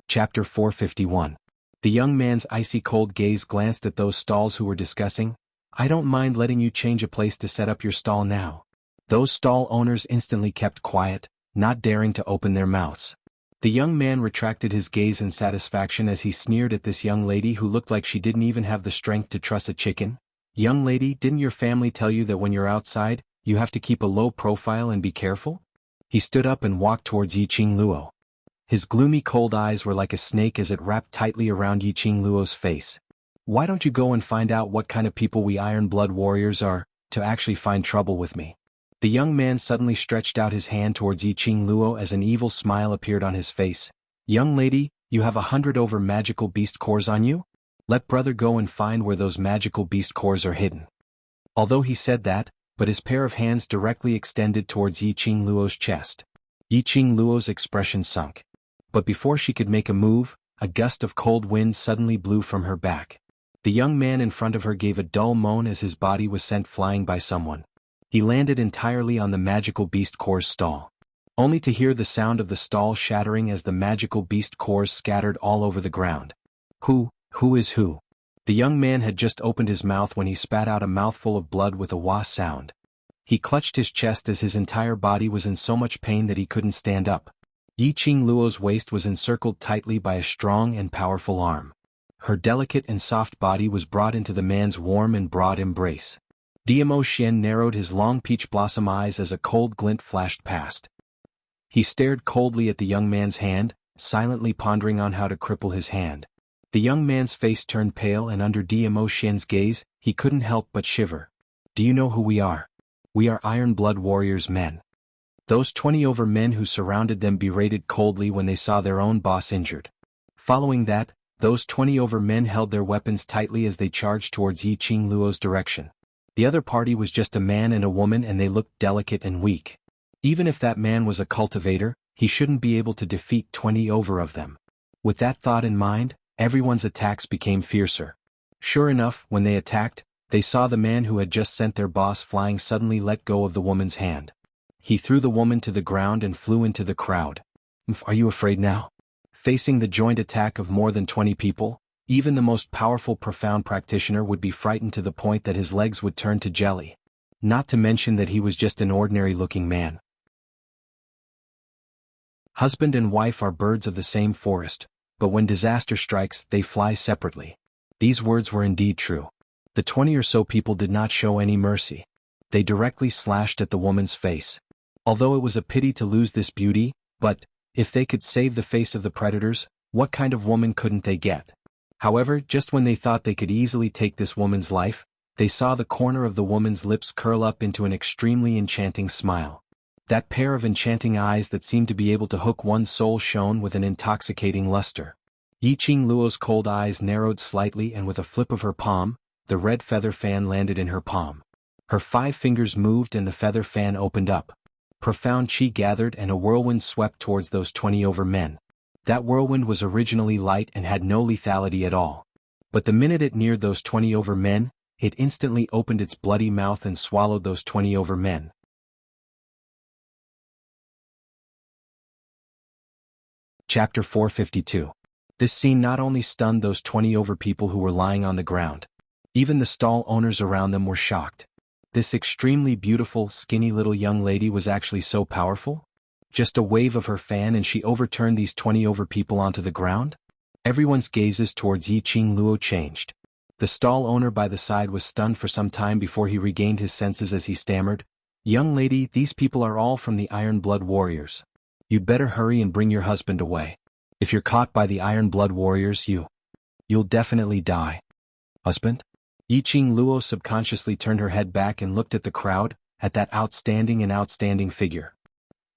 Chapter 451. The young man's icy cold gaze glanced at those stalls who were discussing. "I don't mind letting you change a place to set up your stall now." Those stall owners instantly kept quiet, not daring to open their mouths. The young man retracted his gaze in satisfaction as he sneered at this young lady who looked like she didn't even have the strength to truss a chicken. "Young lady, didn't your family tell you that when you're outside, you have to keep a low profile and be careful?" He stood up and walked towards Yiqing Luo. His gloomy cold eyes were like a snake as it wrapped tightly around Yiqing Luo's face. "Why don't you go and find out what kind of people we Iron Blood warriors are, to actually find trouble with me?" The young man suddenly stretched out his hand towards Yiqing Luo as an evil smile appeared on his face. "Young lady, you have 100 over magical beast cores on you? Let brother go and find where those magical beast cores are hidden." Although he said that, but his pair of hands directly extended towards Yiqing Luo's chest. Yiqing Luo's expression sunk. But before she could make a move, a gust of cold wind suddenly blew from her back. The young man in front of her gave a dull moan as his body was sent flying by someone. He landed entirely on the magical beast core's stall. Only to hear the sound of the stall shattering as the magical beast cores scattered all over the ground. Who is who? The young man had just opened his mouth when he spat out a mouthful of blood with a wah sound. He clutched his chest as his entire body was in so much pain that he couldn't stand up. Yiqing Luo's waist was encircled tightly by a strong and powerful arm. Her delicate and soft body was brought into the man's warm and broad embrace. Diamo Xian narrowed his long peach blossom eyes as a cold glint flashed past. He stared coldly at the young man's hand, silently pondering on how to cripple his hand. The young man's face turned pale, and under Dmo Xian's gaze, he couldn't help but shiver. Do you know who we are? We are Iron Blood Warriors men. Those 20 over men who surrounded them berated coldly when they saw their own boss injured. Following that, those 20 over men held their weapons tightly as they charged towards Yi Qing Luo's direction. The other party was just a man and a woman, and they looked delicate and weak. Even if that man was a cultivator, he shouldn't be able to defeat 20 over of them. With that thought in mind, everyone's attacks became fiercer. Sure enough, when they attacked, they saw the man who had just sent their boss flying suddenly let go of the woman's hand. He threw the woman to the ground and flew into the crowd. Are you afraid now? Facing the joint attack of more than 20 people, even the most powerful profound practitioner would be frightened to the point that his legs would turn to jelly. Not to mention that he was just an ordinary-looking man. Husband and wife are birds of the same forest, but when disaster strikes, they fly separately. These words were indeed true. The 20 or so people did not show any mercy. They directly slashed at the woman's face. Although it was a pity to lose this beauty, but, if they could save the face of the predators, what kind of woman couldn't they get? However, just when they thought they could easily take this woman's life, they saw the corner of the woman's lips curl up into an extremely enchanting smile. That pair of enchanting eyes that seemed to be able to hook one's soul shone with an intoxicating luster. Yi Qing Luo's cold eyes narrowed slightly, and with a flip of her palm, the red feather fan landed in her palm. Her 5 fingers moved and the feather fan opened up. Profound chi gathered and a whirlwind swept towards those 20 over men. That whirlwind was originally light and had no lethality at all. But the minute it neared those 20 over men, it instantly opened its bloody mouth and swallowed those 20 over men. Chapter 452. This scene not only stunned those 20 over people who were lying on the ground. Even the stall owners around them were shocked. This extremely beautiful, skinny little young lady was actually so powerful? Just a wave of her fan and she overturned these 20 over people onto the ground? Everyone's gazes towards Yi Qing Luo changed. The stall owner by the side was stunned for some time before he regained his senses as he stammered, "Young lady, these people are all from the Iron Blood Warriors. You'd better hurry and bring your husband away. If you're caught by the Iron Blood Warriors, you'll definitely die." Husband? Yi Qing Luo subconsciously turned her head back and looked at the crowd, at that outstanding figure.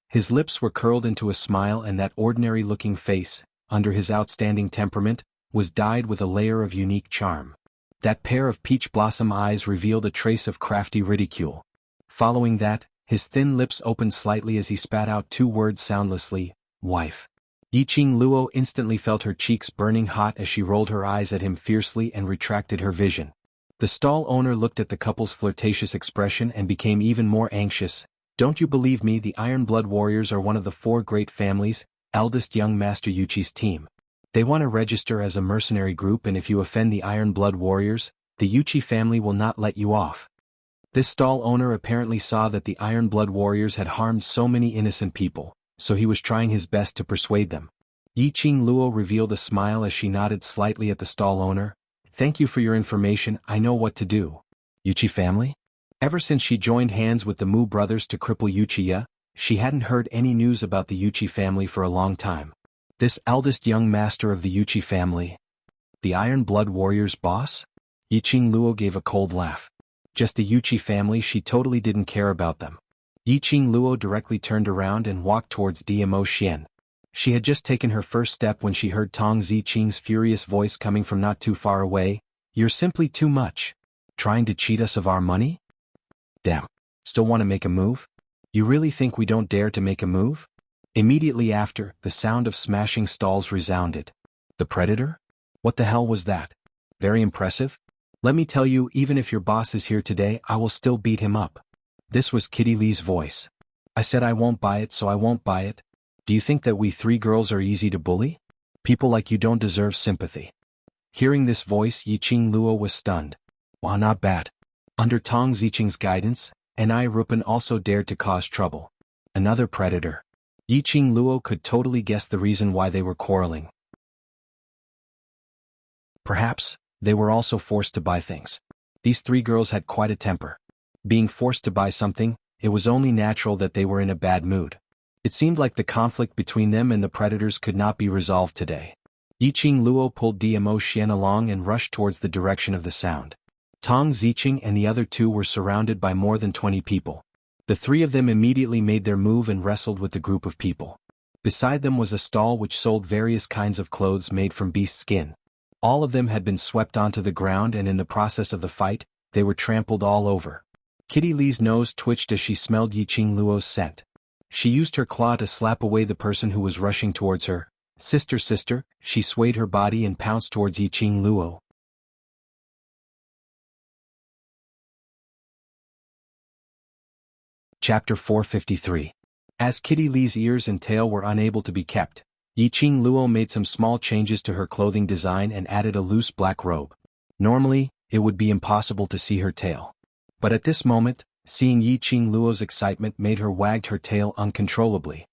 His lips were curled into a smile, and that ordinary-looking face, under his outstanding temperament, was dyed with a layer of unique charm. That pair of peach blossom eyes revealed a trace of crafty ridicule. Following that, his thin lips opened slightly as he spat out 2 words soundlessly, "Wife." Yi Qing Luo instantly felt her cheeks burning hot as she rolled her eyes at him fiercely and retracted her vision. The stall owner looked at the couple's flirtatious expression and became even more anxious. "Don't you believe me? The Iron Blood Warriors are one of the 4 great families, eldest young Master Yuchi's team. They want to register as a mercenary group, and if you offend the Iron Blood Warriors, the Yuchi family will not let you off." This stall owner apparently saw that the Iron Blood Warriors had harmed so many innocent people, so he was trying his best to persuade them. Yi Qing Luo revealed a smile as she nodded slightly at the stall owner. "Thank you for your information, I know what to do." Yuchi family? Ever since she joined hands with the Mu brothers to cripple Wuxia, she hadn't heard any news about the Yuchi family for a long time. This eldest young master of the Yuchi family? The Iron Blood Warriors' boss? Yi Qing Luo gave a cold laugh. Just the Yuchi family, she totally didn't care about them. Yi Qing Luo directly turned around and walked towards Dmo Xian. She had just taken her first step when she heard Tong Ziqing's furious voice coming from not too far away. "You're simply too much. Trying to cheat us of our money? Damn. Still want to make a move? You really think we don't dare to make a move?" Immediately after, the sound of smashing stalls resounded. The predator? What the hell was that? Very impressive. Let me tell you, even if your boss is here today, I will still beat him up. This was Kitty Lee's voice. "I said I won't buy it, so I won't buy it. Do you think that we 3 girls are easy to bully? People like you don't deserve sympathy." Hearing this voice, Yi Qing Luo was stunned. Wow, not bad. Under Tong Ziqing's guidance, Ai Rupan also dared to cause trouble. Another predator. Yi Qing Luo could totally guess the reason why they were quarreling. Perhaps, they were also forced to buy things. These 3 girls had quite a temper. Being forced to buy something, it was only natural that they were in a bad mood. It seemed like the conflict between them and the predators could not be resolved today. Yiqing Luo pulled Dmo Xian along and rushed towards the direction of the sound. Tong Ziqing and the other two were surrounded by more than 20 people. The three of them immediately made their move and wrestled with the group of people. Beside them was a stall which sold various kinds of clothes made from beast skin. All of them had been swept onto the ground, and in the process of the fight, they were trampled all over. Kitty Lee's nose twitched as she smelled Yiqing Luo's scent. She used her claw to slap away the person who was rushing towards her. Sister, sister, she swayed her body and pounced towards Yiqing Luo. Chapter 453. As Kitty Lee's ears and tail were unable to be kept, Yiqing Luo made some small changes to her clothing design and added a loose black robe. Normally, it would be impossible to see her tail. But at this moment, seeing Yiqing Luo's excitement made her wag her tail uncontrollably.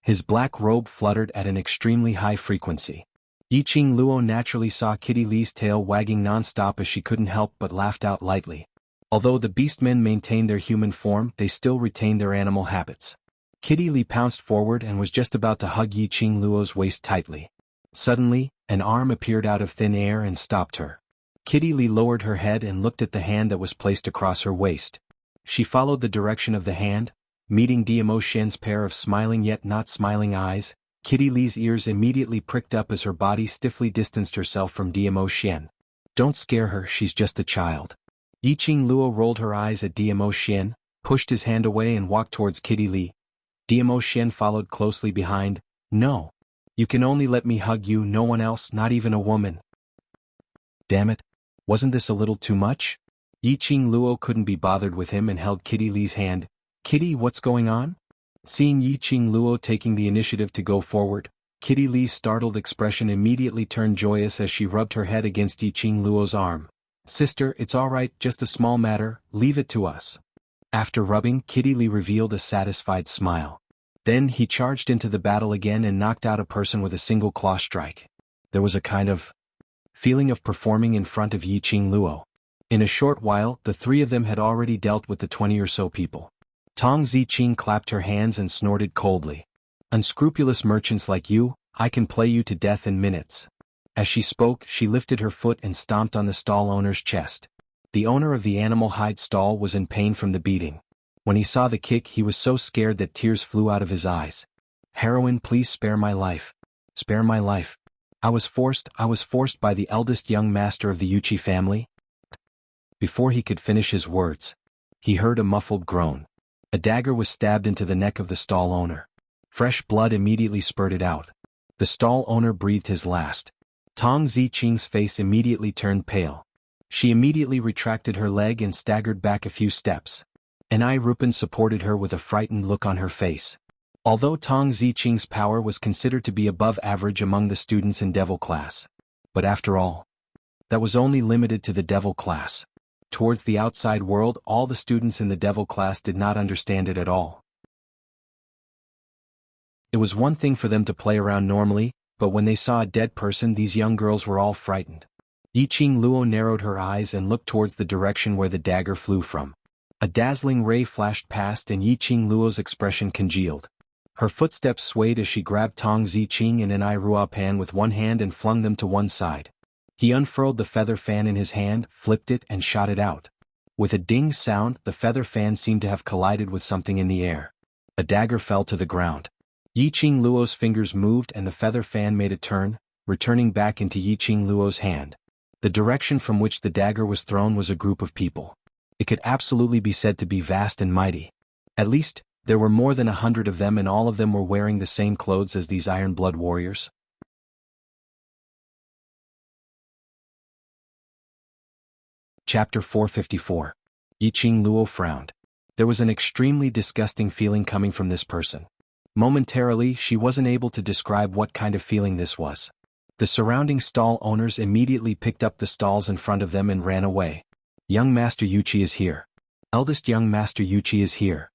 His black robe fluttered at an extremely high frequency. Yiqing Luo naturally saw Kitty Lee's tail wagging non-stop as she couldn't help but laughed out lightly. Although the beastmen maintained their human form, they still retained their animal habits. Kitty Lee pounced forward and was just about to hug Yiqing Luo's waist tightly. Suddenly, an arm appeared out of thin air and stopped her. Kitty Lee lowered her head and looked at the hand that was placed across her waist. She followed the direction of the hand, meeting Dmo Xian's pair of smiling yet not smiling eyes. Kitty Lee's ears immediately pricked up as her body stiffly distanced herself from Dmo Xian. Don't scare her, she's just a child. Yiqing Luo rolled her eyes at Dmo Xian, pushed his hand away and walked towards Kitty Lee. Dmo Xian followed closely behind. No. You can only let me hug you, no one else, not even a woman. Damn it. Wasn't this a little too much? Yiqing Luo couldn't be bothered with him and held Kitty Lee's hand. Kitty, what's going on? Seeing Yiqing Luo taking the initiative to go forward, Kitty Lee's startled expression immediately turned joyous as she rubbed her head against Yiqing Luo's arm. Sister, it's all right, just a small matter, leave it to us. After rubbing, Kitty Lee revealed a satisfied smile. Then he charged into the battle again and knocked out a person with a single claw strike. There was a kind of feeling of performing in front of Yiqing Luo. In a short while, the three of them had already dealt with the 20 or so people. Tong Ziqing clapped her hands and snorted coldly. Unscrupulous merchants like you, I can play you to death in minutes. As she spoke, she lifted her foot and stomped on the stall owner's chest. The owner of the animal hide stall was in pain from the beating. When he saw the kick, he was so scared that tears flew out of his eyes. Heroine, please spare my life. Spare my life. I was forced by the eldest young master of the Yuchi family. Before he could finish his words, he heard a muffled groan. A dagger was stabbed into the neck of the stall owner. Fresh blood immediately spurted out. The stall owner breathed his last. Tong Ziqing's face immediately turned pale. She immediately retracted her leg and staggered back a few steps. Ai Rupin supported her with a frightened look on her face. Although Tong Ziqing's power was considered to be above average among the students in Devil class. But after all, that was only limited to the Devil class. Towards the outside world, all the students in the Devil class did not understand it at all. It was one thing for them to play around normally, but when they saw a dead person, these young girls were all frightened. Yiqing Luo narrowed her eyes and looked towards the direction where the dagger flew from. A dazzling ray flashed past and Yiqing Luo's expression congealed. Her footsteps swayed as she grabbed Tong Ziqing and Ai Ruopan with one hand and flung them to one side. He unfurled the feather fan in his hand, flipped it and shot it out. With a ding sound, the feather fan seemed to have collided with something in the air. A dagger fell to the ground. Yiqing Luo's fingers moved and the feather fan made a turn, returning back into Yiqing Luo's hand. The direction from which the dagger was thrown was a group of people. It could absolutely be said to be vast and mighty. At least, there were more than 100 of them and all of them were wearing the same clothes as these Iron Blood warriors. Chapter 454. Yiqing Luo frowned. There was an extremely disgusting feeling coming from this person. Momentarily, she wasn't able to describe what kind of feeling this was. The surrounding stall owners immediately picked up the stalls in front of them and ran away. Young Master Yuchi is here. Eldest young Master Yuchi is here.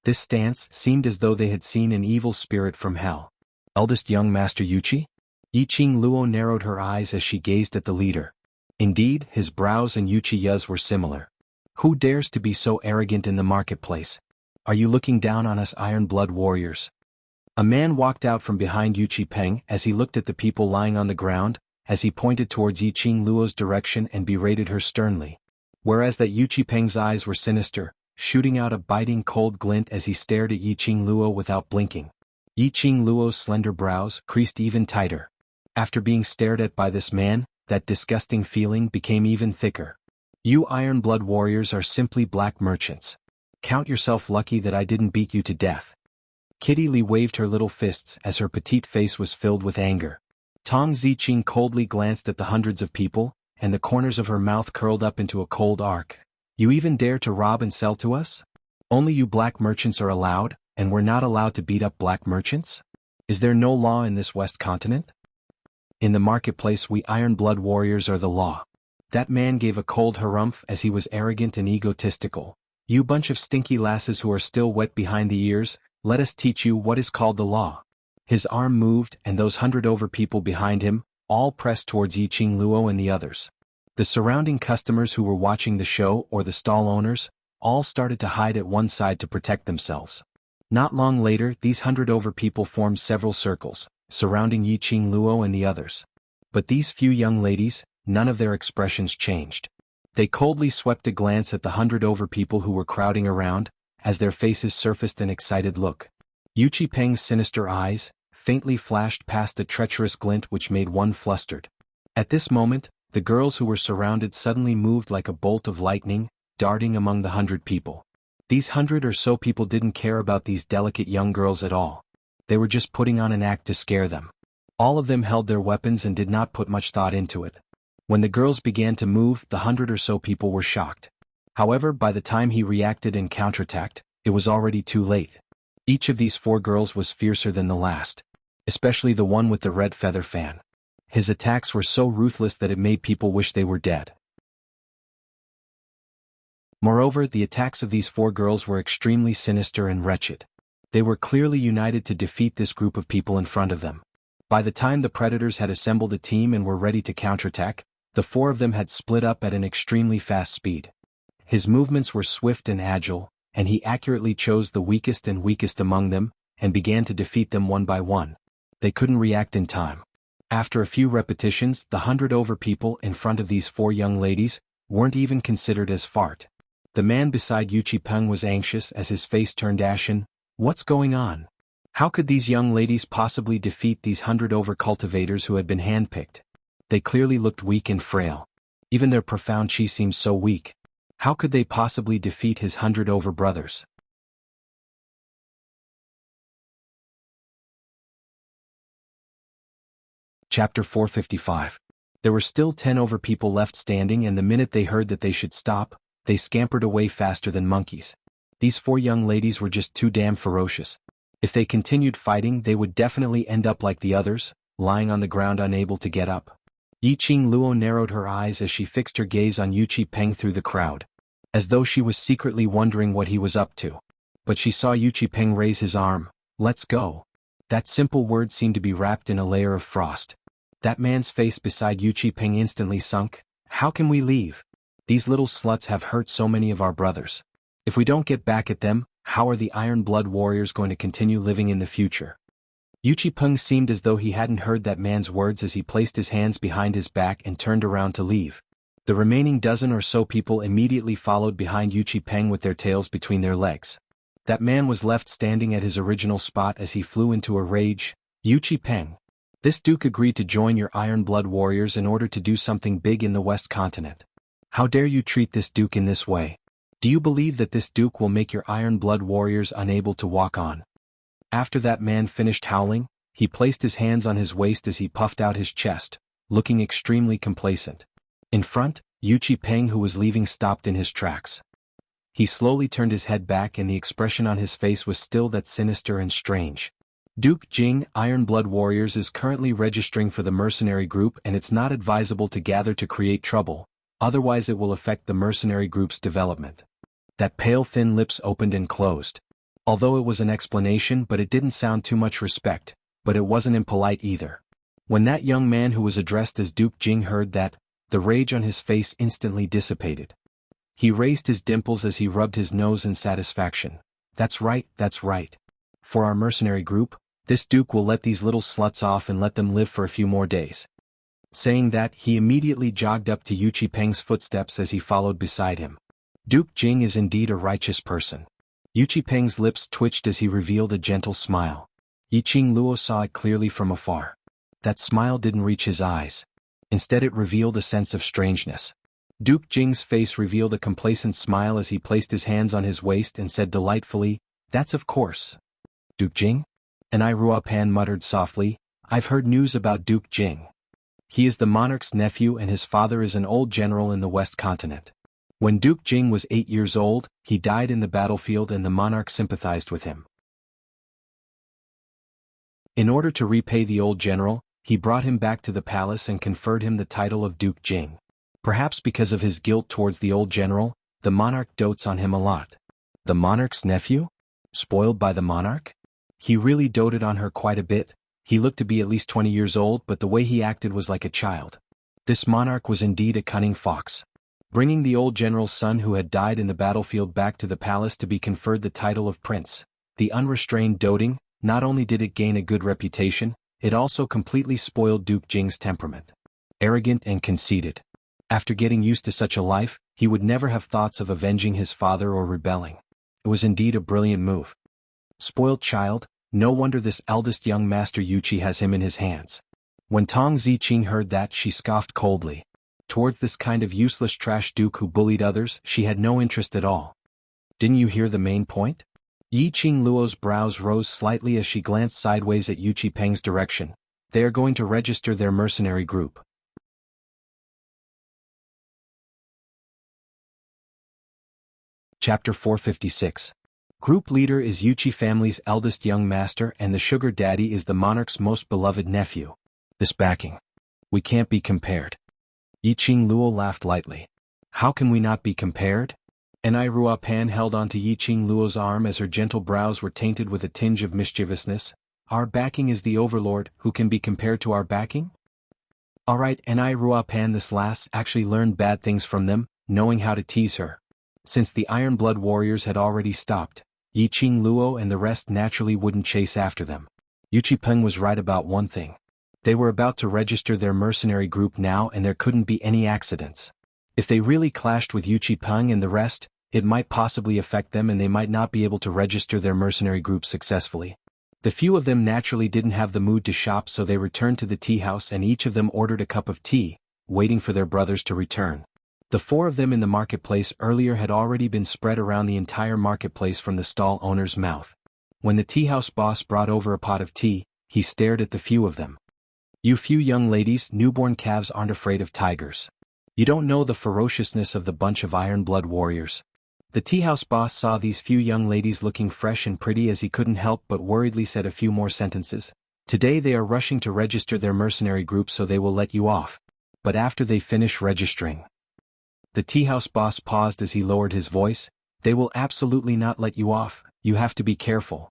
This stance seemed as though they had seen an evil spirit from hell. Eldest young Master Yuchi? Yiqing Luo narrowed her eyes as she gazed at the leader. Indeed, his brows and Yuchi-ya's were similar. Who dares to be so arrogant in the marketplace? Are you looking down on us Iron Blood warriors? A man walked out from behind Yu Qipeng as he looked at the people lying on the ground, as he pointed towards Yi Qing Luo's direction and berated her sternly. Whereas that Yu Qipeng's eyes were sinister, shooting out a biting cold glint as he stared at Yi Qing Luo without blinking. Yi Qing Luo's slender brows creased even tighter. After being stared at by this man, that disgusting feeling became even thicker. You Iron Blood warriors are simply black merchants. Count yourself lucky that I didn't beat you to death. Kitty Li waved her little fists as her petite face was filled with anger. Tong Ziqing coldly glanced at the hundreds of people, and the corners of her mouth curled up into a cold arc. You even dare to rob and sell to us? Only you black merchants are allowed, and we're not allowed to beat up black merchants? Is there no law in this West continent? In the marketplace we Iron Blood warriors are the law. That man gave a cold harumph as he was arrogant and egotistical. You bunch of stinky lasses who are still wet behind the ears, let us teach you what is called the law. His arm moved and those 100 people behind him, all pressed towards Yi Qing Luo and the others. The surrounding customers who were watching the show or the stall owners, all started to hide at one side to protect themselves. Not long later these 100 people formed several circles, surrounding Yi Qing Luo and the others. But these few young ladies, none of their expressions changed. They coldly swept a glance at the 100 people who were crowding around, as their faces surfaced an excited look. Yu Qipeng's sinister eyes, faintly flashed past a treacherous glint which made one flustered. At this moment, the girls who were surrounded suddenly moved like a bolt of lightning, darting among the 100 people. These 100 or so people didn't care about these delicate young girls at all. They were just putting on an act to scare them. All of them held their weapons and did not put much thought into it. When the girls began to move, the 100 or so people were shocked. However, by the time he reacted and counterattacked, it was already too late. Each of these 4 girls was fiercer than the last. Especially the one with the red feather fan. His attacks were so ruthless that it made people wish they were dead. Moreover, the attacks of these 4 girls were extremely sinister and wretched. They were clearly united to defeat this group of people in front of them. By the time the predators had assembled a team and were ready to counterattack, the 4 of them had split up at an extremely fast speed. His movements were swift and agile, and he accurately chose the weakest and weakest among them, and began to defeat them one by one. They couldn't react in time. After a few repetitions, the 100 people in front of these 4 young ladies weren't even considered as fart. The man beside Yu Qipeng was anxious as his face turned ashen. What's going on? How could these young ladies possibly defeat these 100 cultivators who had been handpicked? They clearly looked weak and frail. Even their profound chi seemed so weak. How could they possibly defeat his 100 brothers? Chapter 455. There were still 10 people left standing, and the minute they heard that they should stop, they scampered away faster than monkeys. These 4 young ladies were just too damn ferocious. If they continued fighting, they would definitely end up like the others, lying on the ground unable to get up. Yi Qing Luo narrowed her eyes as she fixed her gaze on Yu Qipeng through the crowd, as though she was secretly wondering what he was up to. But she saw Yu Qipeng raise his arm. Let's go. That simple word seemed to be wrapped in a layer of frost. That man's face beside Yu Qipeng instantly sunk. How can we leave? These little sluts have hurt so many of our brothers. If we don't get back at them, how are the Iron Blood warriors going to continue living in the future? Yu Qipeng seemed as though he hadn't heard that man's words as he placed his hands behind his back and turned around to leave. The remaining dozen or so people immediately followed behind Yu Qipeng with their tails between their legs. That man was left standing at his original spot as he flew into a rage. Yu Qipeng. This duke agreed to join your Iron Blood warriors in order to do something big in the West continent. How dare you treat this duke in this way? Do you believe that this duke will make your Iron Blood warriors unable to walk on? After that man finished howling, he placed his hands on his waist as he puffed out his chest, looking extremely complacent. In front, Yu Qipeng, who was leaving, stopped in his tracks. He slowly turned his head back and the expression on his face was still that sinister and strange. Duke Jing, Iron Blood Warriors, is currently registering for the mercenary group, and it's not advisable to gather to create trouble, otherwise it will affect the mercenary group's development. That pale thin lips opened and closed. Although it was an explanation, but it didn't sound too much respect, but it wasn't impolite either. When that young man who was addressed as Duke Jing heard that, the rage on his face instantly dissipated. He raised his dimples as he rubbed his nose in satisfaction. That's right, that's right. For our mercenary group, This duke will let these little sluts off and let them live for a few more days. Saying that, he immediately jogged up to Yu Peng's footsteps as he followed beside him. Duke Jing is indeed a righteous person. Yu Peng's lips twitched as he revealed a gentle smile. Yiqing Luo saw it clearly from afar. That smile didn't reach his eyes. Instead it revealed a sense of strangeness. Duke Jing's face revealed a complacent smile as he placed his hands on his waist and said delightfully, "That's of course." "Duke Jing?" And Ruopan muttered softly, "I've heard news about Duke Jing. He is the monarch's nephew and his father is an old general in the West Continent. When Duke Jing was 8 years old, he died in the battlefield and the monarch sympathized with him. In order to repay the old general, he brought him back to the palace and conferred him the title of Duke Jing. Perhaps because of his guilt towards the old general, the monarch dotes on him a lot." "The monarch's nephew? Spoiled by the monarch?" "He really doted on her quite a bit. He looked to be at least 20 years old, but the way he acted was like a child. This monarch was indeed a cunning fox. Bringing the old general's son who had died in the battlefield back to the palace to be conferred the title of prince. The unrestrained doting, not only did it gain a good reputation, it also completely spoiled Duke Jing's temperament. Arrogant and conceited. After getting used to such a life, he would never have thoughts of avenging his father or rebelling. It was indeed a brilliant move. Spoiled child, no wonder this eldest young master Yuqi has him in his hands." When Tong Ziqing heard that, she scoffed coldly. Towards this kind of useless trash duke who bullied others, she had no interest at all. "Didn't you hear the main point?" Yiqing Luo's brows rose slightly as she glanced sideways at Yu Peng's direction. "They are going to register their mercenary group." Chapter 456. Group leader is Yuqi family's eldest young master and the sugar daddy is the monarch's most beloved nephew. This backing. We can't be compared. Yiqing Luo laughed lightly. How can we not be compared? And Ruopan held onto Yiqing Luo's arm as her gentle brows were tainted with a tinge of mischievousness. Our backing is the overlord, who can be compared to our backing? Alright, and Ruopan this lass actually learned bad things from them, knowing how to tease her. Since the Iron Blood warriors had already stopped, Yiqing Luo and the rest naturally wouldn't chase after them. Yu Peng was right about one thing. They were about to register their mercenary group now and there couldn't be any accidents. If they really clashed with Yu Peng and the rest, it might possibly affect them and they might not be able to register their mercenary group successfully. The few of them naturally didn't have the mood to shop, so they returned to the tea house and each of them ordered a cup of tea, waiting for their brothers to return. The 4 of them in the marketplace earlier had already been spread around the entire marketplace from the stall owner's mouth. When the tea house boss brought over a pot of tea, he stared at the few of them. "You few young ladies, newborn calves aren't afraid of tigers. You don't know the ferociousness of the bunch of Iron Blood warriors." The tea house boss saw these few young ladies looking fresh and pretty as he couldn't help but worriedly said a few more sentences. "Today they are rushing to register their mercenary group, so they will let you off. But after they finish registering..." The tea house boss paused as he lowered his voice. "They will absolutely not let you off, you have to be careful."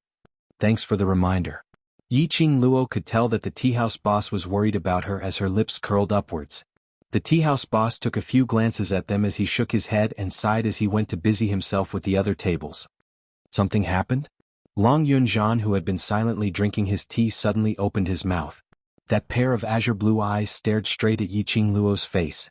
"Thanks for the reminder." Yiqing Luo could tell that the tea house boss was worried about her as her lips curled upwards. The tea house boss took a few glances at them as he shook his head and sighed as he went to busy himself with the other tables. Something happened? Long Yunzhan, who had been silently drinking his tea, suddenly opened his mouth. That pair of azure blue eyes stared straight at Yiqing Luo's face.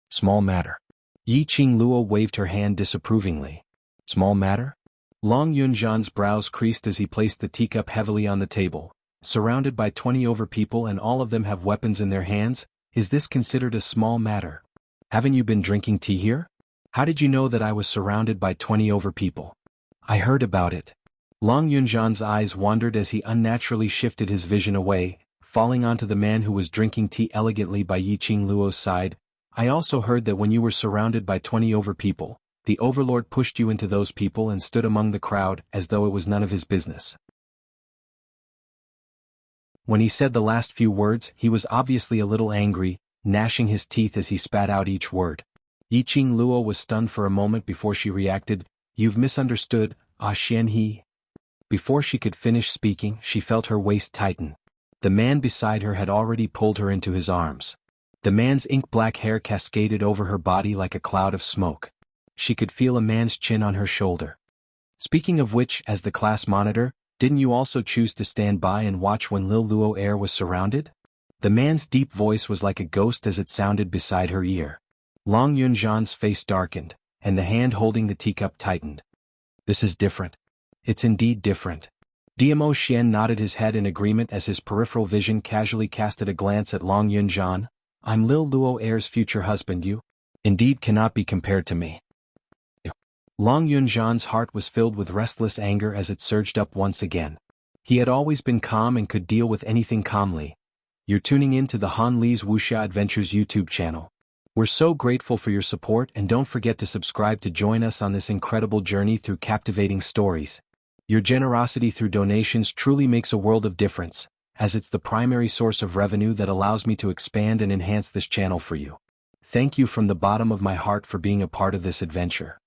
"Small matter." Yiqing Luo waved her hand disapprovingly. "Small matter?" Long Yunzhan's brows creased as he placed the teacup heavily on the table. "Surrounded by 20 over people and all of them have weapons in their hands, is this considered a small matter? Haven't you been drinking tea here? How did you know that I was surrounded by 20 over people?" "I heard about it." Long Yunzhan's eyes wandered as he unnaturally shifted his vision away, falling onto the man who was drinking tea elegantly by Yiqing Luo's side. "I also heard that when you were surrounded by 20 over people, the overlord pushed you into those people and stood among the crowd as though it was none of his business." When he said the last few words, he was obviously a little angry, gnashing his teeth as he spat out each word. Yiqing Luo was stunned for a moment before she reacted. "You've misunderstood, Xianhe." Before she could finish speaking, she felt her waist tighten. The man beside her had already pulled her into his arms. The man's ink-black hair cascaded over her body like a cloud of smoke. She could feel a man's chin on her shoulder. Speaking of which, as the class monitor, Didn't you also choose to stand by and watch when Lil Luo Air was surrounded? The man's deep voice was like a ghost as it sounded beside her ear. Long Yunzhan's face darkened, and the hand holding the teacup tightened. This is different. It's indeed different. DMO Xian nodded his head in agreement as his peripheral vision casually casted a glance at Long Yunzhan. I'm Lil Luo Air's future husband. You, indeed, cannot be compared to me. Long Yunzhan's heart was filled with restless anger as it surged up once again. He had always been calm and could deal with anything calmly. You're tuning in to the Han Li's Wuxia Adventures YouTube channel. We're so grateful for your support, and don't forget to subscribe to join us on this incredible journey through captivating stories. Your generosity through donations truly makes a world of difference, as it's the primary source of revenue that allows me to expand and enhance this channel for you. Thank you from the bottom of my heart for being a part of this adventure.